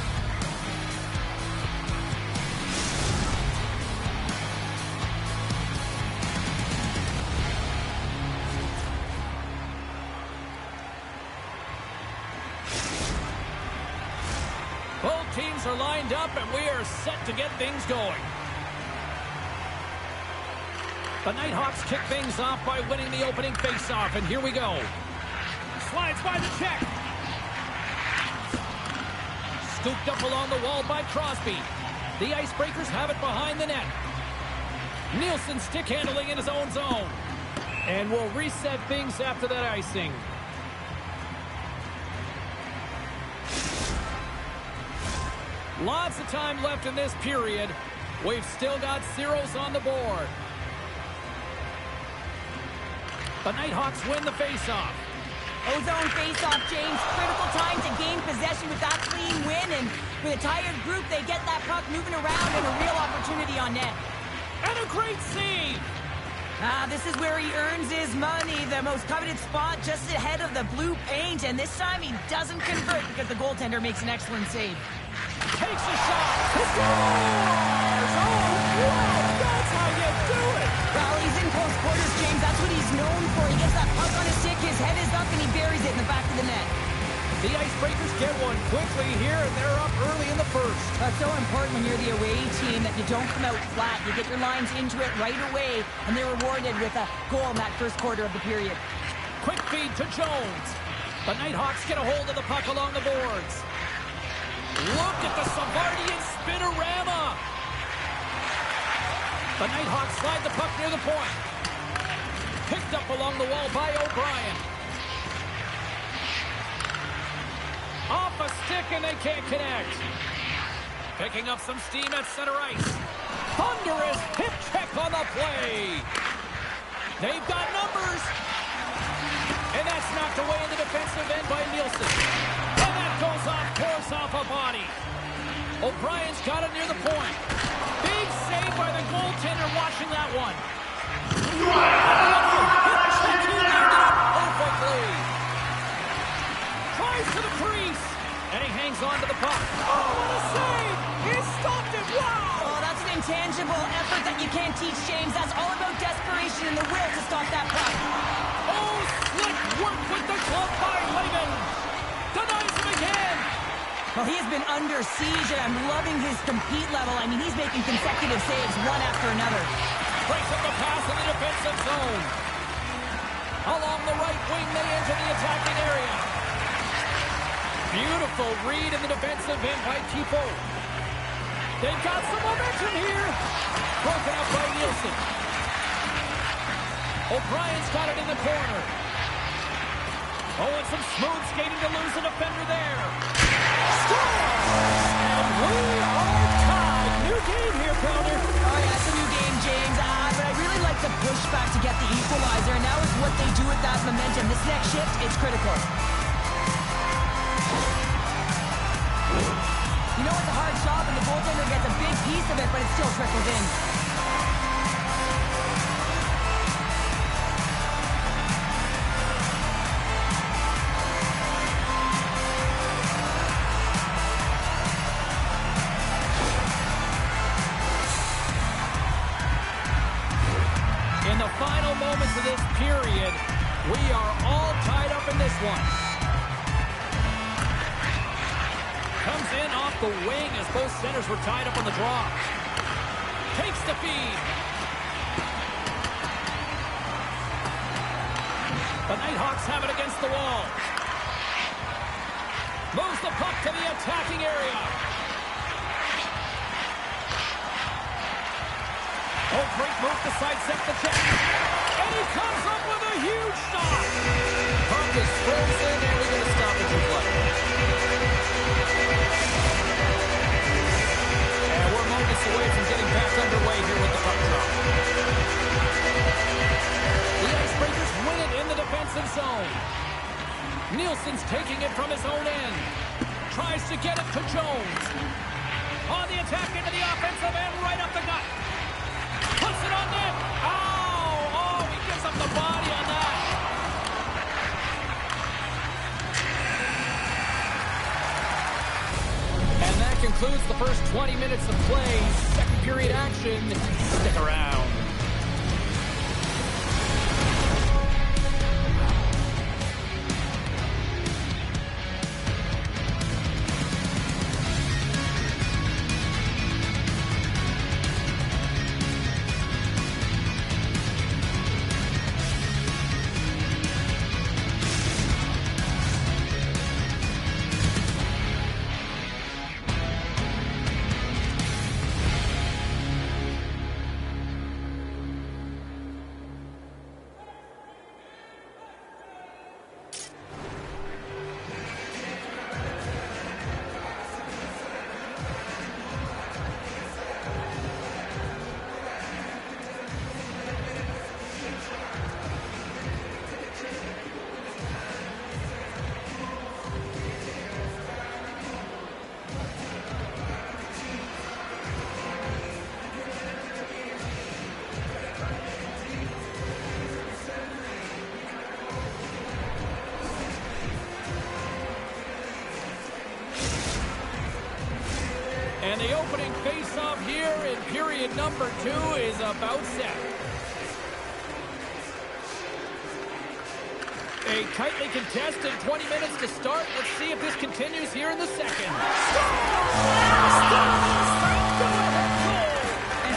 Both teams are lined up, and we are set to get things going. The Nighthawks kick things off by winning the opening faceoff, and here we go. Slides by the check. Scooped up along the wall by Crosby. The Icebreakers have it behind the net. Nielsen stick handling in his own zone. And we'll reset things after that icing. Lots of time left in this period. We've still got zeros on the board. The Nighthawks win the faceoff. Ozone faceoff, James. Critical time to gain possession with that clean win. And with a tired group, they get that puck moving around and a real opportunity on net. And a great save. This is where he earns his money. The most coveted spot just ahead of the blue paint. And this time he doesn't convert because the goaltender makes an excellent save. Takes a shot. Scores! Oh, wow! That's how you do it! Well, he's in close quarters, James. That's what he's known for. He gets that puck on his stick, his head is up, and he buries it in the back of the net. The Icebreakers get one quickly here, and they're up early in the first. That's so important when you're the away team that you don't come out flat. You get your lines into it right away, and they're rewarded with a goal in that first quarter of the period. Quick feed to Jones. The Nighthawks get a hold of the puck along the boards. Look at the Savardian spinorama. The Nighthawks slide the puck near the point. Picked up along the wall by O'Brien. Off a stick, and they can't connect. Picking up some steam at center ice. Thunderous hip check on the play. They've got numbers. And that's knocked away in the defensive end by Nielsen. And that goes off, pours off a body. O'Brien's got it near the point. Big save by the goaltender watching that one. Perfectly. Tries to the crease. And he hangs on to the puck. Oh, what a save! He stopped it. Wow! Oh, that's an intangible effort that you can't teach, James. That's all about desperation and the will to stop that puck. Oh, slick work with the glove by Lehman. Denies him again. Well, he has been under siege, and I'm loving his compete level. I mean, he's making consecutive saves, one after another. Breaks up the pass in the defensive zone. Along the right wing, they enter the attacking area. Beautiful read in the defensive end by Tipo. They've got some momentum here. Broken up by Nielsen. O'Brien's got it in the corner. Oh, and some smooth skating to lose a defender there. Score! And we are tied. New game here, Pounder. Oh, yeah, it's a new game, James. But I really like the pushback to get the equalizer, and now it's what they do with that momentum. This next shift, it's critical. You know, it's a hard job, and the goaltender gets a big piece of it, but it still trickles in. In the final moments of this period, we are all tied up in this one. Comes in off the wing as both centers were tied up on the draw. Takes the feed. The Nighthawks have it against the wall. Moves the puck to the attacking area. Oh, great move to sidestep the check. And he comes up with a huge stop. Puck is frozen, and we're going to stop it to play. And we're moments away from getting back underway here with the puck drop. The Icebreakers win it in the defensive zone. Nielsen's taking it from his own end. Tries to get it to Jones. On the attack into the offensive end, right up the gut. Puts it on net. Oh, he gives up the the body on that. And that concludes the first 20 minutes of play. Second period action. Stick around. And the opening face-off here in period number 2 is about set. A tightly contested 20 minutes to start. Let's see if this continues here in the second. And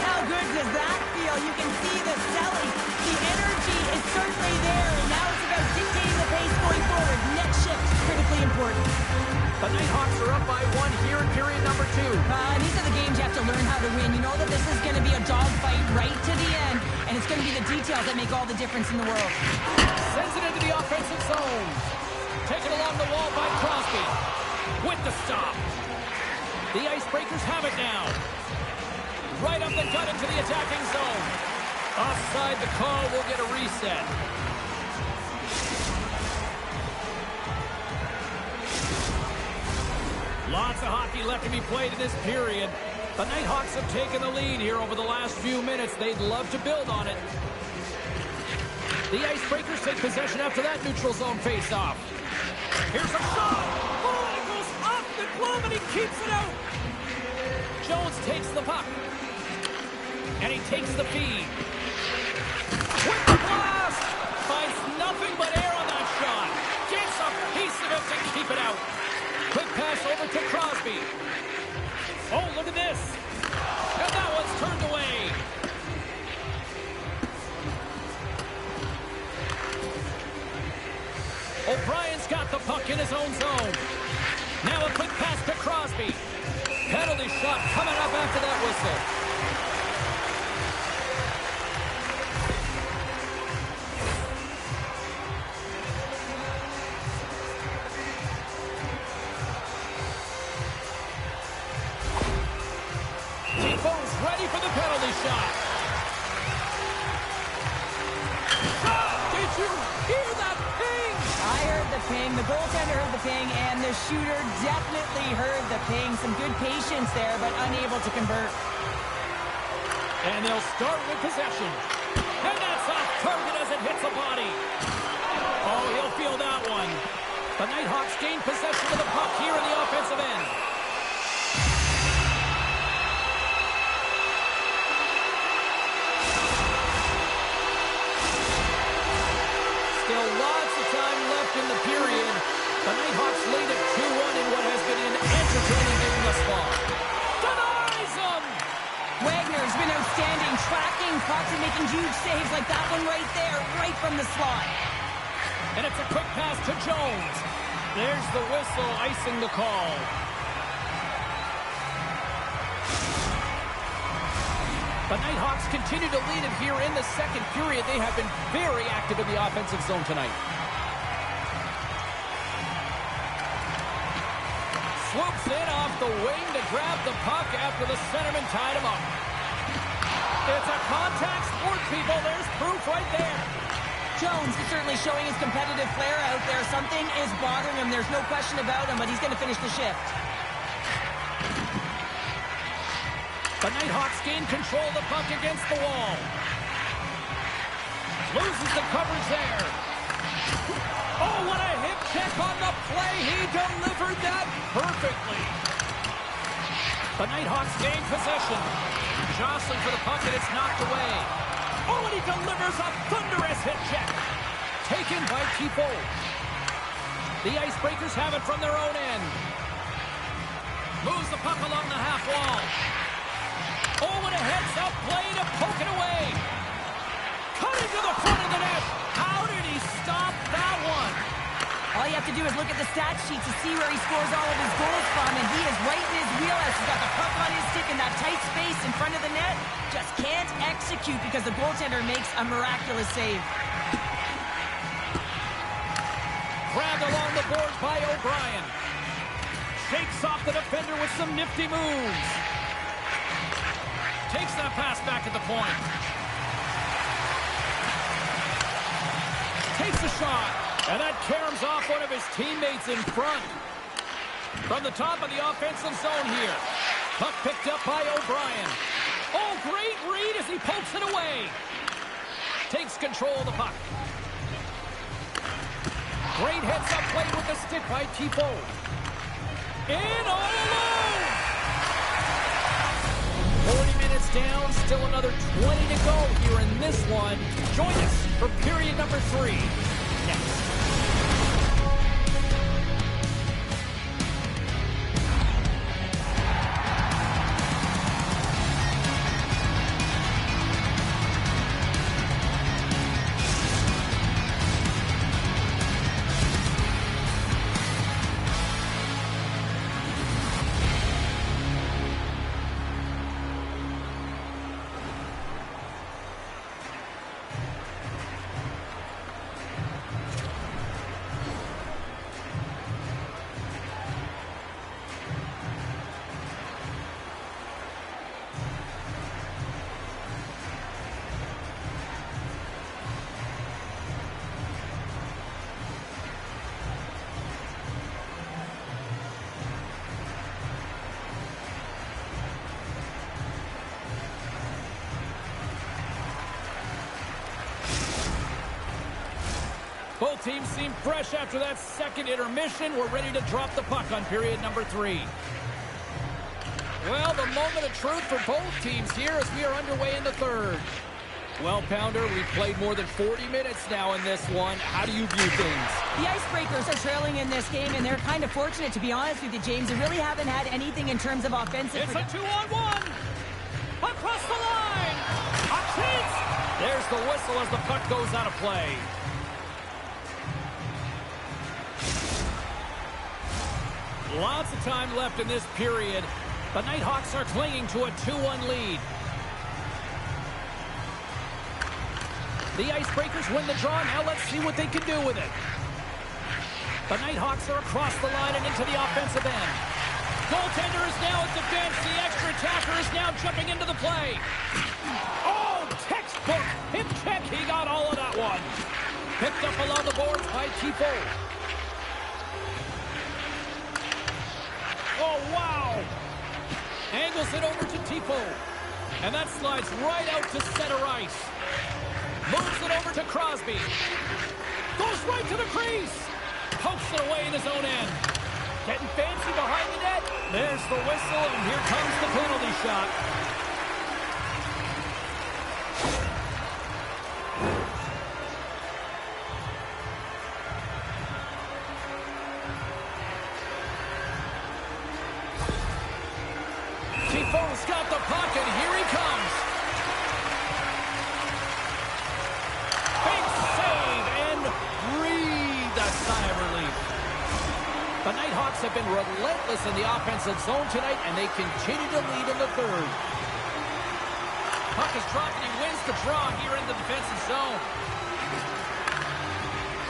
how good does that feel? You can see the selling. The energy is certainly there. And now it's about dictating the pace going forward. Next shift is critically important. The Nighthawks are up by 1 here in period number 2. These are the games you have to learn how to win. You know that this is going to be a dogfight right to the end, and it's going to be the details that make all the difference in the world. Sends it into the offensive zone. Taken along the wall by Crosby. With the stop. The Icebreakers have it now. Right up the gut into the attacking zone. Offside the call will get a reset. Lots of hockey left to be played in this period. The Nighthawks have taken the lead here over the last few minutes. They'd love to build on it. The Icebreakers take possession after that neutral zone face-off. Here's a shot! Oh, it goes off the glove and he keeps it out! Jones takes the puck. And he takes the feed. With the blast! Finds nothing but air on that shot. Gets a piece of it to keep it out. Quick pass over to Crosby. Oh, look at this. And that one's turned away. O'Brien's got the puck in his own zone. Now a quick pass to Crosby. Penalty shot coming up after that whistle. Ready for the penalty shot. Did you hear that ping? I heard the ping. The goaltender heard the ping, and the shooter definitely heard the ping. Some good patience there, but unable to convert. And they'll start with possession. And that's off target as it hits a body. Oh, he'll feel that one. The Nighthawks gain possession of the puck here in the offensive end. Still lots of time left in the period. The Nighthawks lead at 2-1 in what has been an entertaining game thus far. Denies them! Wagner's been outstanding, tracking pucks and making huge saves like that one right there, right from the slot. And it's a quick pass to Jones. There's the whistle, icing the call. The Nighthawks continue to lead it here in the second period. They have been very active in the offensive zone tonight. Swoops in off the wing to grab the puck after the centerman tied him up. It's a contact sport, people. There's proof right there. Jones is certainly showing his competitive flair out there. Something is bothering him. There's no question about him, but he's going to finish the shift. The Nighthawks gain control of the puck against the wall. Loses the coverage there. Oh, what a hip check on the play. He delivered that perfectly. The Nighthawks gain possession. Jostling for the puck, and it's knocked away. Oh, and he delivers a thunderous hip check. Taken by Tipo. The Icebreakers have it from their own end. Moves the puck along the half wall. Oh, and a heads-up play to poke it away. Cutting to the front of the net. How did he stop that one? All you have to do is look at the stat sheet to see where he scores all of his goals from, and he is right in his wheelhouse. He's got the puck on his stick in that tight space in front of the net. Just can't execute because the goaltender makes a miraculous save. Grabbed along the boards by O'Brien. Shakes off the defender with some nifty moves. Takes that pass back at the point. Takes a shot. And that caroms off one of his teammates in front. From the top of the offensive zone here. Puck picked up by O'Brien. Oh, great read as he pokes it away. Takes control of the puck. Great heads-up play with the stick by Tipo. In all alone. 40 minutes down, still another 20 to go here in this one. Join us for period number 3. Next. Both teams seem fresh after that second intermission. We're ready to drop the puck on period number 3. Well, the moment of truth for both teams here as we are underway in the third. Well, Pounder, we've played more than 40 minutes now in this one. How do you view things? The Icebreakers are trailing in this game, and they're kind of fortunate, to be honest with you, James. They really haven't had anything in terms of offensive. It's a 2-on-1. Across the line. A chance. There's the whistle as the puck goes out of play. Lots of time left in this period. The Nighthawks are clinging to a 2-1 lead. The Icebreakers win the draw. Now let's see what they can do with it. The Nighthawks are across the line and into the offensive end. Goaltender is now at the bench. The extra attacker is now jumping into the play. Oh, textbook hip check. He got all of that one. Picked up along the boards by Tipo. Oh, wow. Angles it over to Tipo. And that slides right out to center ice. Moves it over to Crosby. Goes right to the crease. Pokes it away in his own end. Getting fancy behind the net. There's the whistle, and here comes the penalty shot. Tifo's got the puck, and here he comes. Big save, and breathe a sigh of relief. The Nighthawks have been relentless in the offensive zone tonight, and they continue to lead in the third. Puck is dropped, and he wins the draw here in the defensive zone.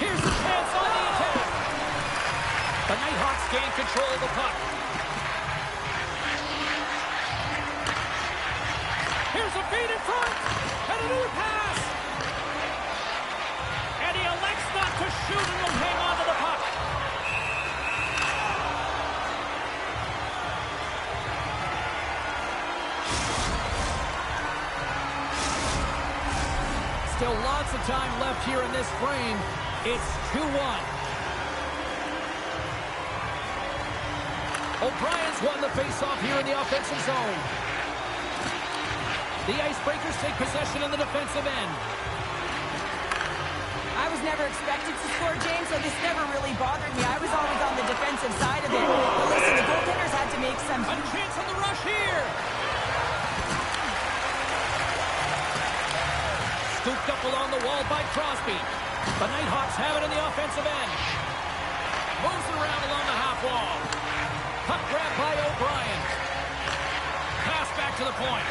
Here's the chance on the attack. The Nighthawks gain control of the puck. Here's a feed in front, and another pass. And he elects not to shoot and will hang on to the puck. Still Still lots of time left here in this frame. It's 2-1. O'Brien's won the faceoff here in the offensive zone. The Icebreakers take possession in the defensive end. I was never expected to score, James, so this never really bothered me. I was always on the defensive side of it. But listen, the goaltenders had to make some... A chance on the rush here. Scooped up along the wall by Crosby. The Nighthawks have it in the offensive end. Moves it around along the half wall. Puck grab by O'Brien. Pass back to the point.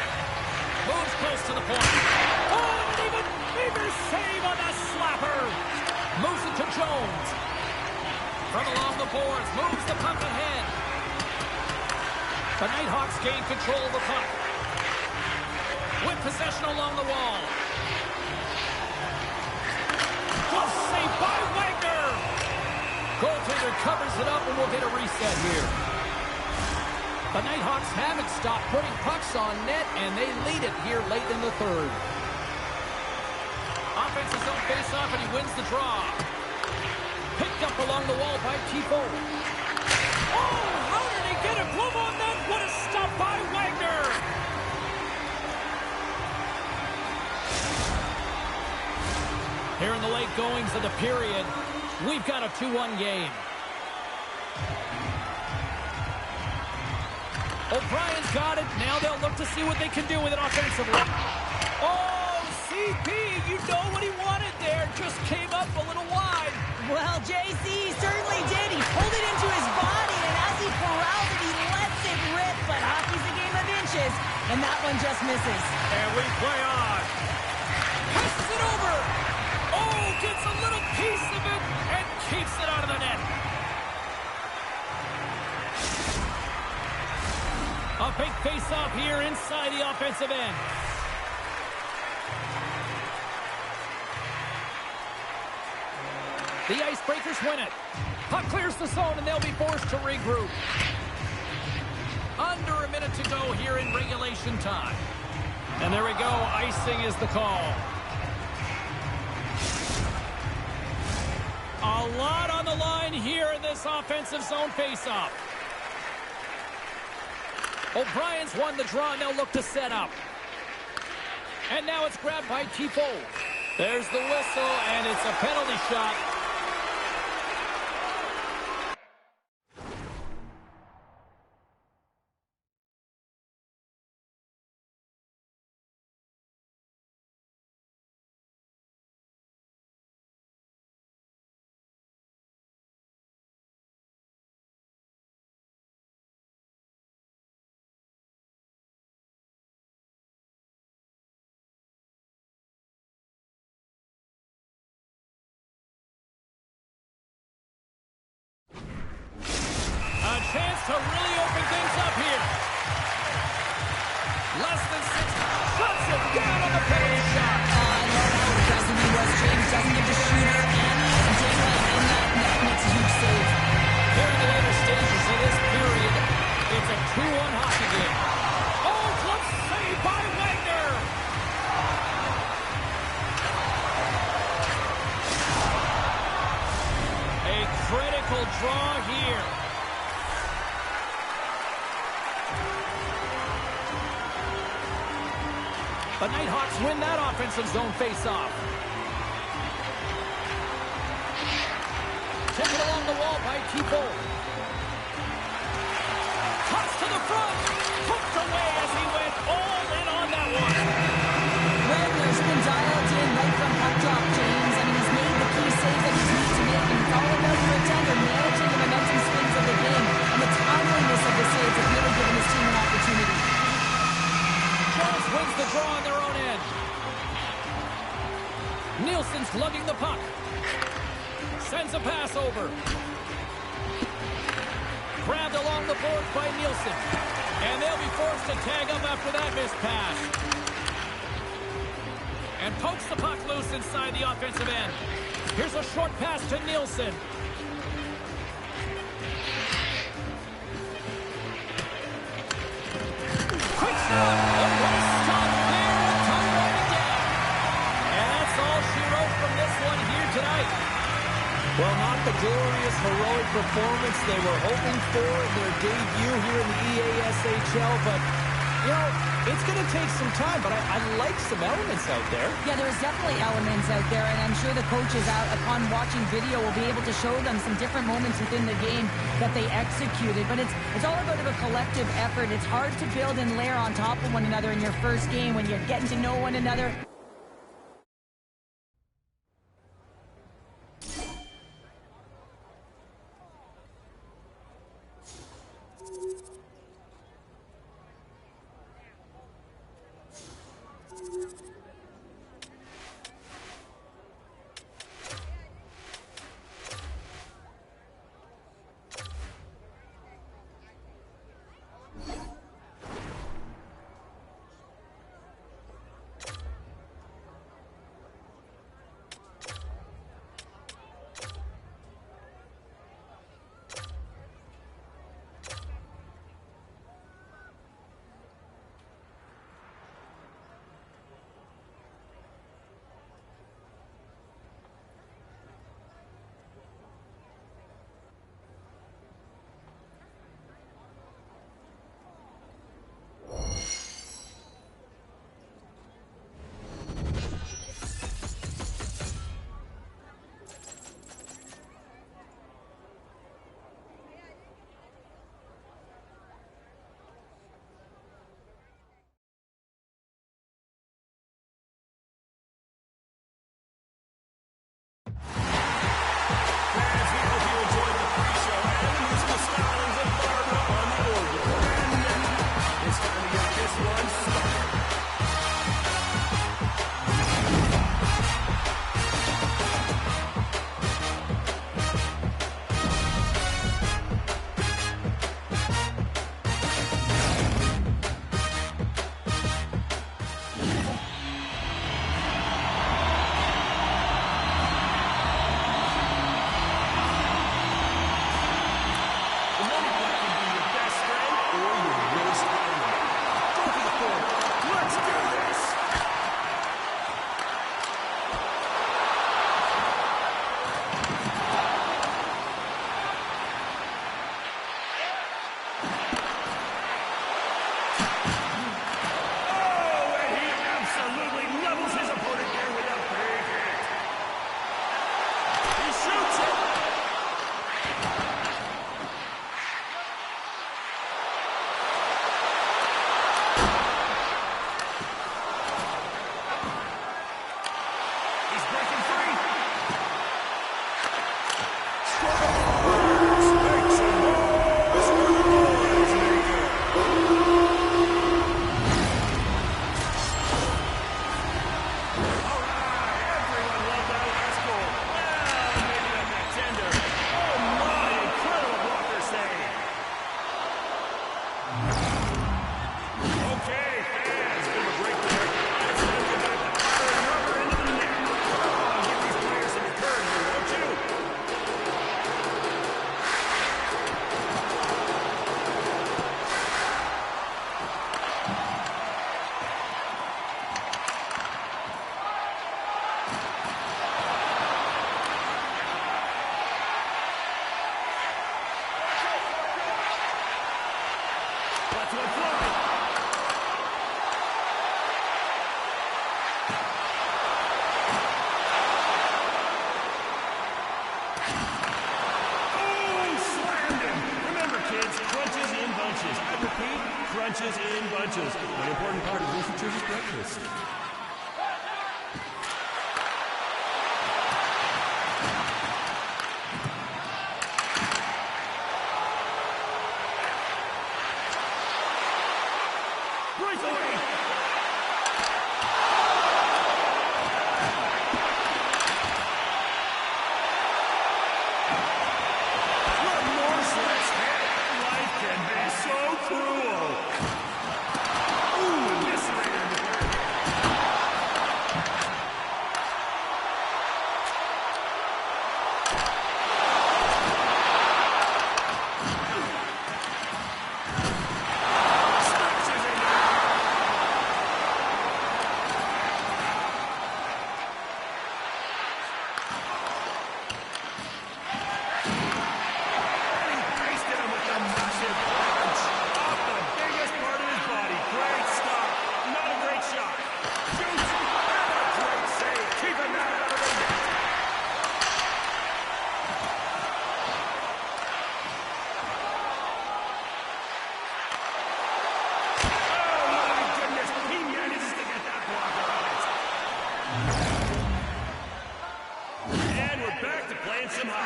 Moves close to the point. Oh, and even bigger save on the slapper. Moves it to Jones. From along the boards, moves the puck ahead. The Nighthawks gain control of the puck. With possession along the wall. Good save by Wagner. Goaltender covers it up and we'll get a reset here. The Nighthawks haven't stopped putting pucks on net, and they lead it here late in the third. Offensive zone face-off, and he wins the draw. Picked up along the wall by Tifo. Oh, how did he get a glove on that? What a stop by Wagner! Here in the late goings of the period, we've got a 2-1 game. O'Brien's got it. Now they'll look to see what they can do with it offensively. Oh, CP, you know what he wanted there. Just came up a little wide. Well, JC certainly did. He pulled it into his body, and as he corrals it, he lets it rip. But hockey's a game of inches, and that one just misses. And we play on. Passes it over. Oh, gets a little piece of it and keeps it out of the net. A big face-off here inside the offensive end. The Icebreakers win it. Puck clears the zone, and they'll be forced to regroup. Under a minute to go here in regulation time. And there we go. Icing is the call. A lot on the line here in this offensive zone face-off. O'Brien's won the draw, and they'll look to set up. And now it's grabbed by Tifo. There's the whistle, and it's a penalty shot. A chance to really open things up here. Less than 6. Shuts it down on the penalty shot. I love how aggressive he was, James. Doesn't give the shooter any daylight, and that makes a huge save. Here in the later stages of this period, it's a 2-1 hockey game. Oh, clutch save by Wagner. A critical draw here. The Nighthawks win that offensive zone face-off. Taken along the wall by Tifo. Toss to the front. Hooked away as he went all in on that one. Wagner's been dialed in right from puck drop, James. I mean, he's made the key saves that he's need to make, and it's all about the tender managing the momentum swings of the game. And the timeliness of the saves have really given his team an opportunity. Jones wins the draw on their own end. Nielsen's lugging the puck. Sends a pass over. Grabbed along the boards by Nielsen. And they'll be forced to tag up after that missed pass. And pokes the puck loose inside the offensive end. Here's a short pass to Nielsen. Quick shot. Stop there and time running down. And that's all glorious, heroic performance they were hoping for in their debut here in the EASHL, but, you know, it's going to take some time, but I like some elements out there. Yeah, there's definitely elements out there, and I'm sure the coaches out upon watching video will be able to show them some different moments within the game that they executed. But it's all about a collective effort. It's hard to build and layer on top of one another in your first game when you're getting to know one another. Crunches in bunches. An important part of Winston Church's breakfast. Breakaway! Remorseless hit. Life can be so cruel. Ooh, eviscerated. Smashes it.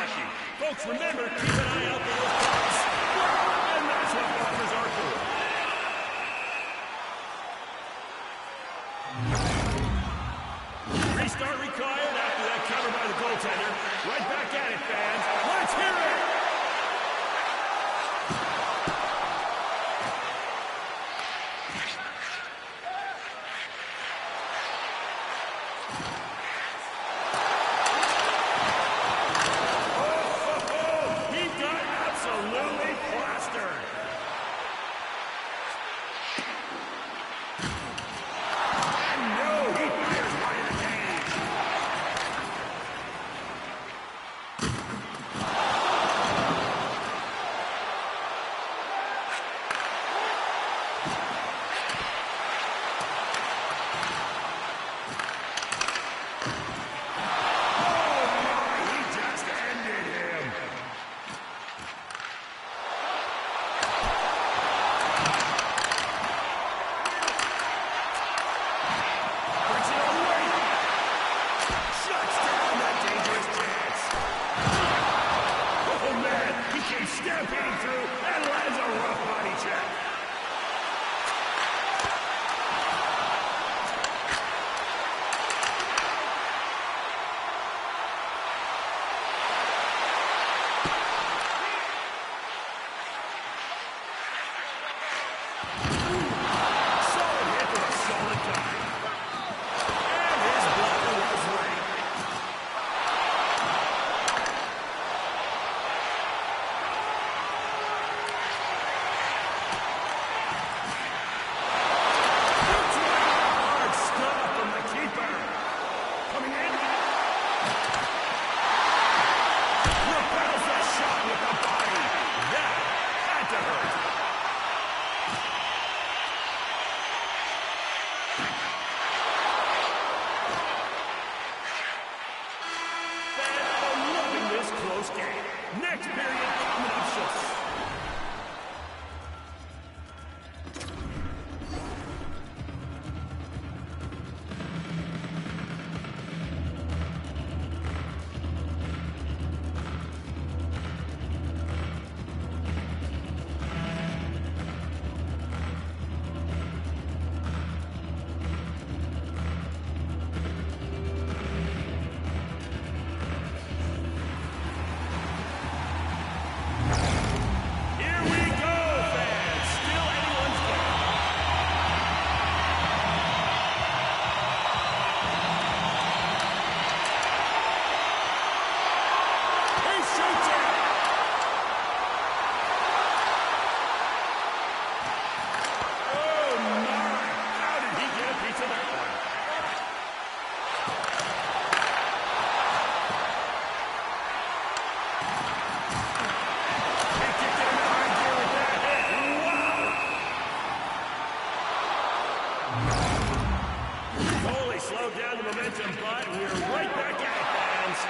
hockey. Folks, remember, keep an eye out for those pucks. And that's what buffers are for. Restart required after that cover by the goaltender. Right back at it, fans. Let's hear it! Stampeding through and lands a rough body check. Solid hit with a solid time. And his blocker was right. Next period coming up short. Slowed down the momentum, but we're right back at it, fans.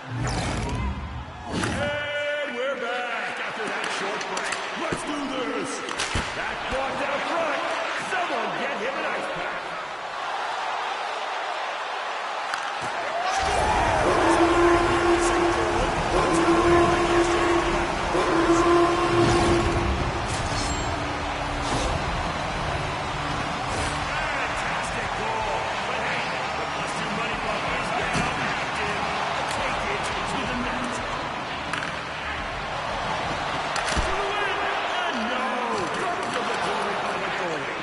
And we're back after that short break. Let's do this. That blocked out front. Someone get him an ice pack. Fantastic goal. But hey, the +2 money bump is now active. Take it to the net. To the win. And no. Covered from the goalie by the goalie.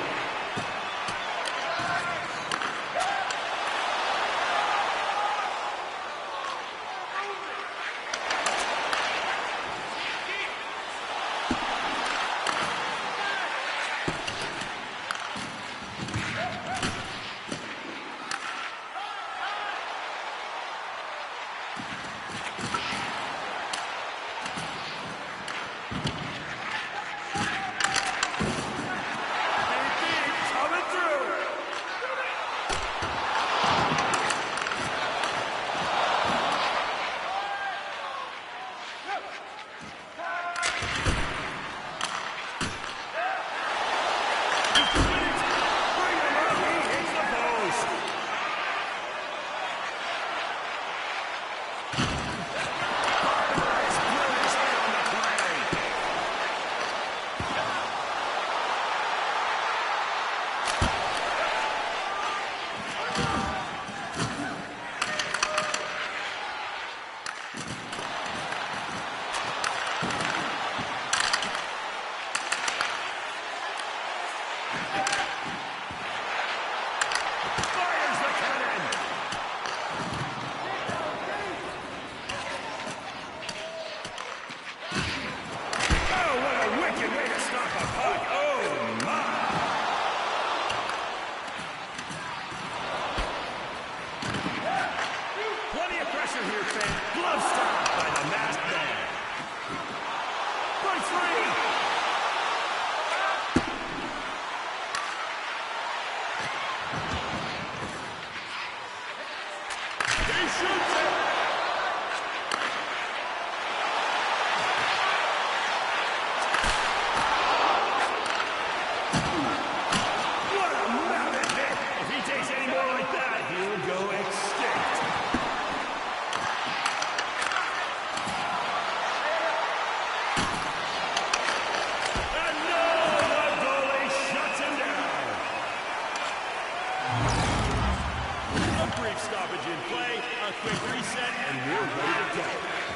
Coming through. Bring him up. He hits the post. Barber's put his head on the play. Fires the cannon. Oh, what a wicked way to stop a puck. Oh, my. Plenty of pressure here, fan. Glove stop by the masked man. Point three. He shoots it. What a mammoth hit. If he takes any more like that, he'll go extinct. And no, the goalie shuts him down. A brief stoppage in play, a quick reset, and we're ready to go.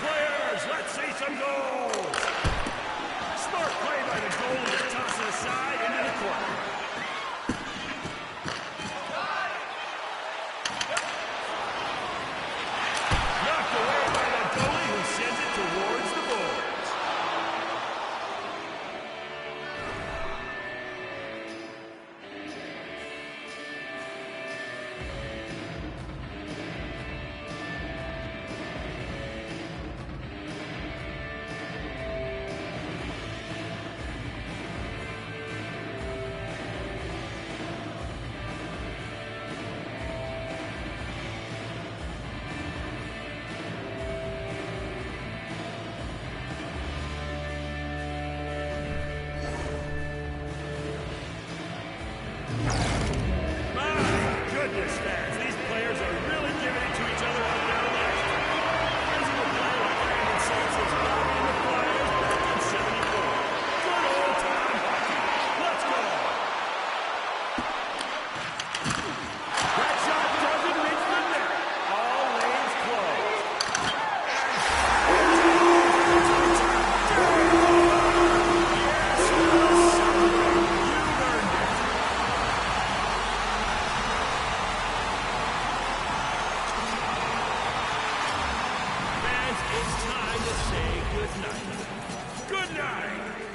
Players, let's see some goals. Smart play by the goalie to toss it aside into the corner. Knocked away by the goalie who sends it towards the boards. My goodness, fans, these players are really giving it to each other out there on the ice. Physical play like Brandon Sampson's Bobby and the Flyers back in '74. Good old-time hockey. Let's go. That shot doesn't reach the net. All lanes closed. Yes, celebrate. You've earned it. Fans, it's time to say goodnight. Good night.